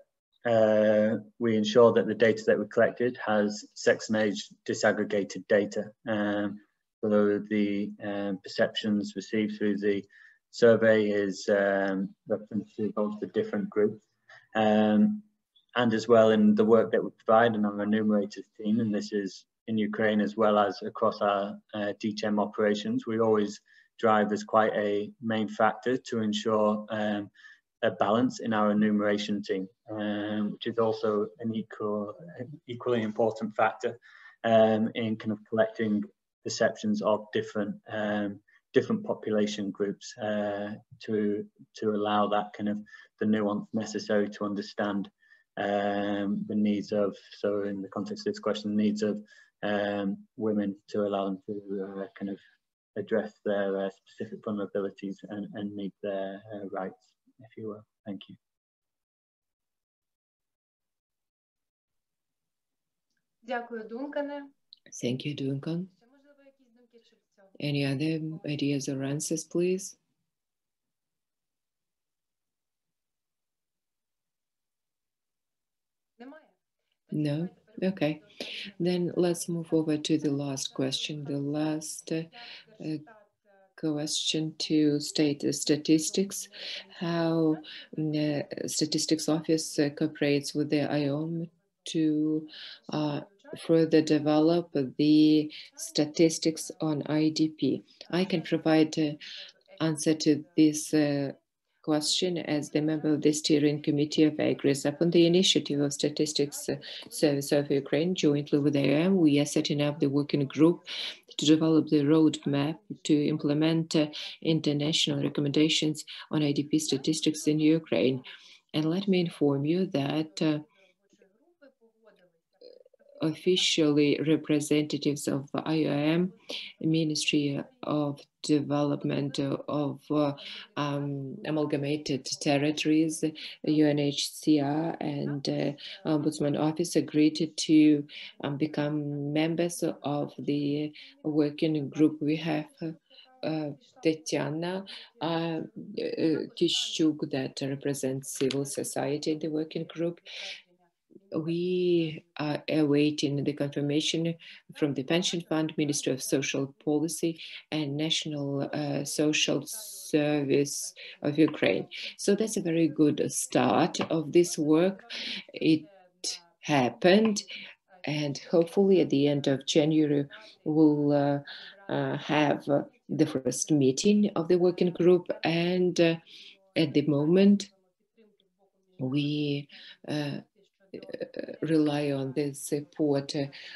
we ensure that the data that we collected has sex and age disaggregated data. So the perceptions received through the survey is referenced both the different groups. And as well in the work that we provide in our enumerators team, and this is in Ukraine as well as across our DTM operations, we always drive as quite a main factor to ensure a balance in our enumeration team, which is also an equally important factor in kind of collecting perceptions of different population groups to allow that kind of the nuance necessary to understand the needs of, so in the context of this question, the needs of women, to allow them to kind of address their specific vulnerabilities and meet their rights, if you will. Thank you. Thank you, Duncan. Any other ideas or answers, please? No? Okay. Then let's move over to the last question. The last question to state statistics, how the Statistics Office cooperates with the IOM to further develop the statistics on IDP. I can provide an answer to this question as the member of the steering committee of AGRIS. Upon the initiative of Statistics Service of Ukraine, jointly with IOM, we are setting up the working group to develop the roadmap to implement international recommendations on IDP statistics in Ukraine. And let me inform you that officially representatives of IOM, Ministry of Development of Amalgamated Territories, UNHCR, and Ombudsman Office agreed to become members of the working group. We have Tetiana Kishchuk that represents civil society in the working group. We are awaiting the confirmation from the Pension Fund, Ministry of Social Policy, and National Social Service of Ukraine. So that's a very good start of this work. It happened, and hopefully at the end of January, we'll have the first meeting of the working group. And at the moment, we rely on the support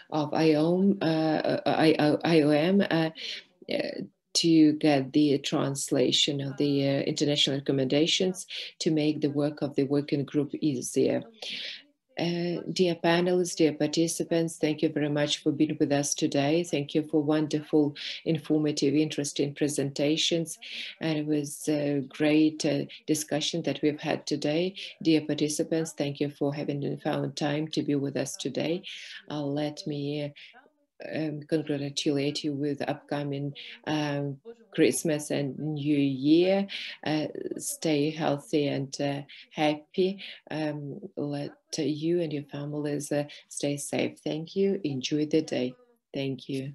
of IOM to get the translation of the international recommendations to make the work of the working group easier. Dear panelists, dear participants, thank you very much for being with us today. Thank you for wonderful, informative, interesting presentations. And it was a great discussion that we've had today. Dear participants, thank you for having found time to be with us today. Let me congratulate you with upcoming Christmas and New Year. Stay healthy and happy. Let you and your families stay safe. Thank you. Enjoy the day. Thank you.